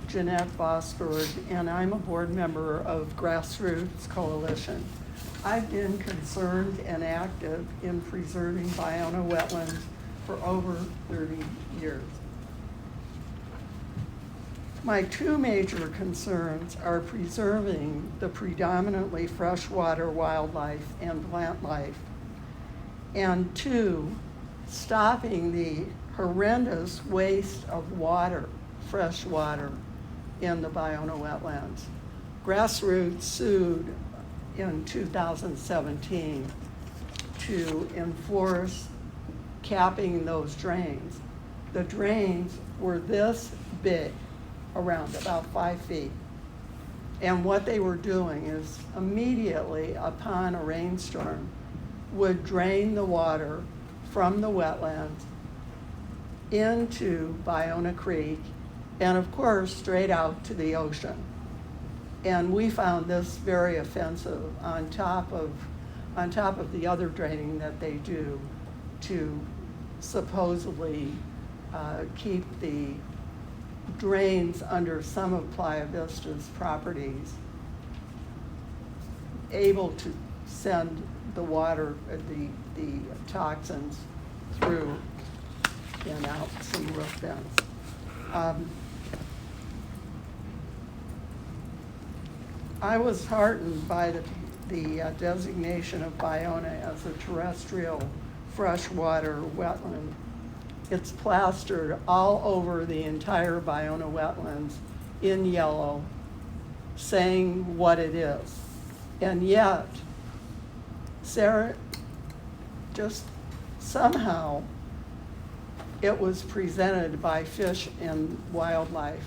Jeanette Vosberg, and I'm a board member of Grassroots Coalition. I've been concerned and active in preserving Ballona wetlands for over 30 years. My two major concerns are preserving the predominantly freshwater wildlife and plant life, and two, stopping the horrendous waste of water, fresh water, in the Ballona wetlands. Grassroots sued in 2017 to enforce capping those drains. The drains were this big, around about 5 feet. And what they were doing is immediately upon a rainstorm would drain the water from the wetlands into Ballona Creek and of course straight out to the ocean. And we found this very offensive on top of the other draining that they do to supposedly keep the drains under some of Playa Vista's properties able to send the water, the toxins through and out some roof vents. I was heartened by the designation of Ballona as a terrestrial freshwater wetland. It's plastered all over the entire Ballona wetlands in yellow, saying what it is. And yet, Sarah, just somehow, it was presented by Fish and Wildlife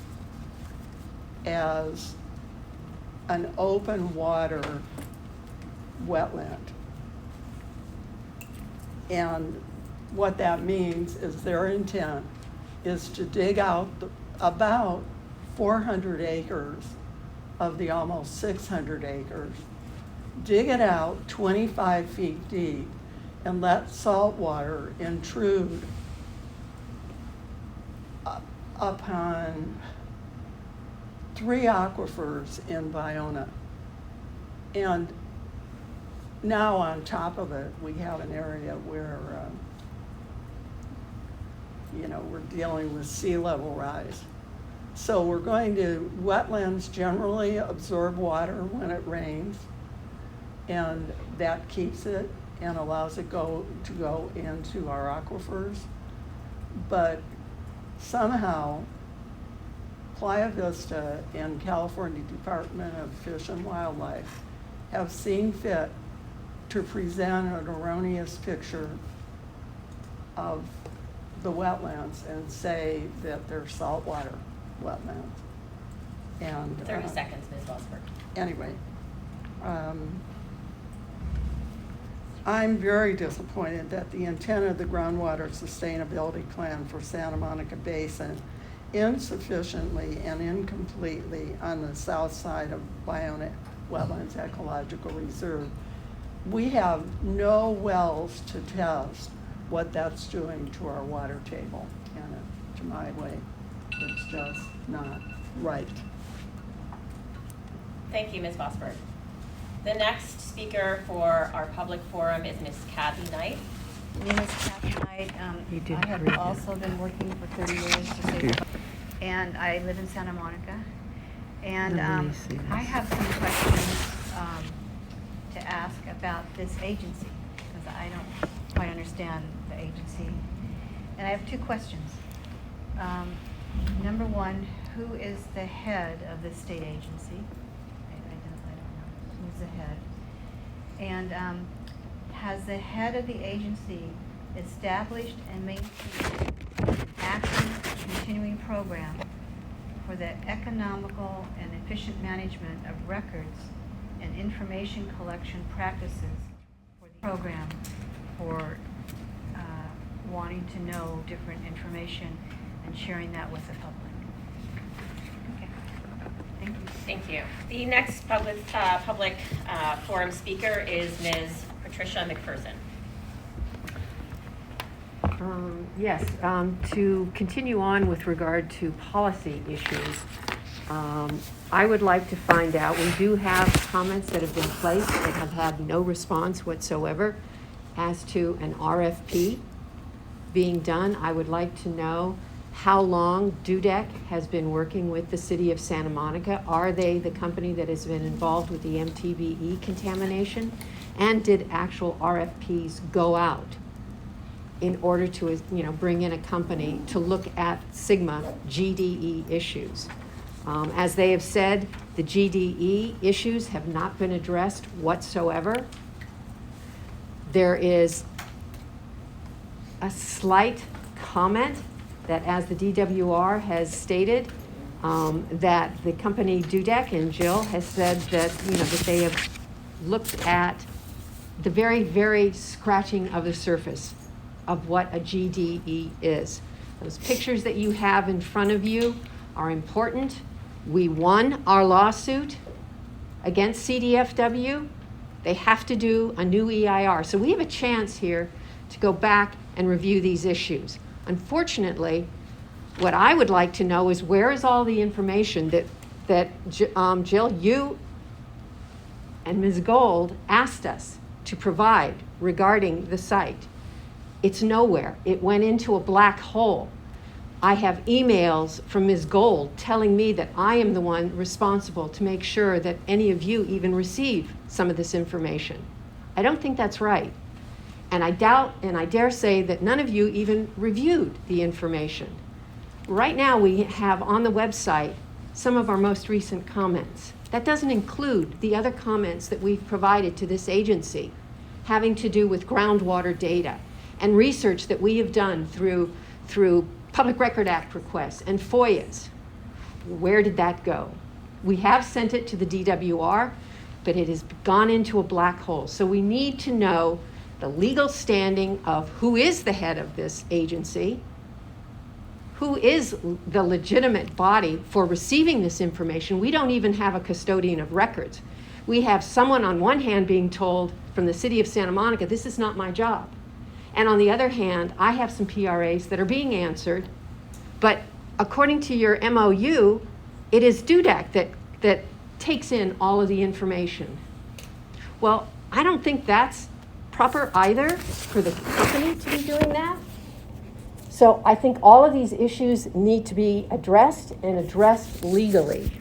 as an open water wetland. And what that means is their intent is to dig out about 400 acres of the almost 600 acres, dig it out 25 feet deep, and let salt water intrude upon 3 aquifers in Ballona. And now on top of it, we have an area where we're dealing with sea level rise. So we're going to, wetlands generally absorb water when it rains, and that keeps it and allows it to go into our aquifers. But somehow, Playa Vista and California Department of Fish and Wildlife have seen fit to present an erroneous picture of the wetlands and say that they're saltwater wetlands. And 30 seconds, Ms. Vosberg. Anyway, I'm very disappointed that the intent of the groundwater sustainability plan for Santa Monica Basin insufficiently and incompletely on the south side of Ballona Wetlands Ecological Reserve. We have no wells to test what that's doing to our water table, and to my way, it's just not right. Thank you, Ms. Vosberg. The next speaker for our public forum is Ms. Kathy Knight. My name is Kathy Knight. I have also been working for 30 years to save, and I live in Santa Monica. And I have some questions to ask about this agency, because I don't quite understand the agency. And I have 2 questions. Number one, who is the head of this state agency? I don't know. Who's the head? And has the head of the agency established and maintained an active continuing program for the economical and efficient management of records and information collection practices for the program for wanting to know different information and sharing that with the public? Okay. Thank you. Thank you. The next public forum speaker is Ms. Patricia McPherson. Yes, to continue on with regard to policy issues, I would like to find out, we do have comments that have been placed that have had no response whatsoever as to an RFP being done. I would like to know how long DUDEC has been working with the city of Santa Monica. Are they the company that has been involved with the MTBE contamination? And did actual RFPs go out in order to, bring in a company to look at Sigma GDE issues? As they have said, the GDE issues have not been addressed whatsoever. There is a slight comment that, as the DWR has stated, that the company DUDEC and Jill has said that, that they have looked at the very, very scratching of the surface of what a GDE is. Those pictures that you have in front of you are important. We won our lawsuit against CDFW. They have to do a new EIR. So we have a chance here to go back and review these issues. Unfortunately, what I would like to know is, where is all the information that Jill, you and Ms. Gold asked us to provide regarding the site? It's nowhere. It went into a black hole. I have emails from Ms. Gold telling me that I am the one responsible to make sure that any of you even receive some of this information. I don't think that's right. And I doubt, and I dare say, that none of you even reviewed the information. Right now we have on the website some of our most recent comments. That doesn't include the other comments that we've provided to this agency having to do with groundwater data and research that we have done through Public Record Act requests and FOIAs. Where did that go? We have sent it to the DWR, but it has gone into a black hole. So we need to know the legal standing of who is the head of this agency, who is the legitimate body for receiving this information. We don't even have a custodian of records. We have someone on one hand being told from the city of Santa Monica, this is not my job. And on the other hand, I have some PRAs that are being answered, but according to your MOU, it is DUDEC that takes in all of the information. Well, I don't think that's proper either for the company to be doing that. So I think all of these issues need to be addressed and addressed legally.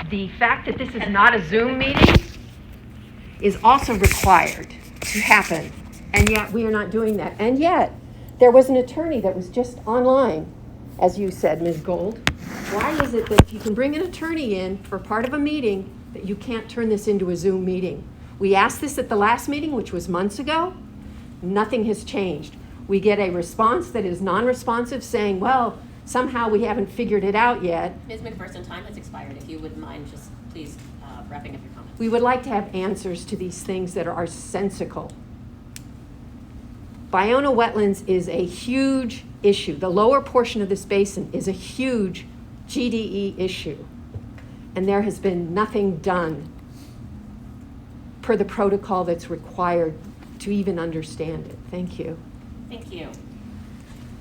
The fact that this is not a Zoom meeting is also required to happen. And yet we are not doing that. And yet there was an attorney that was just online, as you said, Ms. Gold. Why is it that if you can bring an attorney in for part of a meeting, that you can't turn this into a Zoom meeting? We asked this at the last meeting, which was months ago. Nothing has changed. We get a response that is non-responsive saying, well, somehow we haven't figured it out yet. Ms. McPherson, time has expired. If you wouldn't mind just please wrapping up your comments. We would like to have answers to these things that are sensical. Bional wetlands is a huge issue. The lower portion of this basin is a huge GDE issue. And there has been nothing done per the protocol that's required to even understand it. Thank you. Thank you.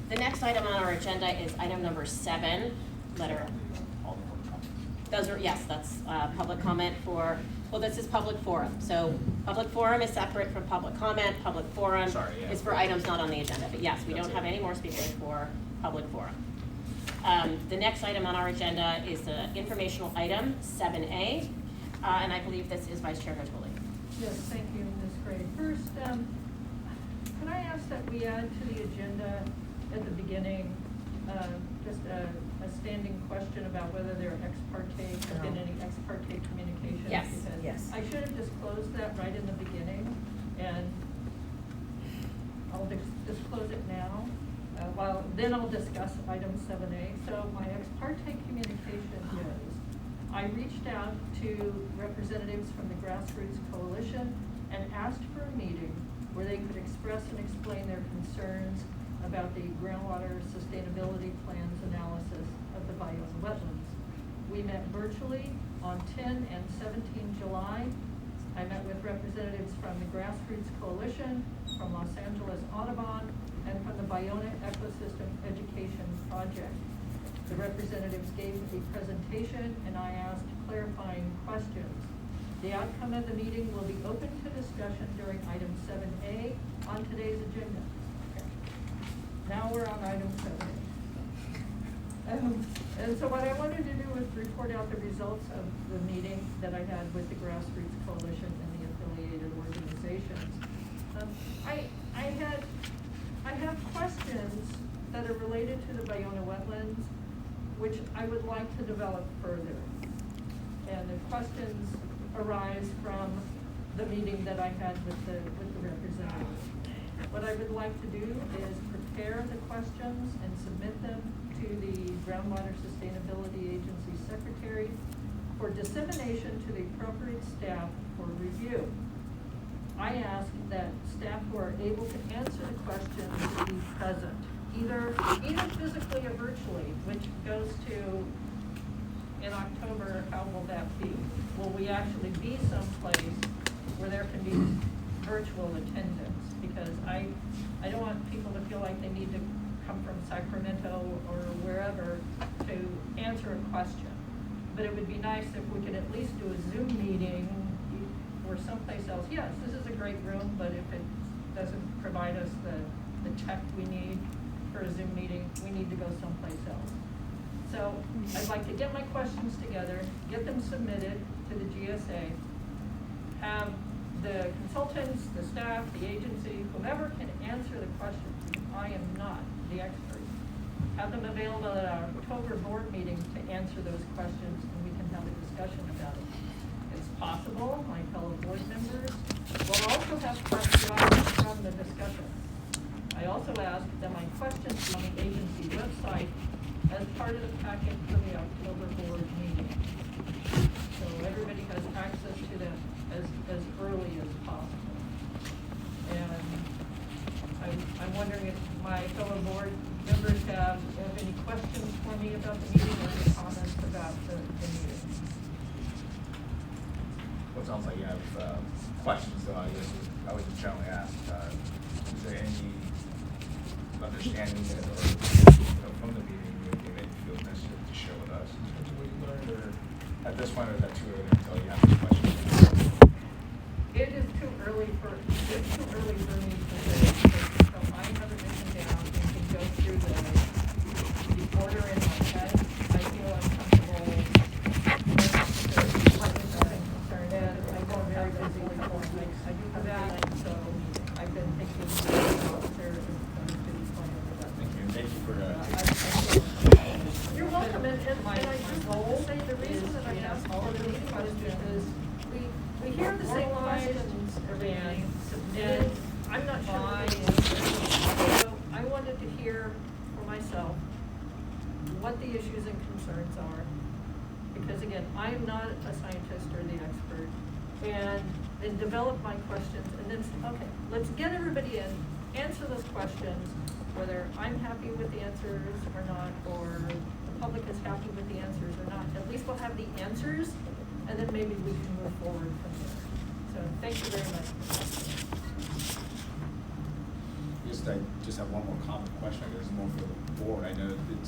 The next item on our agenda is item number 7, letter. Those are, yes, that's public comment for, well, this is public forum. So public forum is separate from public comment. Public forum is for items not on the agenda. But yes, we don't have any more speakers for public forum. The next item on our agenda is the informational item 7A. And I believe this is Vice Chair Gotoli. Yes, thank you, Ms. Gray. First, can I ask that we add to the agenda at the beginning just a standing question about whether there are ex parte, have been any ex parte communications? Yes. Because Yes. I should have disclosed that right in the beginning, and I'll disclose it now. Then I'll discuss item 7A. So my ex parte communication is, I reached out to representatives from the Grassroots Coalition and asked for a meeting where they could express and explain their concerns about the groundwater sustainability plans analysis of the Bional wetlands. We met virtually on 10 and 17 July. I met with representatives from the Grassroots Coalition, from Los Angeles Audubon, and from the Bional Ecosystem Education Project. The representatives gave a presentation and I asked clarifying questions. The outcome of the meeting will be open to discussion during item 7A on today's agenda. Okay. Now we're on item 7A. And so what I wanted to do was report out the results of the meeting that I had with the Grassroots Coalition and the affiliated organizations. I have questions that are related to the Bayona wetlands, which I would like to develop further. And the questions arise from the meeting that I had with the representatives. What I would like to do is prepare the questions and submit them to the Groundwater Sustainability Agency Secretary for dissemination to the appropriate staff for review. I ask that staff who are able to answer the questions be present, either physically or virtually, which goes to, in October, how will that be? Will we actually be someplace where there can be virtual attendance? Because I don't want people to feel like they need to come from Sacramento or wherever to answer a question. But it would be nice if we could at least do a Zoom meeting or someplace else. Yes, this is a great room, but if it doesn't provide us the tech we need for a Zoom meeting, we need to go someplace else. So I'd like to get my questions together, get them submitted to the GSA, have the consultants, the staff, the agency, whomever can answer the questions, because I am not the expert, have them available at our October board meeting to answer those questions, and we can have a discussion about it. It's possible my fellow board members will also have questions from the discussion. I also asked that my questions be on the agency website as part of the packet for the October board meeting. So everybody has access to them as early as possible. And I'm wondering if my fellow board members have any questions for me about the meeting or any comments about the meeting. Well, it sounds like you have questions, though. I guess I would just generally ask, is there any understanding that, or from the meeting that you made you feel necessary to share with us in terms of what you learned, or at this point, or is that too early until you have any questions? It is too early for me to say, so I have it written down and can go through the order in my head. I feel uncomfortable. And I go very busy with politics. I do have that, so I've been thinking there is going to be plenty of that. Thank you for You're welcome, and I just want to say the reason that I asked all of these questions is we hear the same questions and I'm not sure why. So I wanted to hear for myself what the issues and concerns are. Because again, I'm not a scientist or the expert. And then develop my questions and then say, okay, let's get everybody in, answer those questions, whether I'm happy with the answers or not, or the public is happy with the answers or not. At least we'll have the answers, and then maybe we can move forward from there. So thank you very much. I just have one more comment question. I guess more for the board. I know it's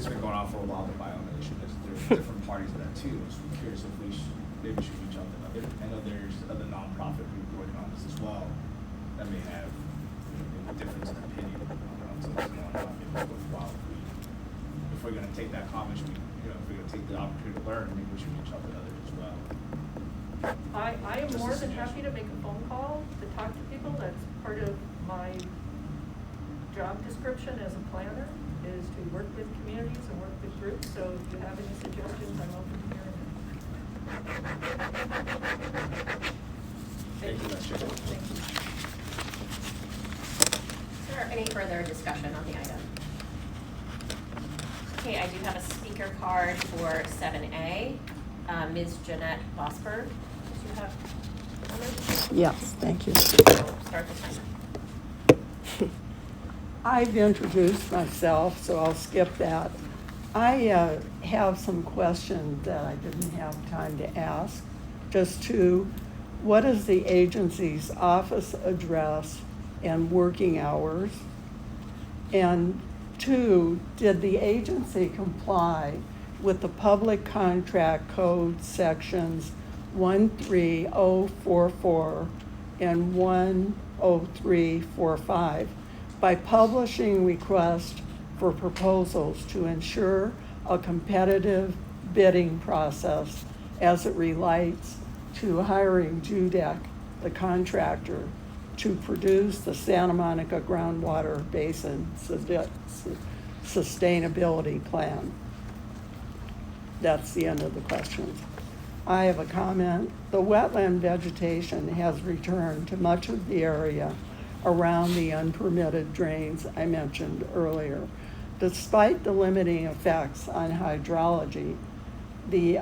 been going on for a while, the Bayona issue. There's different parties to that too. So I'm curious if maybe we should reach out to other. I know there's other nonprofit groups working on this as well that may have a difference in opinion on something going on. Maybe it's worthwhile if we're going to take that comment, if we're going to take the opportunity to learn, maybe we should reach out to others as well. I am Just more a than happy to make a phone call to talk to people. That's part of my job description as a planner, is to work with communities and work with groups. So if you have any suggestions, I'm open to hearing them. Thank you, Ms. Chair. Thank you. Is there any further discussion on the item? Okay, I do have a speaker card for 7A. Ms. Jeanette Vosper, do you have comments? Yes, thank you. Start the timer. I've introduced myself, so I'll skip that. I have some questions that I didn't have time to ask. Just two, what is the agency's office address and working hours? And 2, did the agency comply with the Public Contract Code sections 13044 and 10345 by publishing requests for proposals to ensure a competitive bidding process as it relates to hiring JUDEC, the contractor, to produce the Santa Monica Groundwater Basin Sustainability Plan? That's the end of the questions. I have a comment. The wetland vegetation has returned to much of the area around the unpermitted drains I mentioned earlier. Despite the limiting effects on hydrology the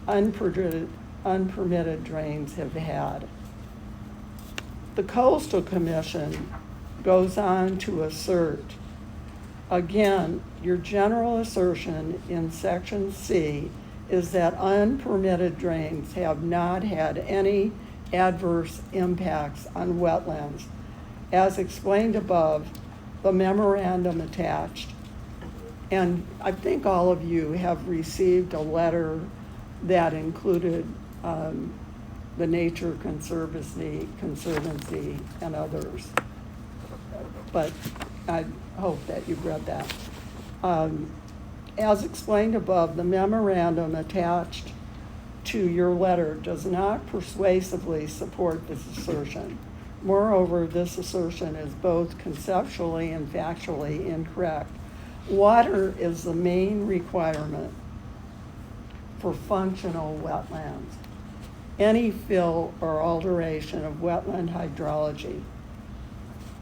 unpermitted drains have had. The Coastal Commission goes on to assert, again, your general assertion in section C is that unpermitted drains have not had any adverse impacts on wetlands. As explained above, the memorandum attached, and I think all of you have received a letter that included the Nature Conservancy, and others. But I hope that you've read that. As explained above, the memorandum attached to your letter does not persuasively support this assertion. Moreover, this assertion is both conceptually and factually incorrect. Water is the main requirement for functional wetlands. Any fill or alteration of wetland hydrology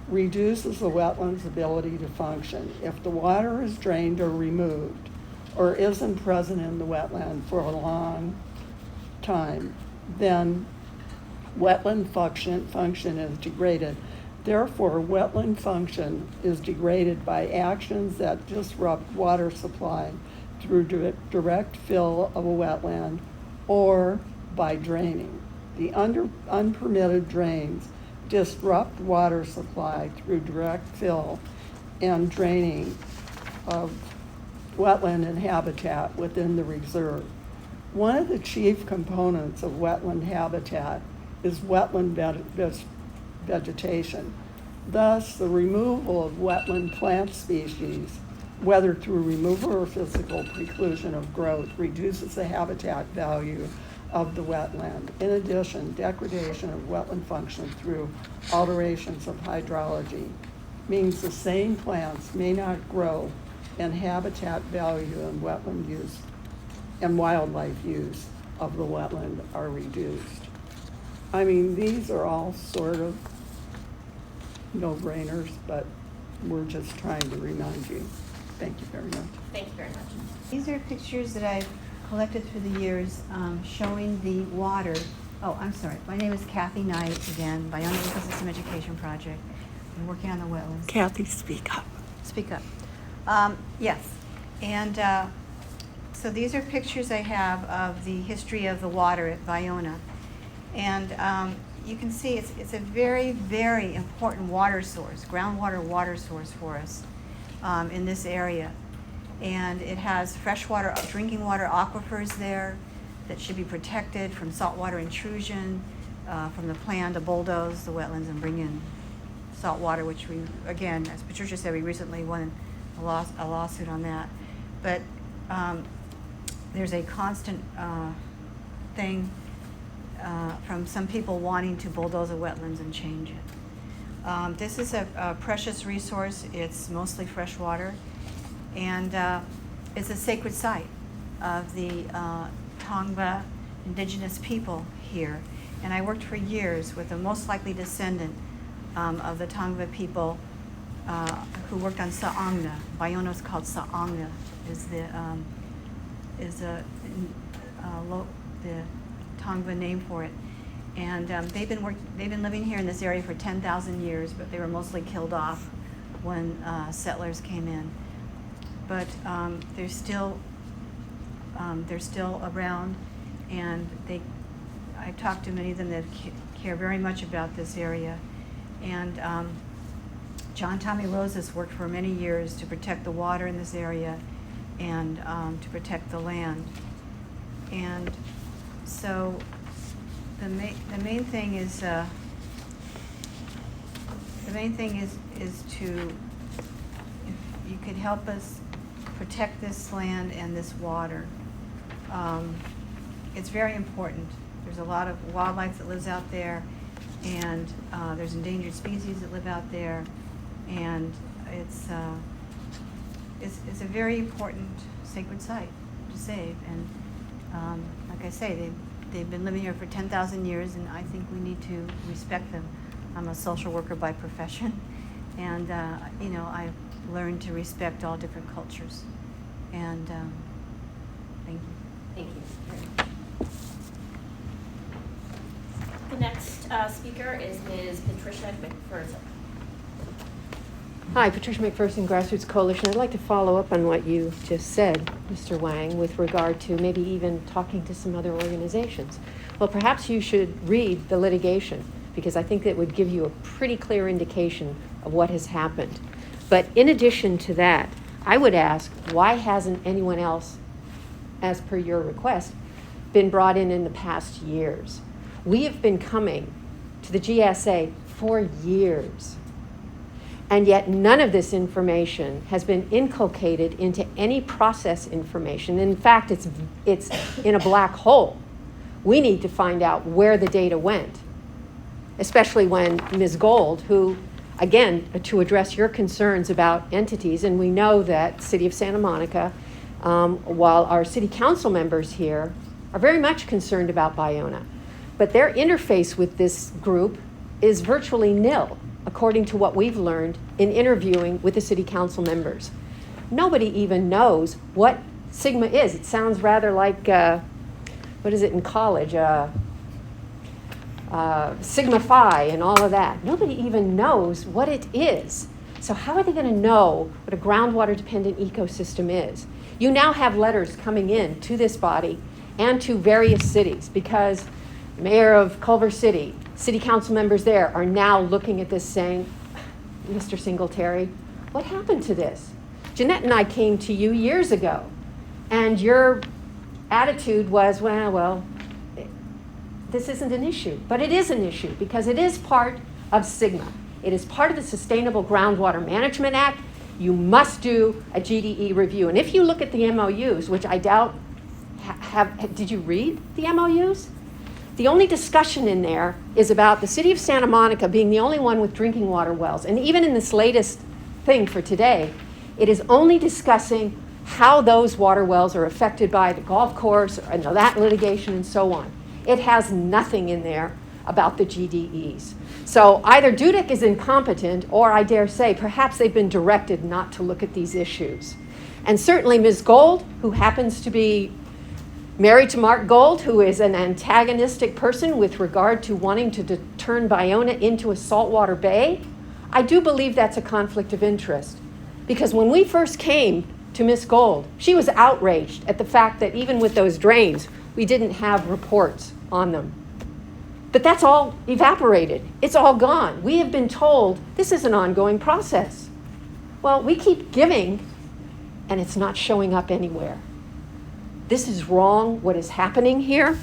reduces the wetland's ability to function. If the water is drained or removed or isn't present in the wetland for a long time, then wetland function is degraded. Therefore, wetland function is degraded by actions that disrupt water supply through direct fill of a wetland or by draining. The unpermitted drains disrupt water supply through direct fill and draining of wetland and habitat within the reserve. One of the chief components of wetland habitat is wetland vegetation. Thus, the removal of wetland plant species, whether through removal or physical preclusion of growth, reduces the habitat value of the wetland. In addition, degradation of wetland function through alterations of hydrology means the same plants may not grow and habitat value and wetland use and wildlife use of the wetland are reduced. I mean, these are all sort of no-brainers, but we're just trying to remind you. Thank you very much. Thank you very much. These are pictures that I've collected through the years showing the water. Oh, I'm sorry. My name is Kathy Knight, again, Biona Ecosystem Education Project. I'm working on the wetlands. Kathy, speak up. Speak up. Yes. And so these are pictures I have of the history of the water at Biona. And you can see it's a very, very important water source, groundwater water source for us in this area. And it has freshwater, drinking water aquifers there that should be protected from saltwater intrusion, from the plan to bulldoze the wetlands and bring in salt water, which we, again, as Patricia said, we recently won a lawsuit on that. But there's a constant thing from some people wanting to bulldoze the wetlands and change it. This is a precious resource. It's mostly fresh water, and it's a sacred site of the Tongva indigenous people here. And I worked for years with the most likely descendant of the Tongva people who worked on Sa'angna. Biona is called Sa'angna, is the Tongva name for it. And they've been living here in this area for 10,000 years, but they were mostly killed off when settlers came in. But they're still around, and I've talked to many of them that care very much about this area. And John Tommy Roses worked for many years to protect the water in this area and to protect the land. And so the main thing is to, if you could help us protect this land and this water. It's very important. There's a lot of wildlife that lives out there, and there's endangered species that live out there, and it's a very important sacred site to save. And like I say, they've been living here for 10,000 years, and I think we need to respect them. I'm a social worker by profession, and you know, I've learned to respect all different cultures. And thank you. Thank you very much. The next speaker is Ms. Patricia McPherson. Hi, Patricia McPherson, Grassroots Coalition. I'd like to follow up on what you just said, Mr. Wang, with regard to maybe even talking to some other organizations. Well, perhaps you should read the litigation, because I think that would give you a pretty clear indication of what has happened. But in addition to that, I would ask, why hasn't anyone else, as per your request, been brought in the past years? We have been coming to the GSA for years, and yet none of this information has been inculcated into any process information. In fact, it's in a black hole. We need to find out where the data went, especially when Ms. Gold, who, again, to address your concerns about entities, and we know that City of Santa Monica, while our city council members here are very much concerned about Ballona, but their interface with this group is virtually nil, according to what we've learned in interviewing with the city council members. Nobody even knows what Sigma is. It sounds rather like, what is it in college? Sigma Phi and all of that. Nobody even knows what it is. So how are they going to know what a groundwater dependent ecosystem is? You now have letters coming in to this body and to various cities, because Mayor of Culver City, city council members there are now looking at this saying, Mr. Singletary, what happened to this? Jeanette and I came to you years ago, and your attitude was, well, this isn't an issue. But it is an issue, because it is part of Sigma. It is part of the Sustainable Groundwater Management Act. You must do a GDE review. And if you look at the MOUs, which I doubt did you read the MOUs? The only discussion in there is about the city of Santa Monica being the only one with drinking water wells. And even in this latest thing for today, it is only discussing how those water wells are affected by the golf course and that litigation and so on. It has nothing in there about the GDEs. So either Dudek is incompetent, or I dare say, perhaps they've been directed not to look at these issues. And certainly Ms. Gold, who happens to be married to Mark Gold, who is an antagonistic person with regard to wanting to turn Ballona into a saltwater bay, I do believe that's a conflict of interest. Because when we first came to Ms. Gold, she was outraged at the fact that even with those drains, we didn't have reports on them. But that's all evaporated. It's all gone. We have been told this is an ongoing process. Well, we keep giving, and it's not showing up anywhere. This is wrong, what is happening here.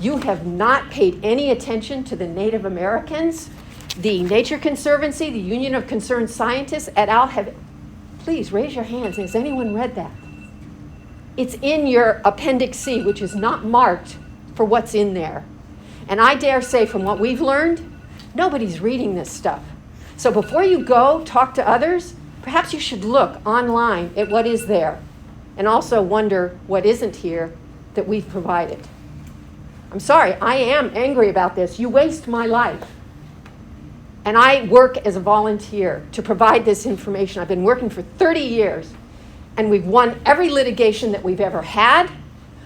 You have not paid any attention to the Native Americans. The Nature Conservancy, the Union of Concerned Scientists, et al. Please raise your hands. Has anyone read that? It's in your Appendix C, which is not marked for what's in there. And I dare say, from what we've learned, nobody's reading this stuff. So before you go talk to others, perhaps you should look online at what is there, and also wonder what isn't here that we've provided. I'm sorry, I am angry about this. You waste my life. And I work as a volunteer to provide this information. I've been working for 30 years, and we've won every litigation that we've ever had.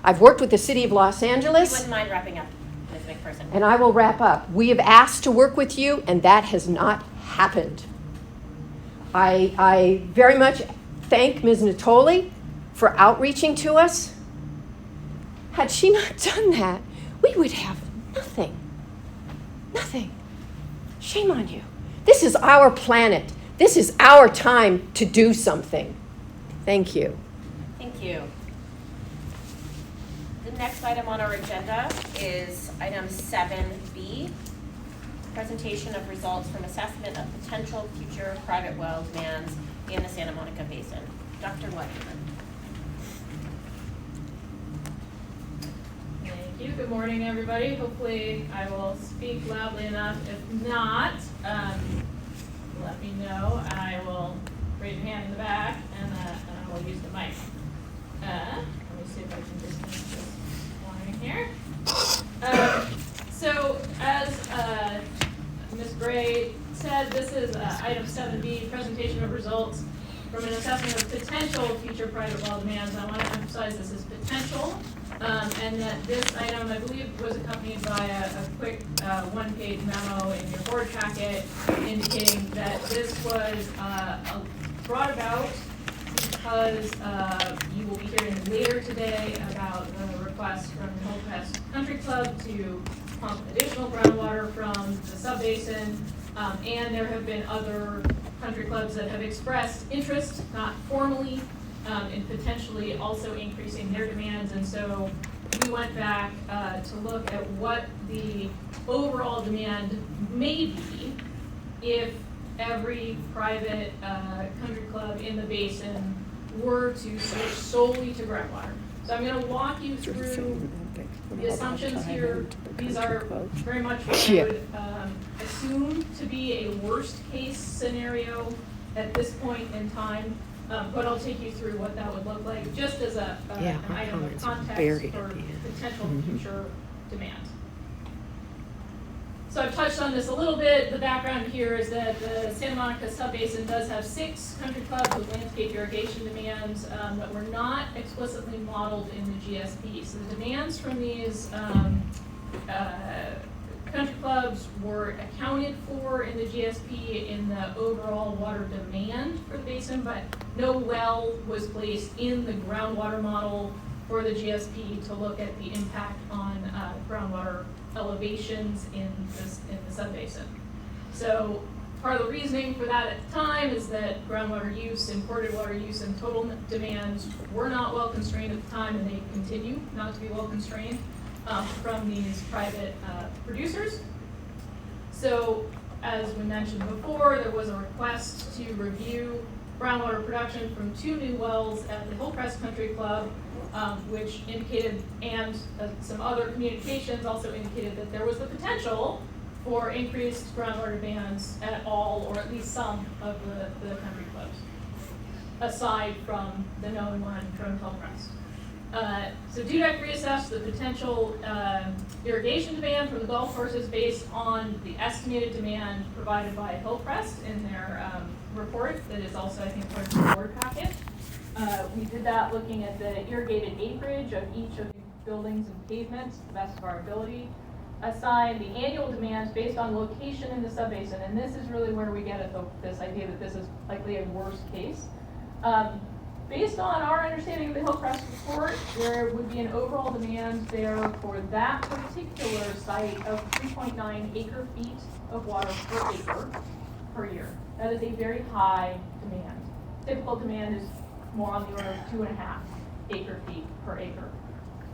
I've worked with the City of Los You Angeles. wouldn't mind wrapping up, Ms. McPherson? And I will wrap up. We have asked to work with you, and that has not happened. I very much thank Ms. Natoli for outreaching to us. Had she not done that, we would have nothing. Nothing. Shame on you. This is our planet. This is our time to do something. Thank you. Thank you. The next item on our agenda is item 7B, presentation of results from assessment of potential future private well demands in the Santa Monica Basin. Dr. Whiteman. Thank you. Good morning, everybody. Hopefully I will speak loudly enough. If not, let me know. I will raise your hand in the back and I will use the mic. Let me see if I can disconnect this line here. So as Ms. Gray said, this is item 7B, presentation of results from an assessment of potential future private well demands. I want to emphasize this is potential, and that this item, I believe, was accompanied by a quick one-page memo in your board packet indicating that this was brought about because you will be hearing later today about the request from the Hillcrest Country Club to pump additional groundwater from the subbasin, and there have been other country clubs that have expressed interest, not formally, in potentially also increasing their demands. And so we went back to look at what the overall demand may be if every private country club in the basin were to switch solely to groundwater. So I'm going to walk you through the assumptions here. These are very much what I would assume to be a worst case scenario at this point in time, but I'll take you through what that would look like just as an item of context for potential future demand. So I've touched on this a little bit. The background here is that the Santa Monica subbasin does have 6 country clubs with landscape irrigation demands that were not explicitly modeled in the GSP. So the demands from these country clubs were accounted for in the GSP in the overall water demand for the basin, but no well was placed in the groundwater model for the GSP to look at the impact on groundwater elevations in the subbasin. So part of the reasoning for that at the time is that groundwater use, imported water use, and total demands were not well constrained at the time, and they continue not to be well constrained from these private producers. So as we mentioned before, there was a request to review groundwater production from 2 new wells at the Hillcrest Country Club, which indicated, and some other communications also indicated that there was the potential for increased groundwater demands at all, or at least some of the country clubs, aside from the known one from Hillcrest. So DUDEC reassessed the potential irrigation demand from the golf courses based on the estimated demand provided by Hillcrest in their report that is also, I think, part of the board packet. We did that looking at the irrigated acreage of each of the buildings and pavements to the best of our ability. Assigned the annual demands based on location in the subbasin, and this is really where we get at this idea that this is likely a worst case. Based on our understanding of the Hillcrest report, there would be an overall demand there for that particular site of 3.9 acre feet of water per acre per year. That is a very high demand. Typical demand is more on the order of 2.5 acre feet per acre.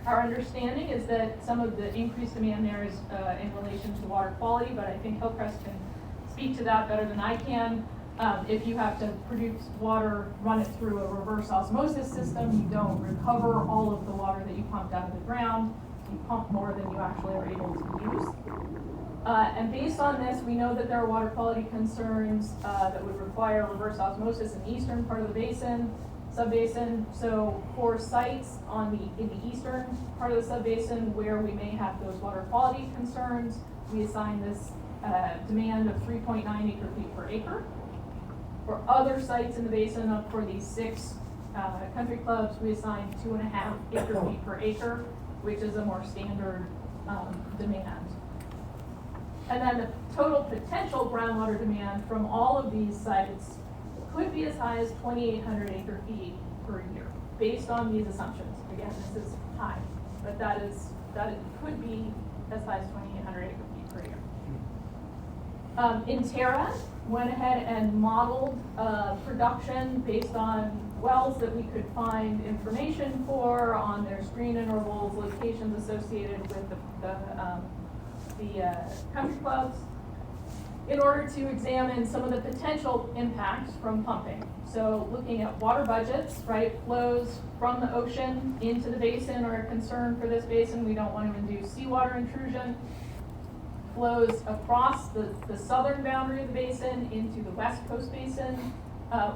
Our understanding is that some of the increased demand there is in relation to water quality, but I think Hillcrest can speak to that better than I can. If you have to produce water, run it through a reverse osmosis system, you don't recover all of the water that you pumped out of the ground. You pump more than you actually are able to use. And based on this, we know that there are water quality concerns that would require reverse osmosis in the eastern part of the basin, subbasin. So for sites in the eastern part of the subbasin where we may have those water quality concerns, we assign this demand of 3.9 acre feet per acre. For other sites in the basin, for these 6 country clubs, we assign 2.5 acre feet per acre, which is a more standard demand. And then the total potential groundwater demand from all of these sites could be as high as 2,800 acre feet per year, based on these assumptions. Again, this is high, but that could be as high as 2,800 acre feet per year. Intera went ahead and modeled production based on wells that we could find information for on their screen intervals, locations associated with the country clubs, in order to examine some of the potential impacts from pumping. So looking at water budgets, right, flows from the ocean into the basin are a concern for this basin. We don't want to induce seawater intrusion. Flows across the southern boundary of the basin into the West Coast Basin.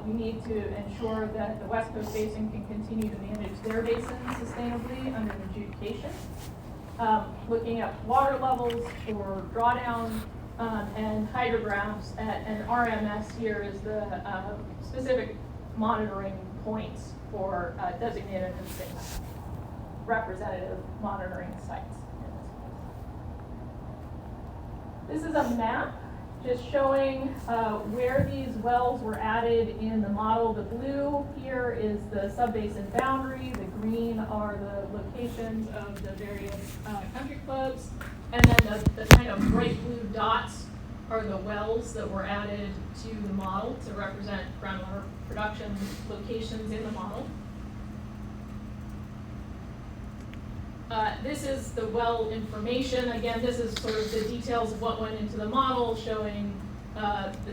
We need to ensure that the West Coast Basin can continue to manage their basin sustainably under adjudication. Looking at water levels for drawdown and hydrographs, and RMS here is the specific monitoring points for designated and safe representative monitoring sites. This is a map just showing where these wells were added in the model. The blue here is the sub-basin boundary. The green are the locations of the various country clubs. And then the kind of bright blue dots are the wells that were added to the model to represent groundwater production locations in the model. This is the well information. Again, this is sort of the details of what went into the model, showing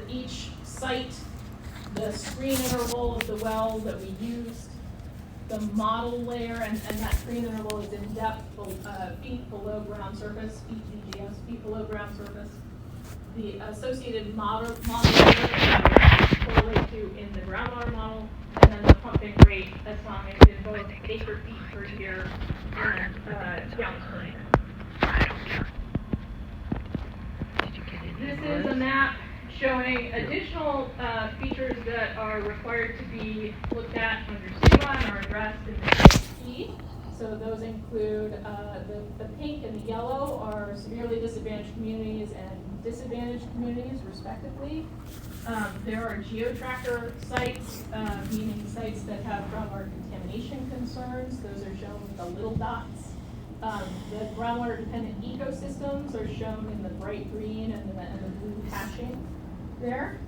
each site, the screen interval of the well that we used, the model layer, and that screen interval is in depth, feet below ground surface, feet VGS, feet below ground surface. The associated model layer correlate to in the groundwater model, and then the pumping rate estimated in both acre feet per year and gallons per acre. This is a map showing additional features that are required to be looked at under SEWA and are addressed in the GSP. So those include the pink and the yellow are severely disadvantaged communities and disadvantaged communities, respectively. There are geotracker sites, meaning sites that have groundwater contamination concerns. Those are shown with the little dots. The groundwater-dependent ecosystems are shown in the bright green and the blue hatching there.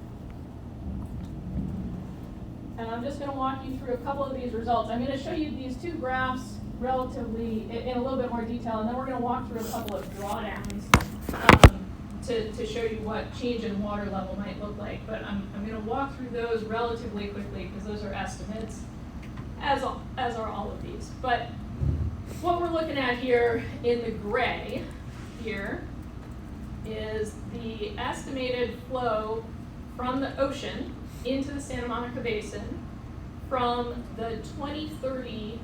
And I'm just going to walk you through a couple of these results. I'm going to show you these two graphs relatively in a little bit more detail, and then we're going to walk through a couple of drawdowns to show you what change in water level might look like. But I'm going to walk through those relatively quickly because those are estimates, as are all of these. But what we're looking at here in the gray here is the estimated flow from the ocean into the Santa Monica Basin from the 2030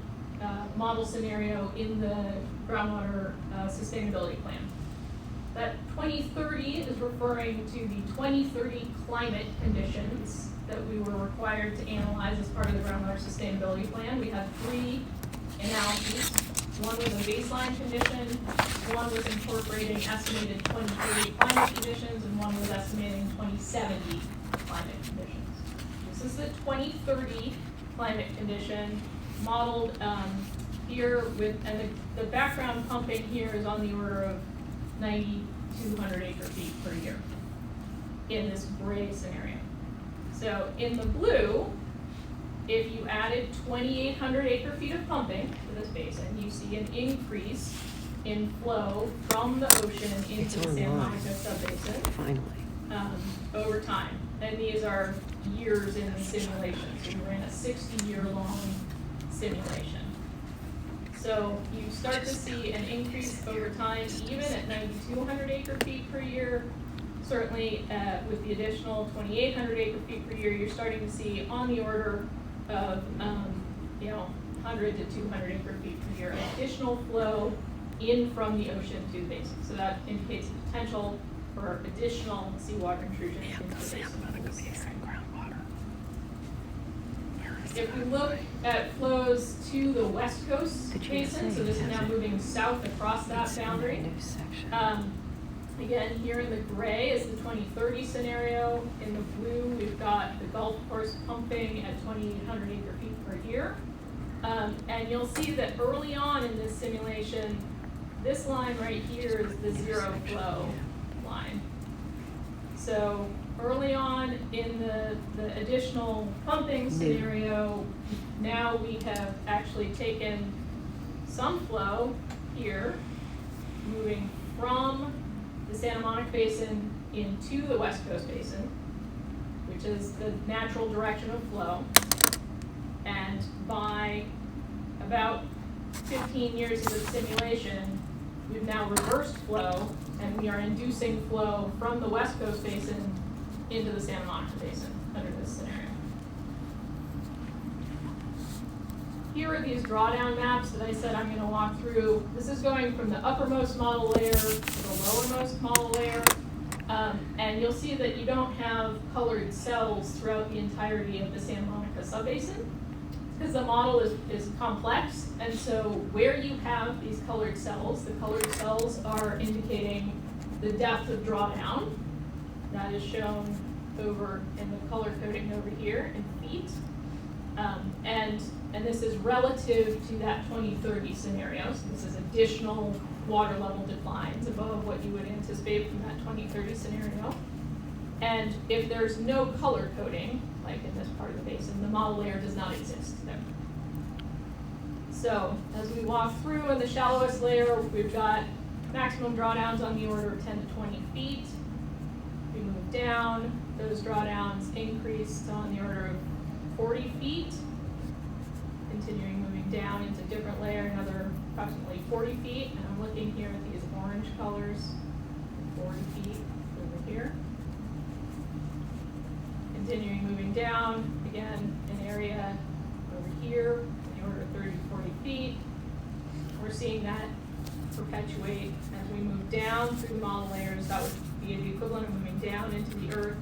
model scenario in the groundwater sustainability plan. That 2030 is referring to the 2030 climate conditions that we were required to analyze as part of the groundwater sustainability plan. We had 3 analyses. One was a baseline condition, one was incorporating estimated 2030 climate conditions, and one was estimating 2070 climate conditions. This is the 2030 climate condition modeled here with, and the background pumping here is on the order of 9,200 acre feet per year in this gray scenario. So in the blue, if you added 2,800 acre feet of pumping to this basin, you see an increase in flow from the ocean into the Santa Monica subbasin over time. And these are years in the simulation. So we ran a 60-year-long simulation. So you start to see an increase over time, even at 9,200 acre feet per year. Certainly, with the additional 2,800 acre feet per year, you're starting to see on the order of 100 to 200 acre feet per year additional flow in from the ocean to the basin. So that indicates the potential for additional seawater intrusion into the basin. If we look at flows to the West Coast Basin, so this is now moving south across that boundary. Again, here in the gray is the 2030 scenario. In the blue, we've got the Gulf Coast pumping at 2,800 acre feet per year. And you'll see that early on in this simulation, this line right here is the zero flow line. So early on in the additional pumping scenario, now we have actually taken some flow here, moving from the Santa Monica Basin into the West Coast Basin, which is the natural direction of flow. And by about 15 years of the simulation, we've now reversed flow, and we are inducing flow from the West Coast Basin into the Santa Monica Basin under this scenario. Here are these drawdown maps that I said I'm going to walk through. This is going from the uppermost model layer to the lowermost model layer. And you'll see that you don't have colored cells throughout the entirety of the Santa Monica subbasin, because the model is complex. And so where you have these colored cells, the colored cells are indicating the depth of drawdown. That is shown over in the color coding over here in feet. And this is relative to that 2030 scenario. So this is additional water level declines above what you would anticipate from that 2030 scenario. And if there's no color coding, like in this part of the basin, the model layer does not exist there. So as we walk through in the shallowest layer, we've got maximum drawdowns on the order of 10 to 20 feet. We move down, those drawdowns increase on the order of 40 feet. Continuing moving down into a different layer, another approximately 40 feet. And I'm looking here at these orange colors, 40 feet over here. Continuing moving down, again, an area over here, in the order of 30 to 40 feet. We're seeing that perpetuate as we move down through the model layers. That would be the equivalent of moving down into the earth.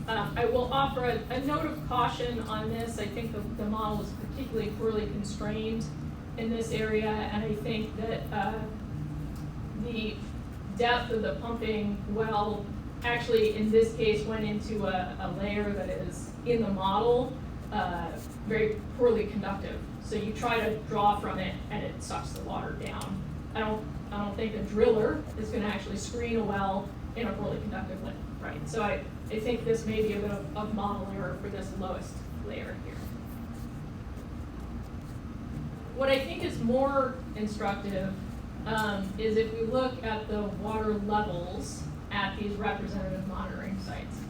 I will offer a note of caution on this. I think the model is particularly poorly constrained in this area, and I think that the depth of the pumping well actually in this case went into a layer that is in the model very poorly conductive. So you try to draw from it and it sucks the water down. I don't think a driller is going to actually screen a well in a poorly conductive layer, right? So I think this may be a bit of model error for this lowest layer here. What I think is more instructive is if we look at the water levels at these representative monitoring sites.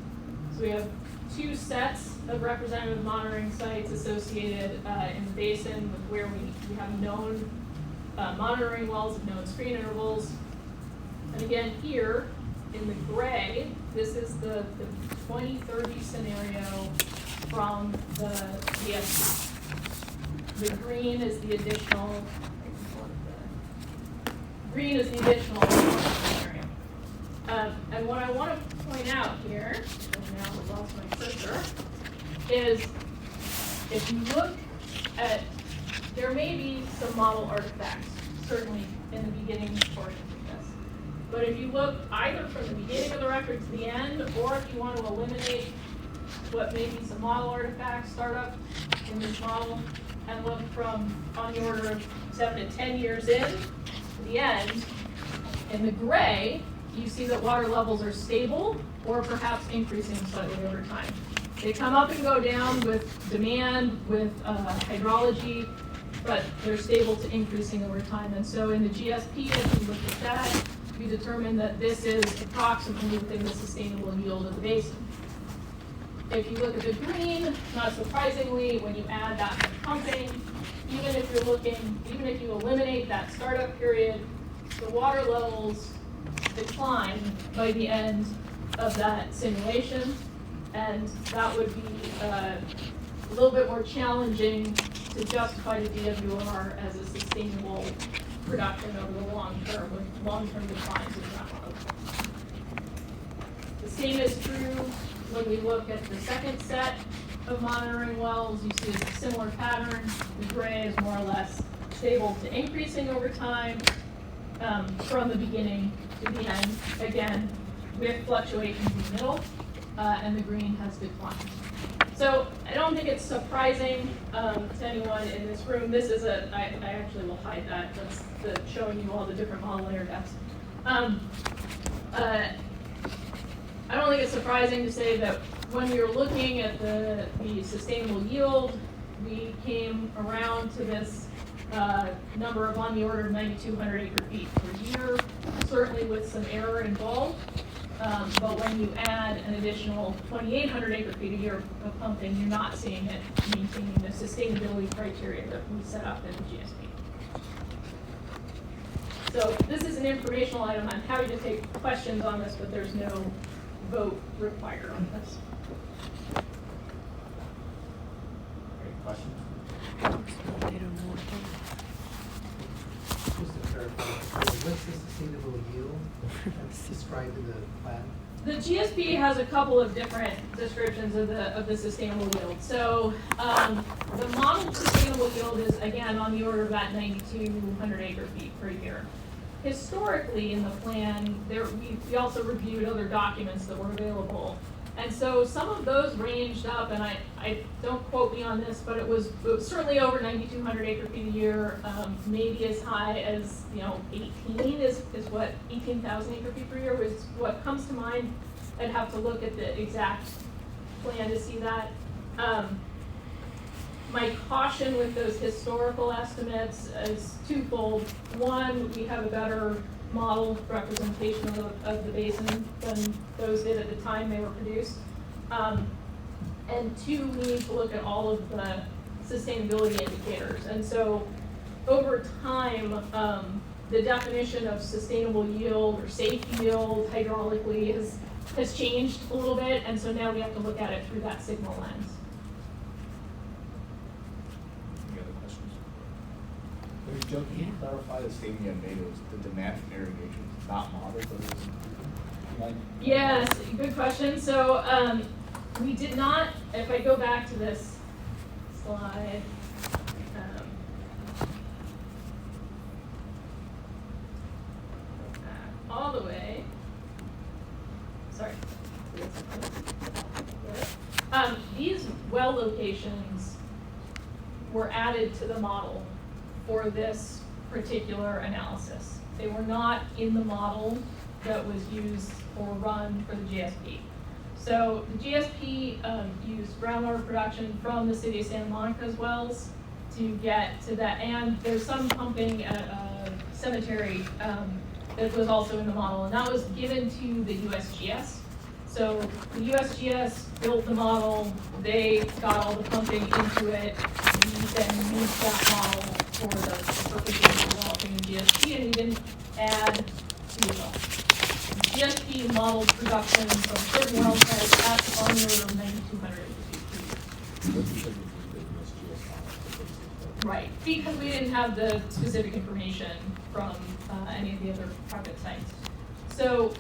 So we have two sets of representative monitoring sites associated in the basin with where we have known monitoring wells of known screen intervals. And again here in the gray, this is the 2030 scenario from the DSP. The green is the additional scenario. And what I want to point out here, and now I've lost my cursor, is if you look at, there may be some model artifacts, certainly in the beginning portion of this. But if you look either from the beginning of the record to the end, or if you want to eliminate what may be some model artifacts, start up in this model, and look from on the order of 7 to 10 years in to the end, in the gray, you see that water levels are stable or perhaps increasing slightly over time. They come up and go down with demand, with hydrology, but they're stable to increasing over time. And so in the GSP, as we look at that, we determined that this is approximately within the sustainable yield of the basin. If you look at the green, not surprisingly, when you add that to pumping, even if you eliminate that startup period, the water levels decline by the end of that simulation, and that would be a little bit more challenging to justify the DWR as a sustainable production over the long term with long-term declines in groundwater. The same is true when we look at the second set of monitoring wells. You see a similar pattern. The gray is more or less stable to increasing over time from the beginning to the end, again, with fluctuations in the middle, and the green has declined. So I don't think it's surprising to anyone in this room. This is I actually will hide that. That's showing you all the different model layer depths. I don't think it's surprising to say that when we were looking at the sustainable yield, we came around to this number of on the order of 9,200 acre feet per year, certainly with some error involved. But when you add an additional 2,800 acre feet a year of pumping, you're not seeing it maintaining the sustainability criteria that we set up in the GSP. So this is an informational item. I'm happy to take questions on this, but there's no vote required on this. Any questions? Just to clarify, what's the sustainable yield that's described in the plan? The GSP has a couple of different descriptions of the sustainable yield. So the model sustainable yield is again on the order of about 9,200 acre feet per year. Historically in the plan, we also reviewed other documents that were available. And so some of those ranged up, and I don't quote me on this, but it was certainly over 9,200 acre feet a year, maybe as high as 18 is what 18,000 acre feet per year was what comes to mind. I'd have to look at the exact plan to see that. My caution with those historical estimates is twofold. One, we have a better model representation of the basin than those did at the time they were produced. And two, we need to look at all of the sustainability indicators. And so over time, the definition of sustainable yield or safe yield hydraulically has changed a little bit. And so now we have to look at it through that signal lens. Any other questions? Maybe Joe, can you clarify the statement you had made? It was the demand for irrigation is not modeled, but it was. Yes, good question. So we did not, if I go back to this slide, all the way, sorry. These well locations were added to the model for this particular analysis. They were not in the model that was used or run for the GSP. So the GSP used groundwater production from the city of Santa Monica's wells to get to that, and there's some pumping at a cemetery that was also in the model, and that was given to the USGS. So the USGS built the model, they got all the pumping into it, we then used that model for the purposes of developing the GSP, and we didn't add fuel. GSP modeled production from certain well sites at on the order of 9,200 acre feet. Right, because we didn't have the specific information from any of the other private sites. So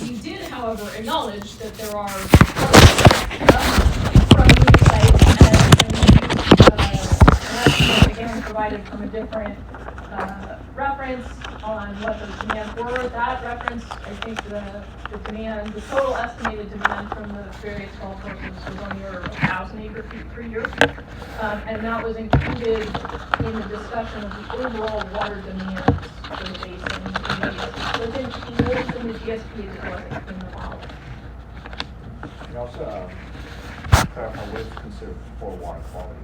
we did, however, acknowledge that there are from new sites and again provided from a different reference on what the demands were. That reference, I think the demand, the total estimated demand from the various golf courses was on the order of 1,000 acre feet per year. And that was included in the discussion of the overall water demand for the basin. So it's included in the GSP as well as in the model. Can you also clarify what is considered poor water quality?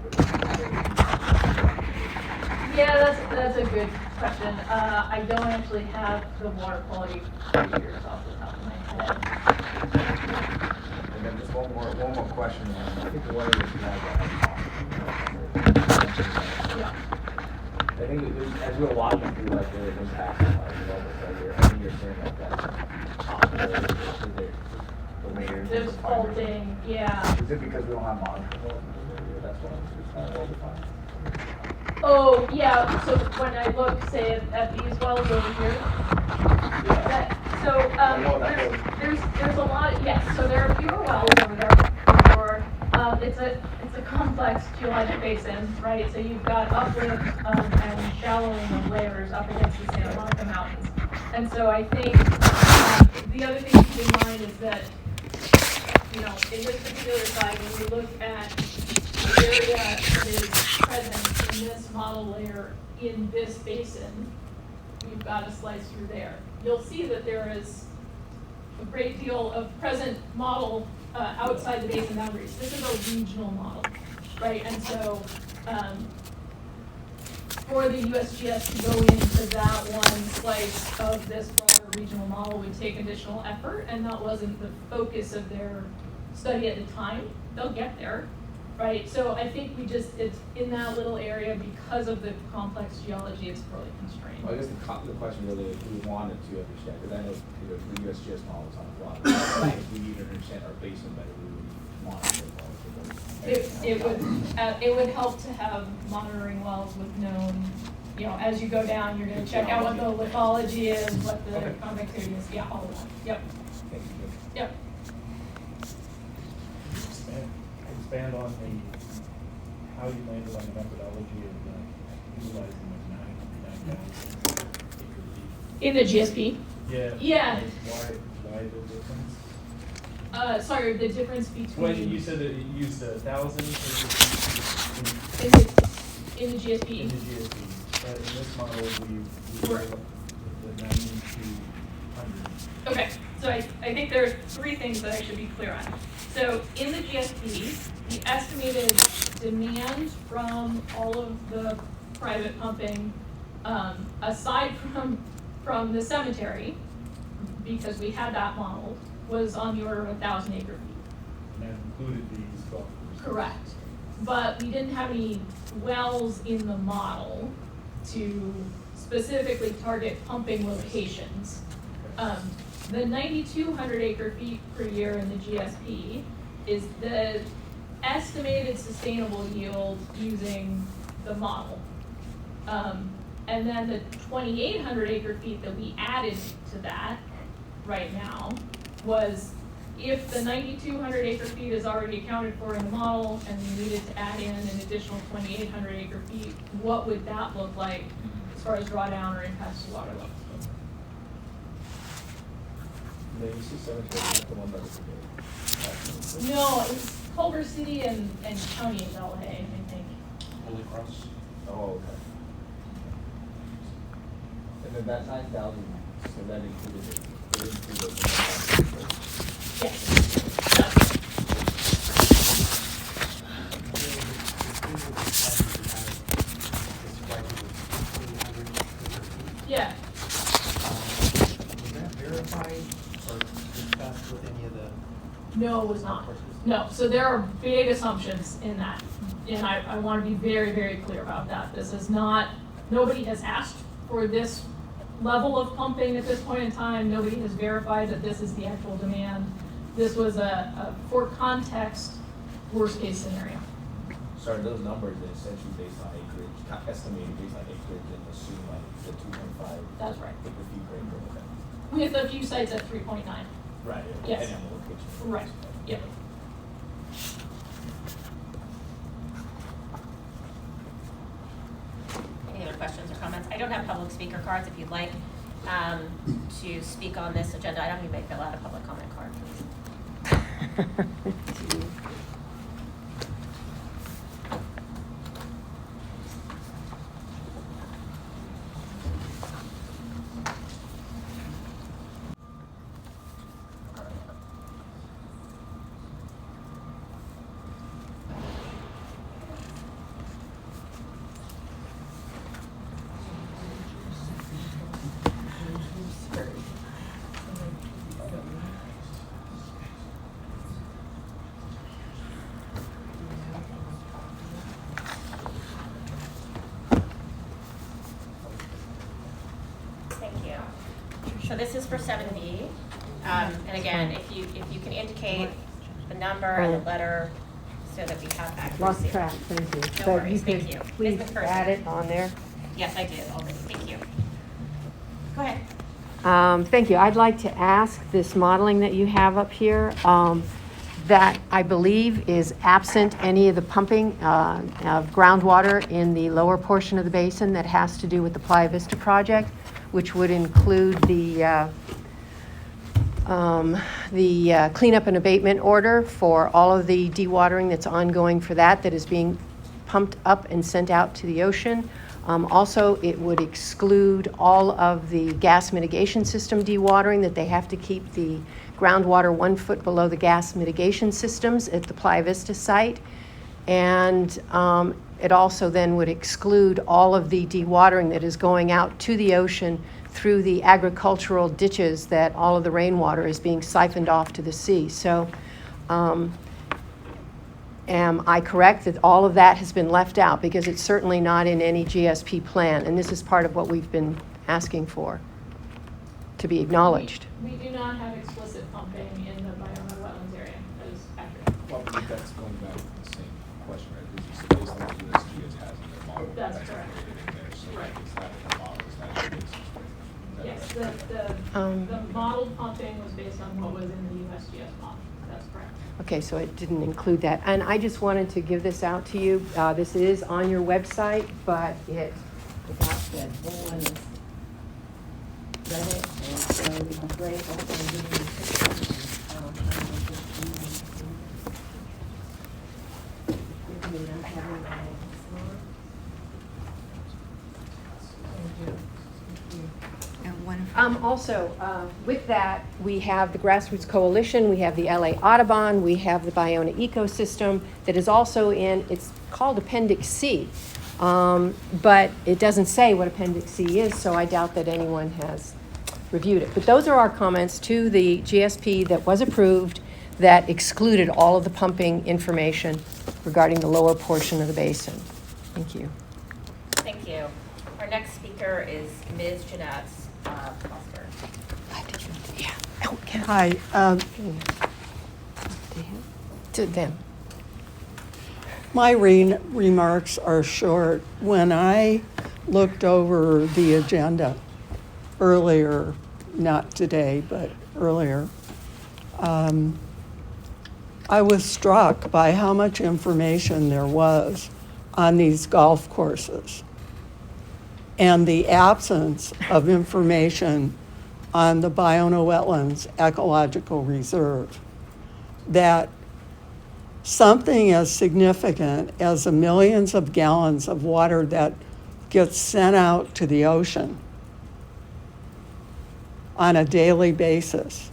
Yeah, that's a good question. I don't actually have the water quality figures off the top of my head. And then just one more question. I think the one that you had, Yeah. I think as we were walking through like the impact of like development right here, I think you're saying like that's possible. The layers. There's faulting, yeah. Is it because we don't have monitoring development over here? That's what it's not all the time. Oh, yeah, so when I look, say, at these wells over here, there's a lot, yes, so there are fewer wells over there. Or, it's a complex geologic basin, right? So you've got uplift and shallowing of layers up against the Santa Monica Mountains. And so I think the other thing to keep in mind is that, in this particular side, when we look at the area that is present in this model layer in this basin, you've got a slice through there. You'll see that there is a great deal of present model outside the basin boundaries. This is a regional model, right? And so for the USGS to go into that one slice of this broader regional model would take additional effort, and that wasn't the focus of their study at the time. They'll get there, right? So I think it's in that little area because of the complex geology, it's really constrained. Well, I guess the question really is, we wanted to understand, because I know the USGS model is on a lot. Right. If we need to understand our basin better, we would monitor it. It would help to have monitoring wells with known, as you go down, you're gonna check out what the lithology is, what the Okay. convectivity is, yeah, all of that, yep, Thank you. yep. Expand on how you landed on the methodology of utilizing the 9,000 acre feet. In the GSP? Yeah. Yeah. Why the difference? Sorry, the difference Well, between. you said that you used 1,000 acre feet In the in GSP? the GSP, but in this model, we Right. the 9,200. Okay, so I think there are three things that I should be clear on. So in the GSP, the estimated demand from all of the private pumping, aside from the cemetery, because we had that model, was on the order of 1,000 acre feet. And that included these golf courses. Correct. But we didn't have any wells in the model to specifically target pumping locations. The 9,200 acre feet per year in the GSP is the estimated sustainable yield using the model. And then the 2,800 acre feet that we added to that right now was if the 9,200 acre feet is already accounted for in the model and we needed to add in an additional 2,800 acre feet, what would that look like as far as drawdown or impacts to water levels? The UC Cemetery, not the one that was today. No, it's Culver City and County is LA, I think. Holy Cross. Oh, okay. And then that 9,000, so that included it. It included the Yes. Yeah. Was that verified or discussed with any of the? No, it was not. courses? No, so there are big assumptions in that. And I want to be very, very clear about that. This is not, nobody has asked for this level of pumping at this point in time. Nobody has verified that this is the actual demand. This was a for context, worst case scenario. Sorry, those numbers are essentially based on acreage, estimated based on acreage and assume like the 2.5. That's right. With the fee break over that. With a few sites at 3.9. Right. Yes. Depending on the location. Right, yep. Any other questions or comments? I don't have public speaker cards. If you'd like to speak on this agenda item, you may fill out a public comment card, please. Thank you. So this is for 7D. And again, if you can indicate the number and the letter so that we have accuracy. Lost track, thank you. No So worries, thank could you. Please Ms. McPherson. add it on there. Yes, I did already. Thank you. Go ahead. Thank you. I'd like to ask this modeling that you have up here, that I believe is absent any of the pumping of groundwater in the lower portion of the basin that has to do with the Playa Vista project, which would include the cleanup and abatement order for all of the dewatering that's ongoing for that is being pumped up and sent out to the ocean. Also, it would exclude all of the gas mitigation system dewatering, that they have to keep the groundwater 1 foot below the gas mitigation systems at the Playa Vista site. And it also then would exclude all of the dewatering that is going out to the ocean through the agricultural ditches that all of the rainwater is being siphoned off to the sea. So am I correct that all of that has been left out? Because it's certainly not in any GSP plan, and this is part of what we've been asking for, to be acknowledged. We do not have explicit pumping in the Bioma wetlands area. That is accurate. Well, I believe that's going back to the same question, right? Because you said based on what USGS has in their model. That's what correct. included in there, so Right. it's not in the model, it's not in the basis. Is that Yes, right? the modeled pumping was based on what was in the USGS model. That's correct. Okay, so it didn't include that. And I just wanted to give this out to you. This is on your website, but it, without said, everyone has read it, and so it would be great also in giving you pictures. Also, with that, we have the Grassroots Coalition, we have the LA Audubon, we have the Biona ecosystem that is also in, it's called Appendix C. But it doesn't say what Appendix C is, so I doubt that anyone has reviewed it. But those are our comments to the GSP that was approved that excluded all of the pumping information regarding the lower portion of the basin. Thank you. Thank you. Our next speaker is Ms. Jeanette Foster. Yeah. Oh, can Hi, to them. my remarks are short. When I looked over the agenda earlier, not today, but earlier, I was struck by how much information there was on these golf courses and the absence of information on the Biona Wetlands Ecological Reserve. That something as significant as the millions of gallons of water that gets sent out to the ocean on a daily basis,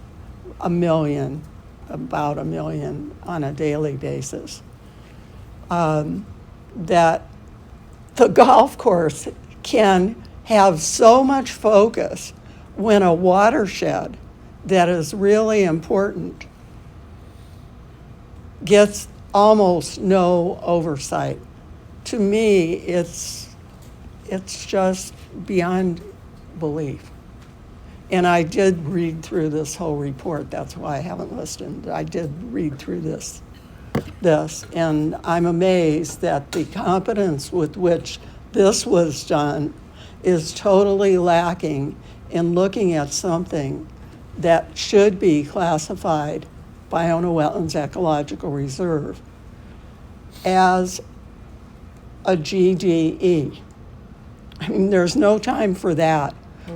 about a million on a daily basis, that the golf course can have so much focus when a watershed that is really important gets almost no oversight. To me, it's just beyond belief. And I did read through this whole report. That's why I haven't listened. I did read through this, and I'm amazed that the competence with which this was done is totally lacking in looking at something that should be classified Biona Wetlands Ecological Reserve as a GDE. I mean, there's no time for that,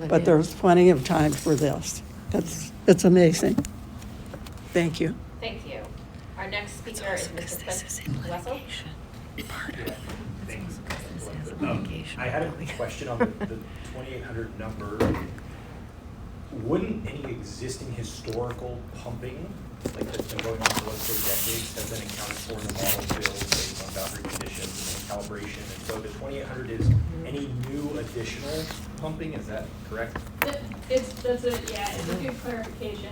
but there's plenty of time for this. It's amazing. Thank you. Thank you. Our next speaker is Mr. Spencer Wessel. I had a question on the 2,800 number. Wouldn't any existing historical pumping, like that's been going on for, let's say, decades, have been accounted for in the model build based on boundary conditions and calibration? And so the 2,800 is any new additional pumping, is that correct? It's a good clarification.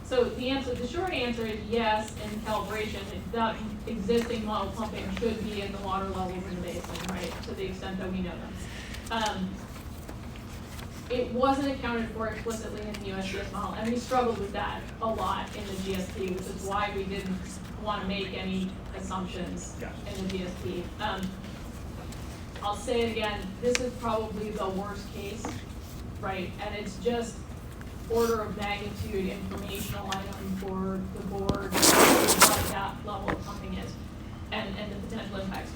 So the short answer is yes, in calibration, that existing model pumping should be in the water levels in the basin, right, to the extent that we know them. It wasn't accounted for explicitly in the USGS model, and we struggled with that a lot in the GSP, which is why we didn't want to make any assumptions in the GSP. I'll say it again, this is probably the worst case, right, and it's just order of magnitude informational item for the board, what that level of pumping is, and the potential impacts.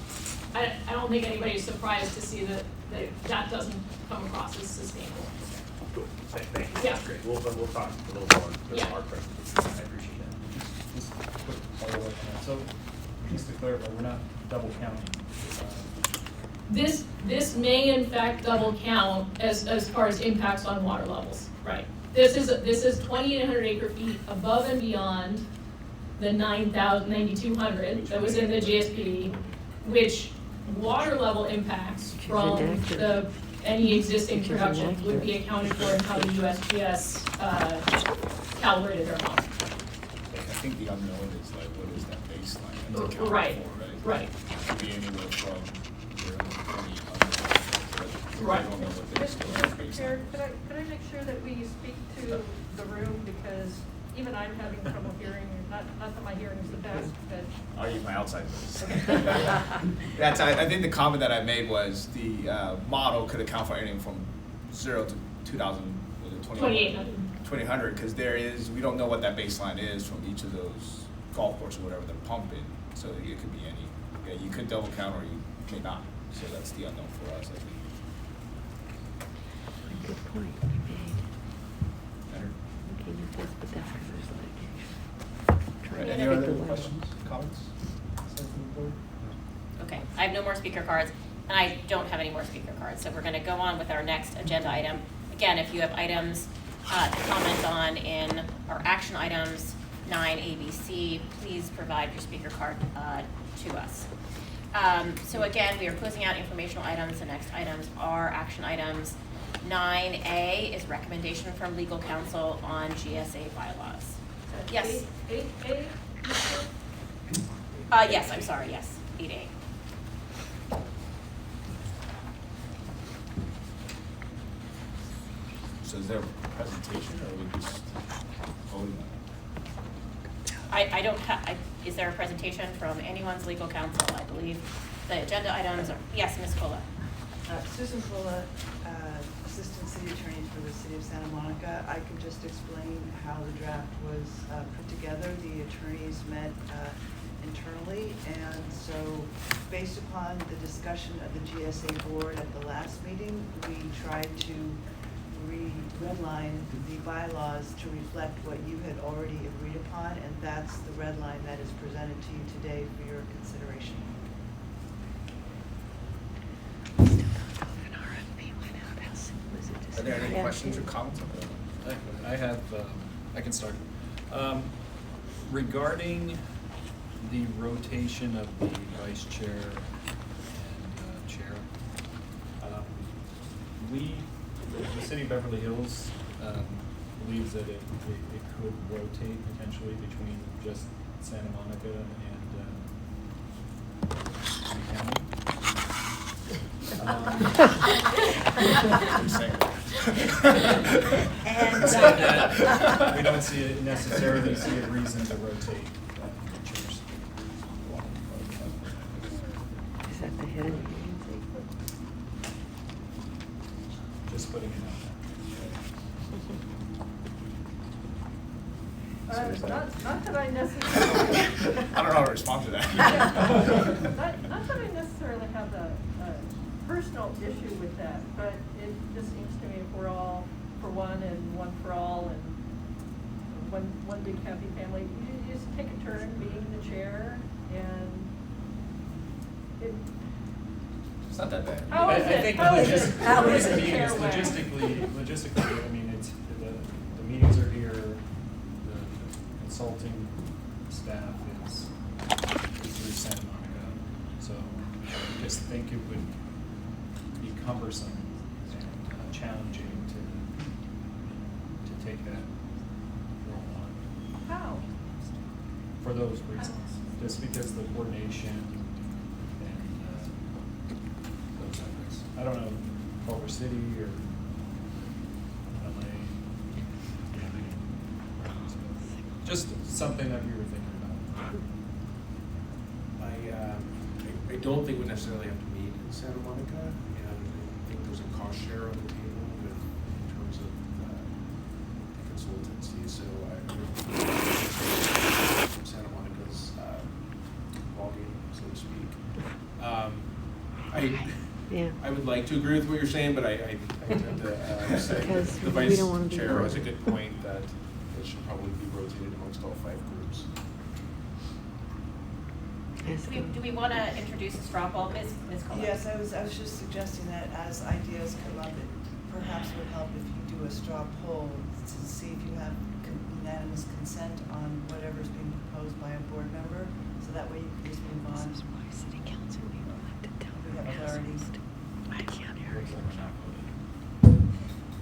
I don't think anybody's surprised to see that doesn't come across as sustainable. Cool, thank you, Yeah. that's great. We'll talk a little more with Yeah. our presentation. I appreciate that. Just a quick follow-up on that. So, just to clarify, we're not double counting. This may in fact double count as far as impacts on water levels, right? This is 2,800 acre feet above and beyond the 9,200 that was in the GSP, which water level impacts from any existing production would be accounted for in how the USGS calibrated their model. I think the unknown is like, what is that baseline that's accounted Right, for, right? right. It could be anywhere from 0 to 20. Right. I don't know what the historical Mr. Chair, baseline is. could I make sure that we speak to the room, because even I'm having trouble hearing, not that my hearing is the best, but. I'll use my outside voice. That's, I think the comment that I made was the model could account for anything from 0 to 2,000, was it 2,800. 2,800, because we don't know what that baseline is from each of those golf courses or whatever they're pumping. So it could be any, yeah, you could double count or you may not. So that's the unknown for us, I think. Good point you made. Better? Looking at this, but that's because there's litigation. Right, Trying any to pick other the word. questions, comments? Aside from the board? Okay, I have no more speaker cards, and I don't have any more speaker cards, so we're gonna go on with our next agenda item. Again, if you have items to comment on in our action items 9 ABC, please provide your speaker card to us. So again, we are closing out informational items. The next items are action items. 9A is recommendation from legal counsel on GSA bylaws. Yes. 8A, Mr. Yes, I'm sorry, yes, 8A. So is there a presentation or are we just voting on it? I don't have, is there a presentation from anyone's legal counsel? I believe the agenda items are, yes, Ms. Fuller. Susan Fulla, Assistant City Attorney for the City of Santa Monica. I can just explain how the draft was put together. The attorneys met internally, and so based upon the discussion of the GSA board at the last meeting, we tried to redline the bylaws to reflect what you had already agreed upon, and that's the red line that is presented to you today for your consideration. Are there any questions or comments on that? I have, I can start. Regarding the rotation of the vice chair and chair, the city of Beverly Hills believes that it could rotate potentially between just Santa Monica and I'm saying that. And we don't necessarily see a reason to rotate chairs. Is that the head of the agency? Just putting it out Not that I necessarily. I don't know how to respond to that. Not that I necessarily have a personal issue with that, but it just seems to me if we're all for one and one for all and one big happy family, you just take a turn being the chair and It's not that bad. How is I it? think How is logis- it? How is it? meeting is Chair way? logistically, I mean, it's, the meetings are here, the consulting staff is through Santa Monica. So I just think it would be cumbersome and challenging to take that role on how? for those reasons. Just because the coordination and those efforts. I don't know, Culver City or LA. Just something that we were thinking about. I don't think we necessarily have to meet in Santa Monica, and I think there's a cost share on the table in terms of consultancy, so from Santa Monica's ballgame, so to speak. Yeah. I would like to agree with what you're saying, but I tend to say that Because the we vice don't wanna be chair has a bored. good point that it should probably be rotated amongst all 5 groups. Do we want to introduce a straw poll, Ms. Coleman? Yes, I was just suggesting that as ideas come up, it perhaps would help if you do a straw poll to see if you have unanimous consent on whatever's being proposed by a board member, so that way you can just move on. This is why city council people have to tell We have their clarity. residents. I can't hear Looks you. like we're not voting.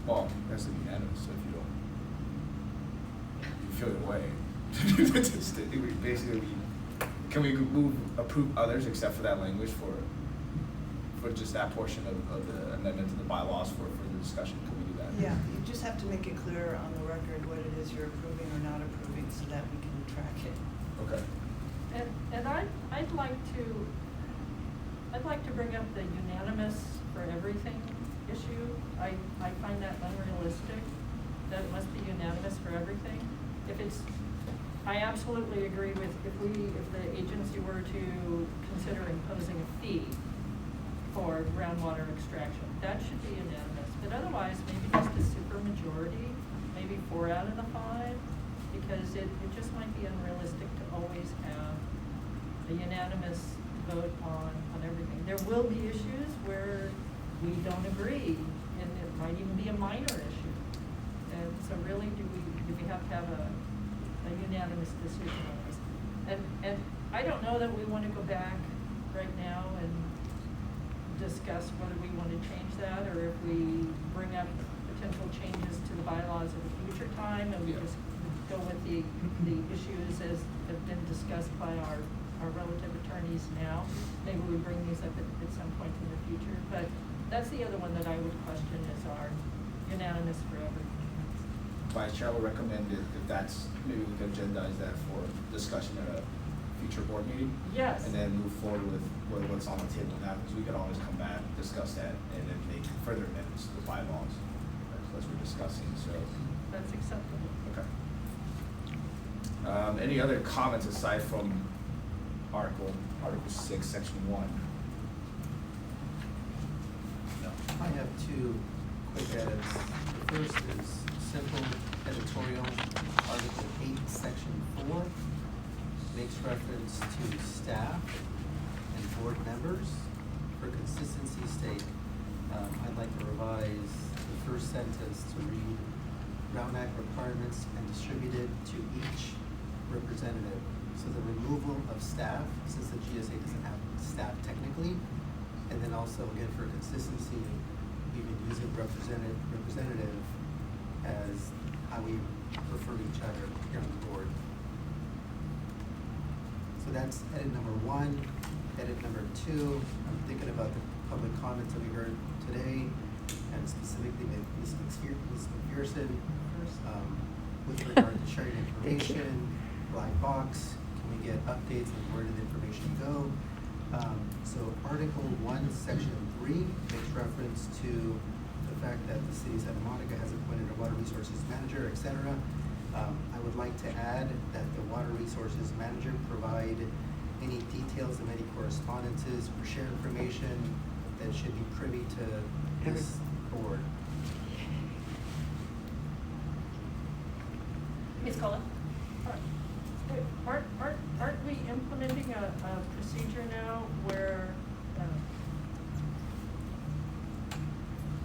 Well, that's the unanimous, so if you don't, you feel your way. Basically, can we approve others except for that language for just that portion of the amendment to the bylaws for the discussion? Can we do that? Yeah, you just have to make it clear on the record what it is you're approving or not approving, so that we can track it. Okay. And I'd like to bring up the unanimous for everything issue. I find that unrealistic, that it must be unanimous for everything. I absolutely agree with, if the agency were to consider imposing a fee for groundwater extraction, that should be unanimous. But otherwise, maybe just a supermajority, maybe 4 out of the 5, because it just might be unrealistic to always have a unanimous vote on everything. There will be issues where we don't agree, and it might even be a minor issue. And so really, do we have to have a unanimous decision on this? And I don't know that we want to go back right now and discuss whether we want to change that, or if we bring up potential changes to the bylaws at a future time, and we just go with the issues as have been discussed by our relative attorneys now. Maybe we bring these up at some point in the future, but that's the other one that I would question, is our unanimous for everything. Vice Chair will recommend if that's, maybe we can agendize that for discussion at a future board meeting. Yes. And then move forward with what's on the table now, because we could always come back, discuss that, and then make further amendments to the bylaws as we're discussing, so. That's acceptable. Okay. Any other comments aside from Article 6, Section 1? No. I have 2 quick edits. The first is simple editorial. Article 8, Section 4 makes reference to staff and board members. For consistency's sake, I'd like to revise the first sentence to read, Brown Act requirements and distributed to each representative. So the removal of staff, since the GSA doesn't have staff technically, and then also, again, for consistency, we've been using representative as how we refer to each other here on the board. So that's edit number 1. Edit number 2, I'm thinking about the public comments that we heard today, and specifically Ms. McPherson, with regard to sharing information, black box, can we get updates on where did the information go? So Article 1, Section 3 makes reference to the fact that the city of Santa Monica has appointed a water resources manager, etc. I would like to add that the water resources manager provide any details of any correspondences or share information that should be privy to this board. Ms. Cullen? Aren't we implementing a procedure now where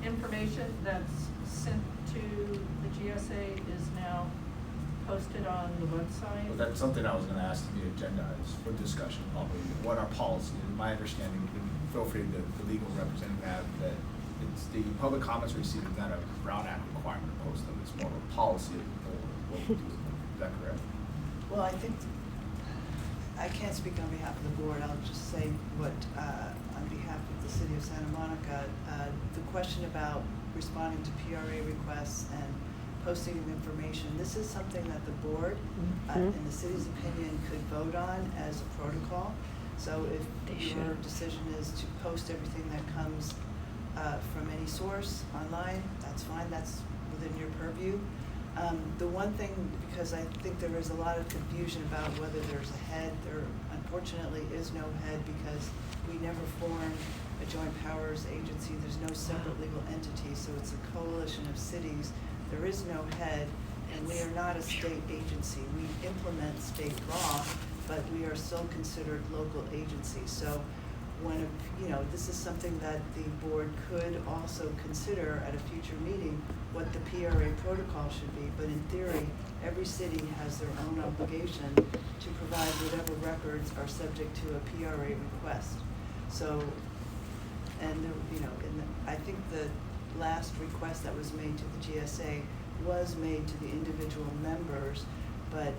information that's sent to the GSA is now posted on the website? Well, that's something I was gonna ask to be agendized for discussion, probably, what our policy is. My understanding, and feel free to, the legal representative have, that it's the public comments received is not a Brown Act requirement to post them, it's more of a policy of the board, what we do with them. Is that correct? Well, I think, I can't speak on behalf of the board, I'll just say what, on behalf of the city of Santa Monica, the question about responding to PRA requests and posting of information, this is something that the board, in the city's opinion, could vote on as a protocol. So if your decision is to post everything that comes from any source online, that's fine, that's within your purview. The one thing, because I think there is a lot of confusion about whether there's a head, there unfortunately is no head, because we never formed a joint powers agency, there's no separate legal entity, so it's a coalition of cities. There is no head, and we are not a state agency. We implement state law, but we are still considered local agencies. So when, this is something that the board could also consider at a future meeting, what the PRA protocol should be. But in theory, every city has their own obligation to provide whatever records are subject to a PRA request. So, and I think the last request that was made to the GSA was made to the individual members, but,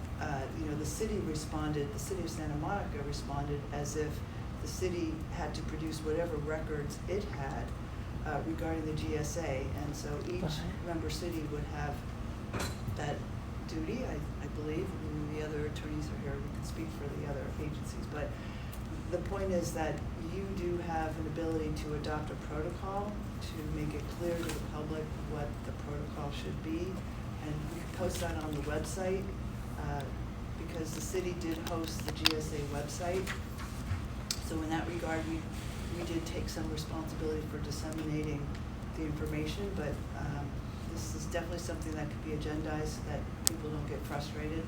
the city responded, the city of Santa Monica responded as if the city had to produce whatever records it had regarding the GSA, and so each member city would have that duty, I believe. The other attorneys are here, we can speak for the other agencies, but the point is that you do have an ability to adopt a protocol to make it clear to the public what the protocol should be, and we can post that on the website, because the city did host the GSA website. So in that regard, we did take some responsibility for disseminating the information, but this is definitely something that could be agendized so that people don't get frustrated.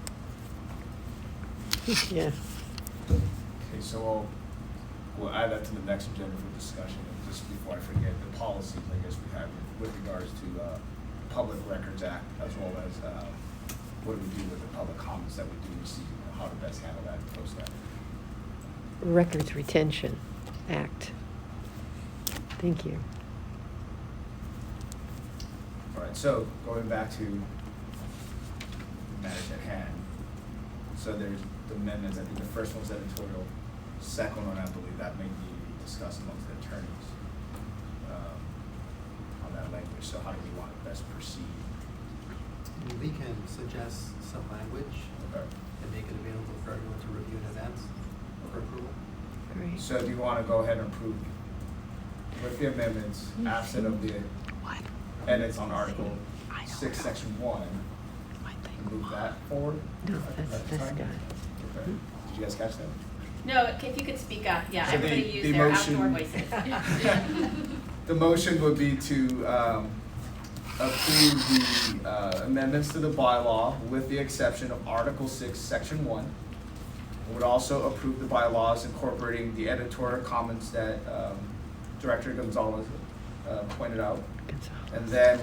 Yeah. Okay, so we'll add that to the next agenda for discussion. And just before I forget, the policies, I guess, we have with regards to Public Records Act, as well as what do we do with the public comments that we do receive, how to best handle that and post that. Records Retention Act. Thank you. All right, so going back to matters at hand. So there's the amendments. I think the first one's editorial. Second one, I believe that may need to be discussed amongst the attorneys on that language. So how do we want to best proceed? We can suggest some language Okay. and make it available for everyone to review in advance for approval. Great. So do you want to go ahead and approve with the amendments, absent of the edits on Article 6, Section 1, and move that forward? No, that's this Fine. guy. Okay. Did you guys catch that? No, if you could speak up, yeah, So the- everybody use the their motion- outdoor voices. The motion would be to approve the amendments to the bylaw with the exception of Article 6, Section 1. It would also approve the bylaws incorporating the editorial comments that Director Gonzalez pointed out. And then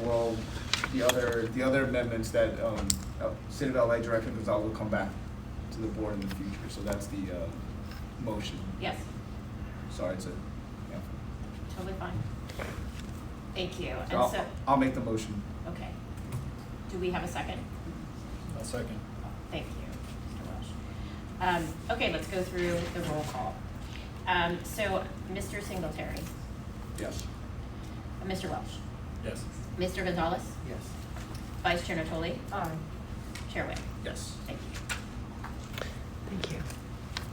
the other amendments that City of LA Director Gonzalez will come back to the board in the future. So that's the motion. Yes, Sorry, it's a, yeah. totally fine. Thank you, So and so, I'll make the motion. okay. Do we have a second? I'll second. Thank you, Mr. Welsh. Okay, let's go through the roll call. So, Mr. Singletary, Yes. Mr. Welsh, Yes. Mr. Gonzalez, Yes. Vice Chair Natoli, Aye. Chair Witt. Yes. Thank you. Thank you.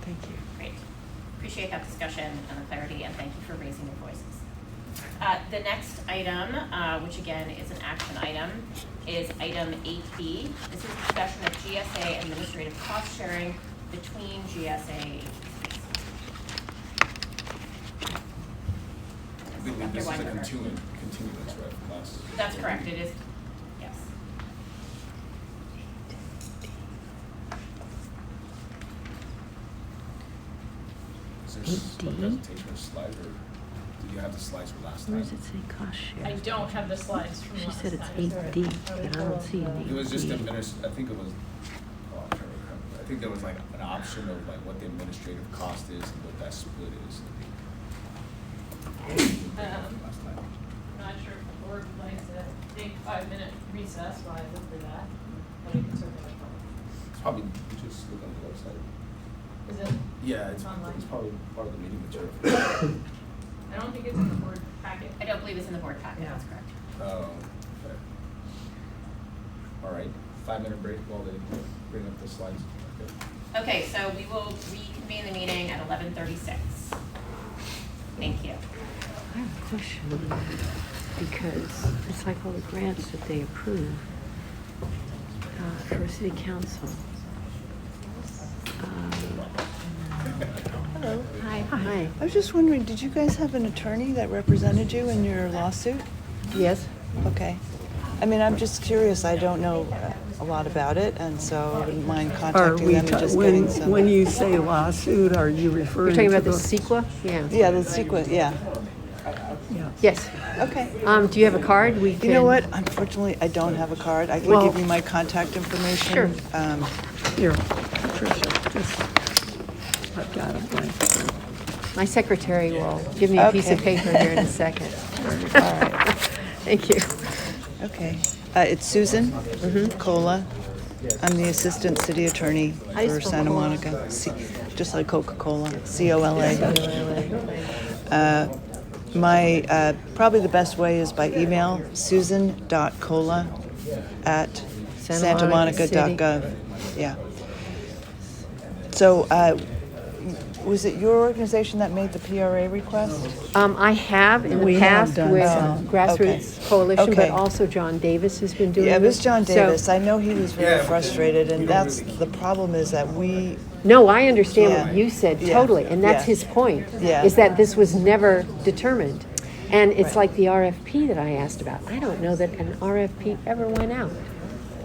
Thank you. Great. Appreciate that discussion and the clarity, and thank you for raising your voices. The next item, which again is an action item, is item 8B. This is discussion of GSA administrative cost sharing between GSA agencies. I believe Dr. this is a Weinberger. continuance, right, from us? That's correct, it is, yes. Is there 8D? a presentation or slide, or did you have the slides from last time? Where does it say cost share? I don't have the slides from She last said it's time. 8D, but I don't see any. It was just I think it was, I'm trying to remember. I think there was like an option of like what the administrative cost is and what that split is. Last time. I'm not sure if the board would like to take 5-minute recess while I look for that, but we can certainly look for It's probably, you just look on the website. it. Is it? Yeah, it's Online. probably part of the meeting material. I don't think it's in the board packet. I don't believe it's in the board packet, that's correct. Oh, okay. All right, 5-minute break while they bring up the slides. Okay. Okay, so we will reconvene the meeting at 11:36. Thank you. I have a question, because it's like all the grants that they approve for city council. Hello. Hi. I was just wondering, did you guys have an attorney that represented you in your lawsuit? Yes? Okay. I mean, I'm just curious, I don't know, a lot about it, and so I wouldn't mind Are contacting we, them and just when, getting some. when you say lawsuit, are you referring You're to talking about the CEQA? Yeah. Yeah, the sequence, yeah. Yeah. Yes. Okay. Do you have a card? We can. You know what? Unfortunately, I don't have a card. I can Well- give you my contact information. Sure. Here, Patricia, just, I've got a blank. My secretary will give me a piece of Okay. paper here in a second. All right. Thank you. Okay. It's Susan Cola. I'm the Assistant City Attorney How do you for spell Santa cola? Monica. Just like Coca-Cola. COLA. My, probably the best way is by email, susan.cola@santamonica.gov. Yeah. So, was it your organization that made the PRA request? I have in We the have past done with some. Grassroots Coalition, but Okay. also John Davis has been doing it. Yeah, it was John So- Davis. I know he was very frustrated, and that's, the problem is that No, I understand what Yeah. you said, Yeah. totally, and that's Yeah. his point, Yeah. is that this was never determined. And it's Right. like the RFP that I asked about. I don't know that an RFP ever went out.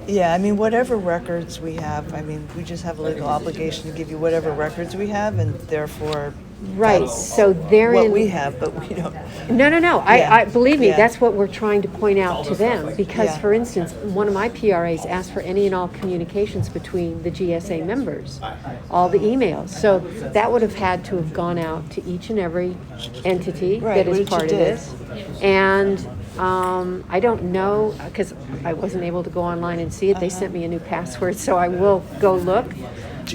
Yeah, I mean, whatever records we have, I mean, we just have a legal obligation to give you whatever records we have, and therefore, Right, that's so therein. what we have, but we don't. No. Yeah. I believe me, Yeah. that's what we're trying to point out to them. Because, Yeah. for instance, one of my PRAs asked for any and all communications between the GSA members, all the emails. So that would have had to have gone out to each and every entity Right, that is which it part of did. this. And I don't know, because I wasn't able to go online and see it. They sent me a new password, so I will go look.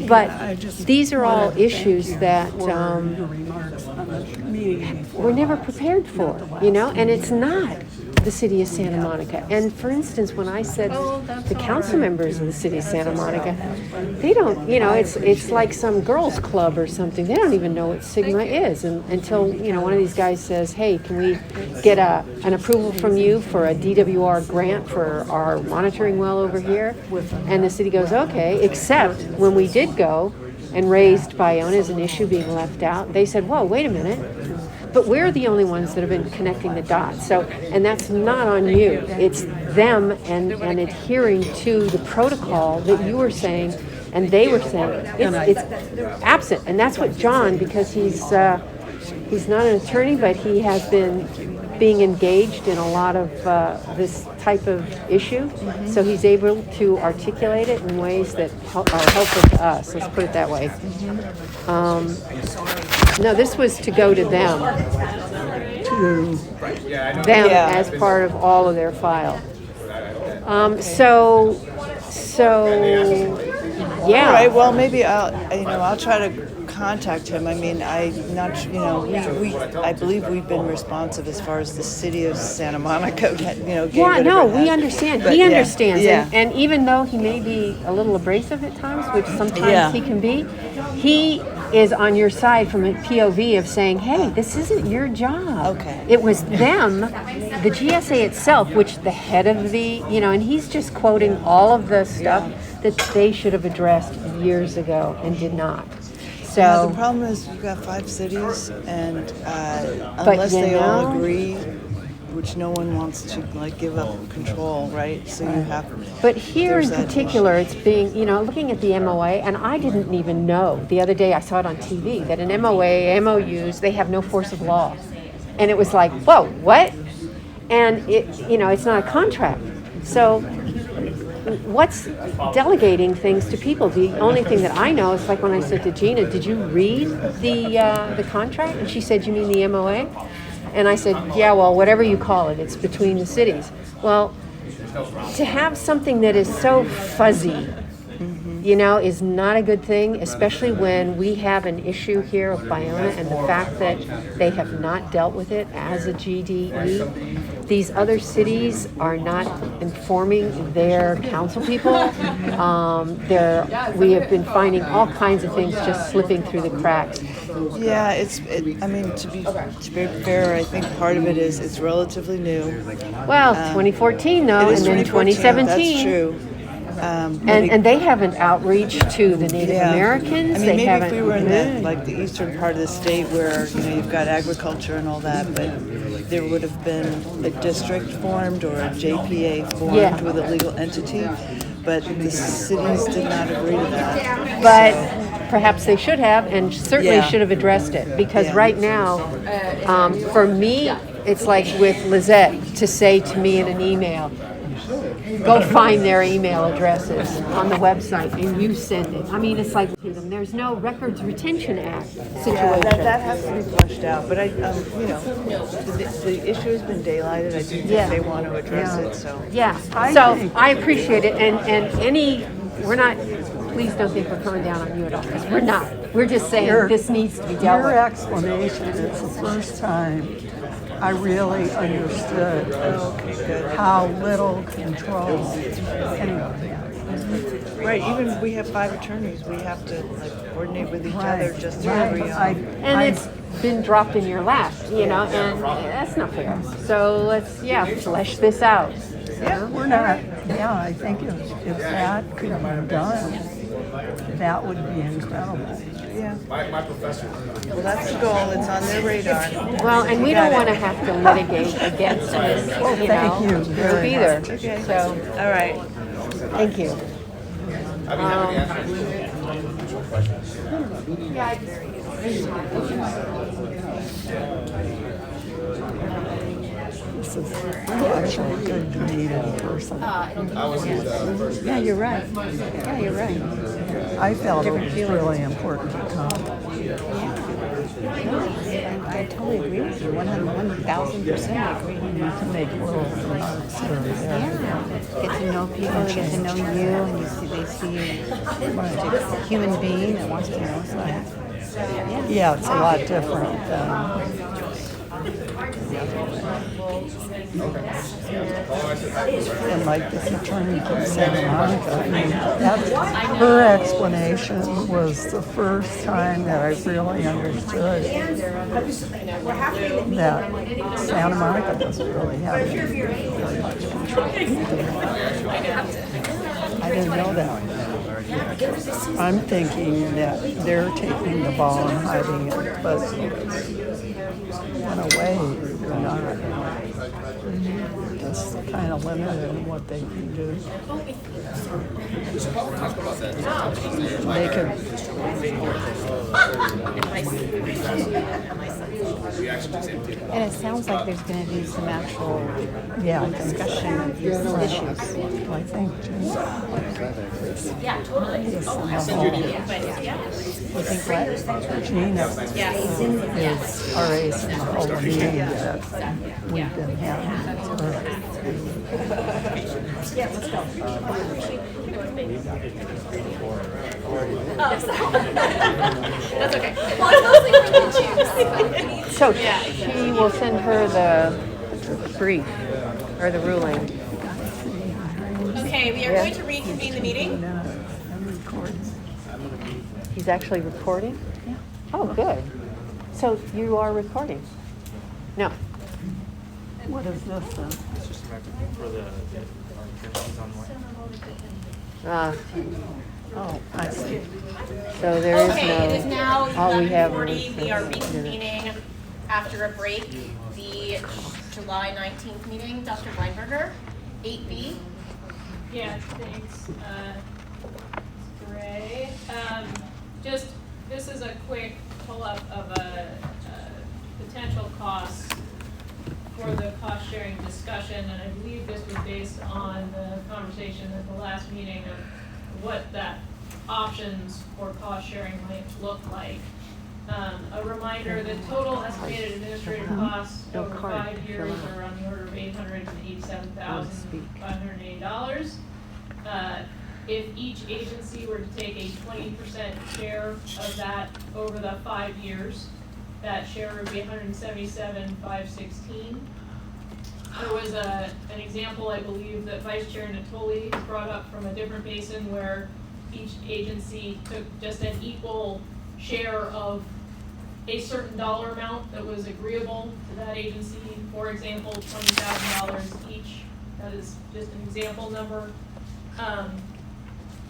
But I just these are all wanted to thank issues you that for your remarks on the meeting before. we're never prepared for, you know, and it's not the city of Santa Monica. And for instance, when I said the council members of the city of Santa Monica, they don't, you know, it's like some girls club or something. They don't even know what Sigma is until, you know, one of these guys says, hey, can we get an approval from you for a DWR grant for our monitoring well over here? And the city goes, okay, except when we did go and raised Bayonne as an issue being left out, they said, whoa, wait a minute. But we're the only ones that have been connecting the dots. So, and that's not on you. It's them and adhering to the protocol that you were saying and they were saying. It's absent. And that's what John, because he's not an attorney, but he has been being engaged in a lot of this type of issue. So he's able to articulate it in ways that are helpful to us. Let's put it that way. No, this was to go to them. Them Yeah. as part of all of their file. Yeah. All right, well, maybe I'll try to contact him. I mean, I'm not, I believe we've been responsive as far as the city of Santa Monica, gave Yeah, no, whatever it we has. understand. But He yeah, understands. Yeah. And even though he may be a little abrasive at times, which sometimes Yeah. he can be, he is on your side from a POV of saying, hey, this isn't your job. Okay. It was them, the GSA itself, which the head of the, and he's just quoting all of the stuff that they should have addressed years ago and did not. Now, So, the problem is you've got 5 cities, and unless they all agree, which no one wants to give up control, right? So you have. but here in there's that particular, it's being, looking at the MOA, and I didn't even know, the other day I saw it on TV, that an MOA, MOUs, they have no force of law. And it was like, whoa, what? And it's not a contract. So what's delegating things to people? The only thing that I know is like when I said to Gina, did you read the contract? And she said, you mean the MOA? And I said, yeah, well, whatever you call it, it's between the cities. Well, to have something that is so fuzzy, is not a good thing, especially when we have an issue here of Bayonne and the fact that they have not dealt with it as a GDE. These other cities are not informing their council people. We have been finding all kinds of things just slipping through the cracks. Yeah, to be fair, I think part of it is it's relatively new. Well, 2014 though, It is and then 2014, 2017. That's true. And they haven't outreach to the Native Americans. I mean, they maybe haven't. if we were in the eastern part of the state where you've got agriculture and all that, but there would have been a district formed or a JPA formed with a legal entity. but the cities did not agree to that. But perhaps they should have, and certainly Yeah. should have addressed it, because Yeah. right now, for me, it's like with Lizette to say to me in an email, go find their email addresses on the website and you send it. I mean, it's like, there's no Records Retention Act situation. Yeah, that has to be flushed out, but the issue has been daylighted, I do think Yeah. they want to address Yeah. it, so. Yeah, I so think- I appreciate it, we're not, please don't think we're coming down on you at all, because we're not. We're just saying this needs to be dealt Your with. explanation is the first time I really understood how little control anyone has. Right, even we have 5 attorneys, we have to like coordinate with each Right, other just to right. agree I- on. And it's been dropped in your lap, and that's not fair. So let's, flesh this out. Yeah, we're not, I think if that could be done, that would be incredible. Yeah, My professor. well, that's the goal, it's on their radar. Well, and we don't want to have to litigate against this, thank you very either. much. Okay, So, all right. thank you. I'd be happy to answer questions. This is actually good to meet in person. I was his first. Yeah, you're right. Yeah, you're right. I felt it was really important to come. I totally agree with you, 1,000% agree. You can make little remarks here and there. Get to know people, they get to know you, and they see you as a human being that wants to know stuff. Yeah, it's a lot different than and like this attorney from Santa Monica. I mean, her explanation was the first time that I really understood that Santa Monica doesn't really have very much control. I didn't know that. I'm thinking that they're taking the ball and hiding it, but in a way, they're not. Just kind of limited in what they can do. They could, And it sounds like there's going to be some actual discussion of these issues. I think, Yeah, totally. Gina is our ace in the hole of meeting that we've been having. That's okay. Well, I'm mostly for the Jews. So she will send her the brief, or the ruling. Okay, we are going to reconvene the meeting. I'm recording. He's actually recording? Yeah. Oh, good. So you are recording? No. What is this then? It's just a microphone for the appearances online. Oh, I see. So there is Okay, it is now all we have 11:40. is We are minutes. reconvening after a break, the July 19th meeting. Dr. Weinberger, 8B. Yeah, thanks, Gray. This is a quick pull-up of a potential cost for the cost-sharing discussion, and I believe this was based on the conversation at the last meeting of what that options for cost-sharing might look like. A reminder, the total estimated administrative costs No over card 5 to years fill out. are on the order of $887,580. If each agency were to take a 20% share of that over the 5 years, that share would be $177,516. There was an example, I believe, that Vice Chair Natoli brought up from a different basin where each agency took just an equal share of a certain dollar amount that was agreeable to that agency. For example, $20,000 each. That is just an example number.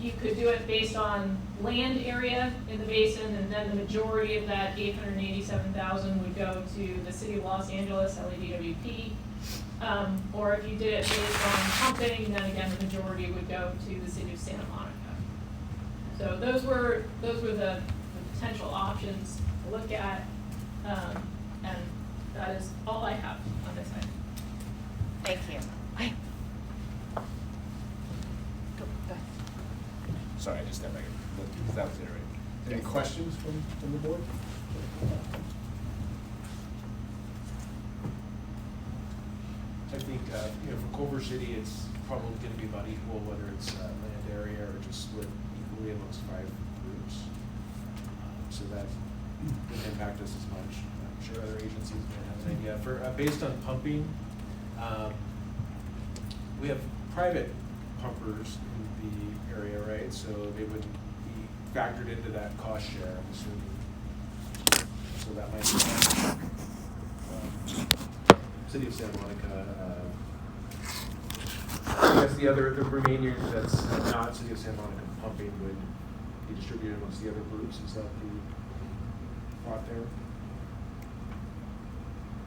You could do it based on land area in the basin, and then the majority of that $887,000 would go to the City of Los Angeles, LADWP. Or if you did it based on pumping, then again, the majority would go to the city of Santa Monica. So those were the potential options to look at, and that is all I have on this item. Thank you. Sorry, I just stepped back. That was it, right? Any questions from the board? I think, for Culver City, it's probably gonna be about equal, whether it's land area or just split equally amongst 5 groups. So that wouldn't impact us as much. I'm sure other agencies may have an idea. For, based on pumping, we have private pumpers in the area, right? So they would be factored into that cost share, I'm assuming. So that might be, City of Santa Monica, I guess the remaining that's not City of Santa Monica pumping would be distributed amongst the other groups. Is that the thought there?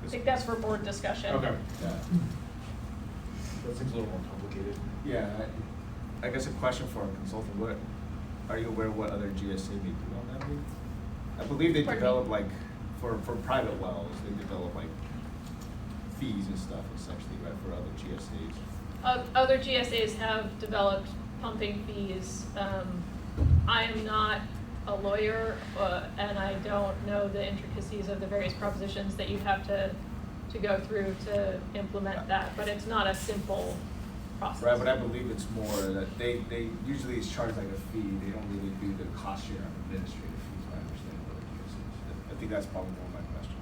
I think that's for board discussion. Okay. Yeah. That seems a little more complicated. Yeah, I guess a question for a consultant, are you aware of what other GSA may do on that route? I believe they Pardon me? develop like, for private wells, they develop like fees and stuff essentially, right, for other GSAs. Other GSAs have developed pumping fees. I am not a lawyer, and I don't know the intricacies of the various propositions that you have to go through to implement that, but it's not a simple process. Right, but I believe it's more that they usually charge like a fee, they don't really do the cost share on administrative fees, I understand what it is. I think that's probably more my question.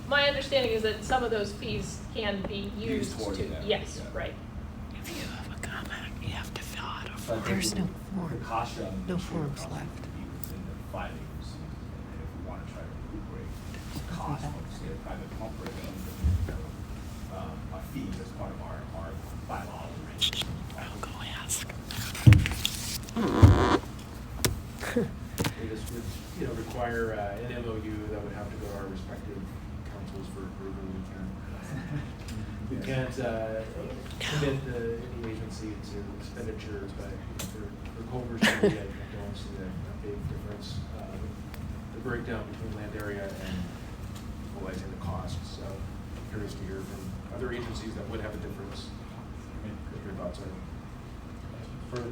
My understanding is that some of those fees can be Used used towards to, that, yes, yeah. right. If you have a comment, you have to fill out a So I form. think There's no the form. cost share on No administrative forms costs left. would be within the 5 acres. And if we want to try to recuperate the cost of, say, a private pumper, then a fee as part of our bylaw arrangement. I'll go ask. We just would, require an MOU that would have to go to our respective councils for approval. We can't commit any agency to expenditures, but for Culver City, I don't see a big difference. The breakdown between land area and equalizing the costs. So I'm curious to hear from other agencies that would have a difference. What your thoughts are. For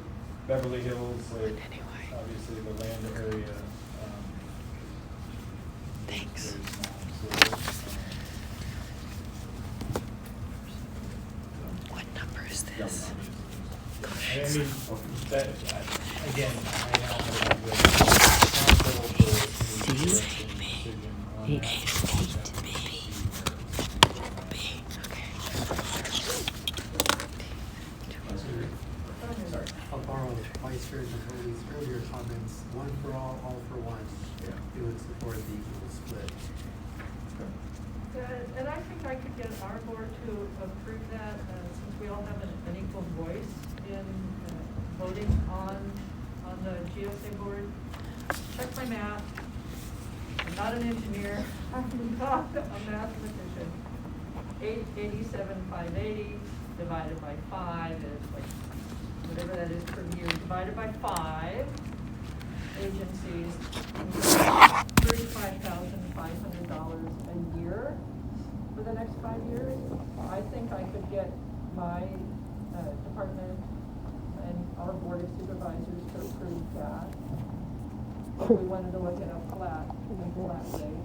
Beverly Hills, like, obviously the land area, Thanks. there's not, What number is this? I mean, that, again, I now have a council for Do you decision hate me? on Hate that. me. Okay. Sorry. I'll borrow Vice Chair Napoli's earlier comments, one for all for one. Yeah. It would support the equal split. And I think I could get our board to approve that, since we all have an equal voice in voting on the GSA board. Check my math. I'm not an engineer. I'm not a mathematician. 887,580 divided by 5 is like, whatever that is per year, divided by 5 agencies, $35,500 a year for the next 5 years. I think I could get my department and our board of supervisors to approve that. If we wanted to look at a flat rate.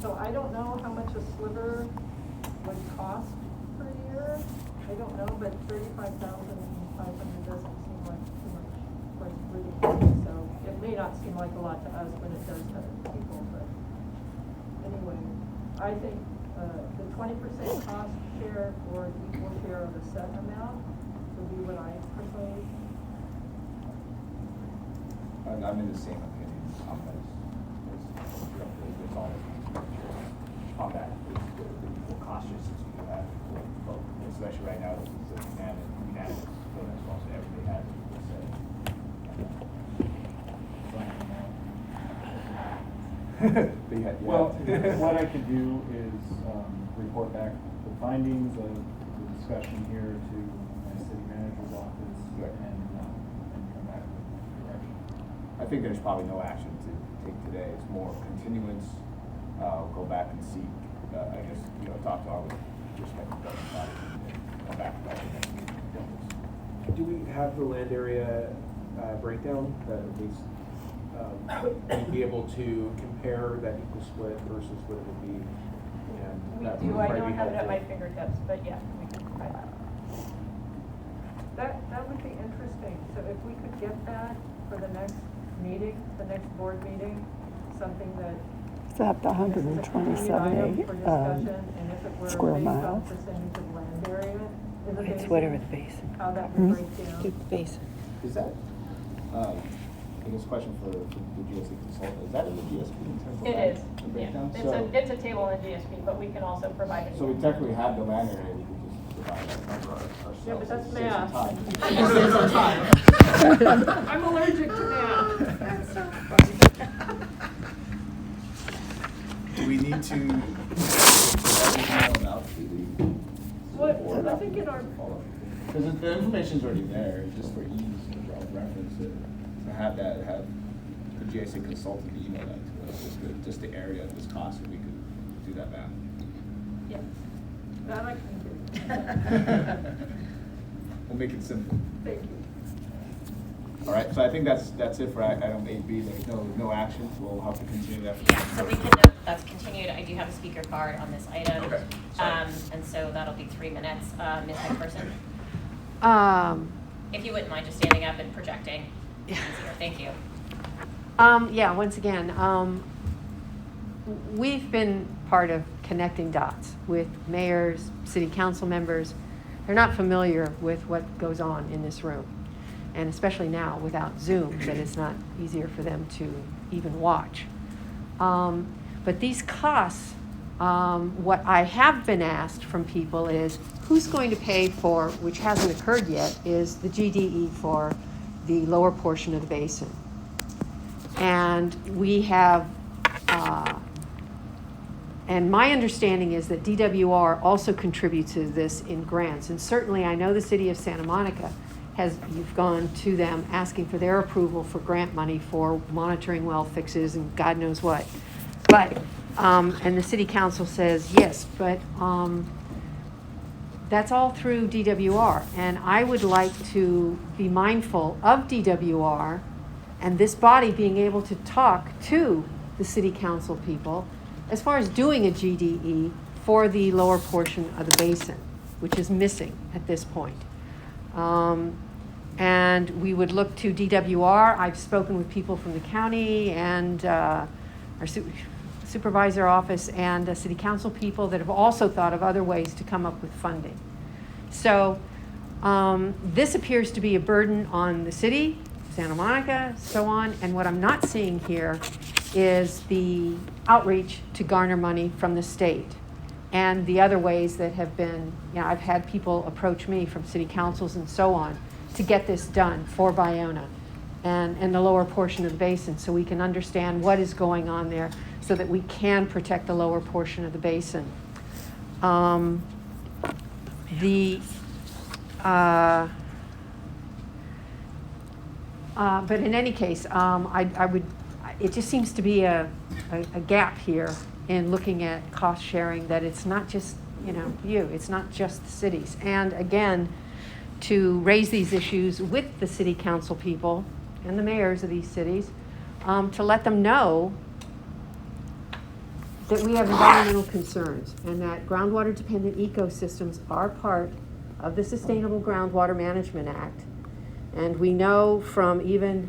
So I don't know how much a sliver would cost per year. I don't know, but $35,500 doesn't seem like too much for ridiculous. So it may not seem like a lot to us when it does to other people, but anyway, I think the 20% cost share or equal share of a set amount would be what I personally. I'm in the same opinion on this. It's all on that, the cost just as we have, especially right now, it's a unanimous vote as well, so everybody has equal say. Well, what I could do is report back the findings of the discussion here to my city manager's office and come back with direction. I think there's probably no action to take today. It's more continuance. Go back and seek, I guess, talk to our respective government bodies and come back to the next meeting. Do we have the land area breakdown that at least you'd be able to compare that equal split versus what it would be? And that would I probably don't be have it at my helpful. fingertips, but yeah, we can provide that. That would be interesting, so if we could get that for the next meeting, the next board meeting, something that. Is that the this is a continued item for discussion, and if it were square based on miles? percentage of land area in the It's basin, whatever the basin. how that Hmm? would break down. The basin. Is that, I guess question for the GSP consultant, is that in the GSP in terms of It land, is, the yeah. breakdown? It's a table in GSP, but we can also provide it. So we technically have the land area, we could just divide that number ourselves. Yeah, but that's Save some math. time. I'm allergic to math. That's so funny. Do we need to put everything out to the What, board? I think in our, Because the information's already there, just for ease of reference, to have the GIC consultant email that to us, just the area of this cost, and we could do that math. yeah, that I can do. We'll make it simple. Thank you. All right, so I think that's it for item 8B. There's no action. We'll have to continue that. Yeah, so we can, that's continued. I do have a speaker card on this item. Okay, sorry. And so that'll be 3 minutes. Ms. McPherson, if you wouldn't mind just standing up and projecting. Easier. Thank you. Yeah, once again, we've been part of connecting dots with mayors, city council members. They're not familiar with what goes on in this room. And especially now without Zoom, that it's not easier for them to even watch. But these costs, what I have been asked from people is, who's going to pay for, which hasn't occurred yet, is the GDE for the lower portion of the basin. And we have, and my understanding is that DWR also contributes to this in grants. And certainly I know the city of Santa Monica you've gone to them asking for their approval for grant money for monitoring well fixes and God knows what. But, and the city council says, yes, but that's all through DWR. And I would like to be mindful of DWR and this body being able to talk to the city council people as far as doing a GDE for the lower portion of the basin, which is missing at this point. And we would look to DWR. I've spoken with people from the county and our supervisor office and city council people that have also thought of other ways to come up with funding. So this appears to be a burden on the city, Santa Monica, so on. And what I'm not seeing here is the outreach to garner money from the state and the other ways that have been, I've had people approach me from city councils and so on to get this done for Bayona and the lower portion of the basin so we can understand what is going on there so that we can protect the lower portion of the basin. But in any case, it just seems to be a gap here in looking at cost sharing, that it's not just, it's not just the cities. And again, to raise these issues with the city council people and the mayors of these cities, to let them know that we have environmental concerns and that groundwater dependent ecosystems are part of the Sustainable Groundwater Management Act. And we know from even,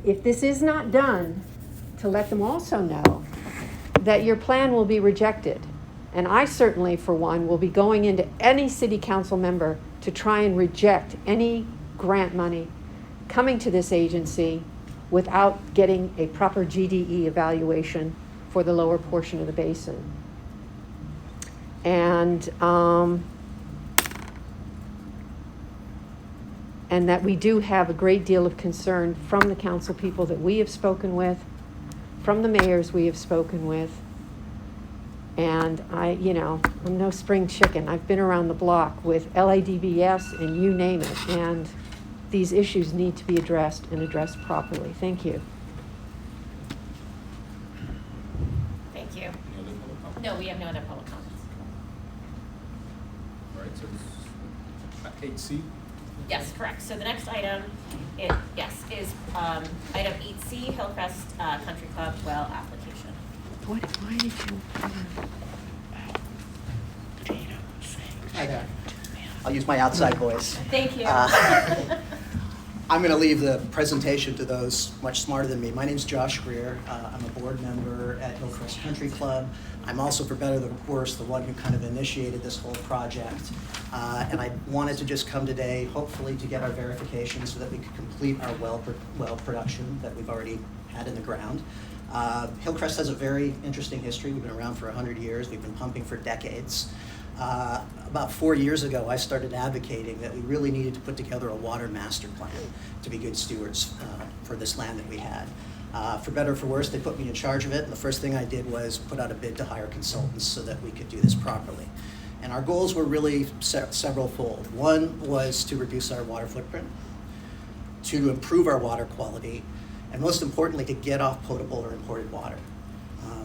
if this is not done, to let them also know that your plan will be rejected. And I certainly, for one, will be going into any city council member to try and reject any grant money coming to this agency without getting a proper GDE evaluation for the lower portion of the basin. And that we do have a great deal of concern from the council people that we have spoken with, from the mayors we have spoken with, And I'm no spring chicken. I've been around the block with LADBS and you name it. And these issues need to be addressed and addressed properly. Thank you. Thank you. Any other public comment? No, we have no other public comments. All right, so it's 8C. Yes, correct. So the next item, is item 8C, Hillcrest Country Club well application. Why did you? Hi there. I'll use my outside voice. Thank you. I'm going to leave the presentation to those much smarter than me. My name's Josh Greer. I'm a board member at Hillcrest Country Club. I'm also, for better or worse, the one who kind of initiated this whole project. And I wanted to just come today, hopefully, to get our verification so that we could complete our well production that we've already had in the ground. Hillcrest has a very interesting history. We've been around for 100 years. We've been pumping for decades. About 4 years ago, I started advocating that we really needed to put together a water master plan to be good stewards for this land that we had. For better or for worse, they put me in charge of it, and the first thing I did was put out a bid to hire consultants so that we could do this properly. And our goals were really several-fold. One was to reduce our water footprint, to improve our water quality, and most importantly, to get off potable or imported water.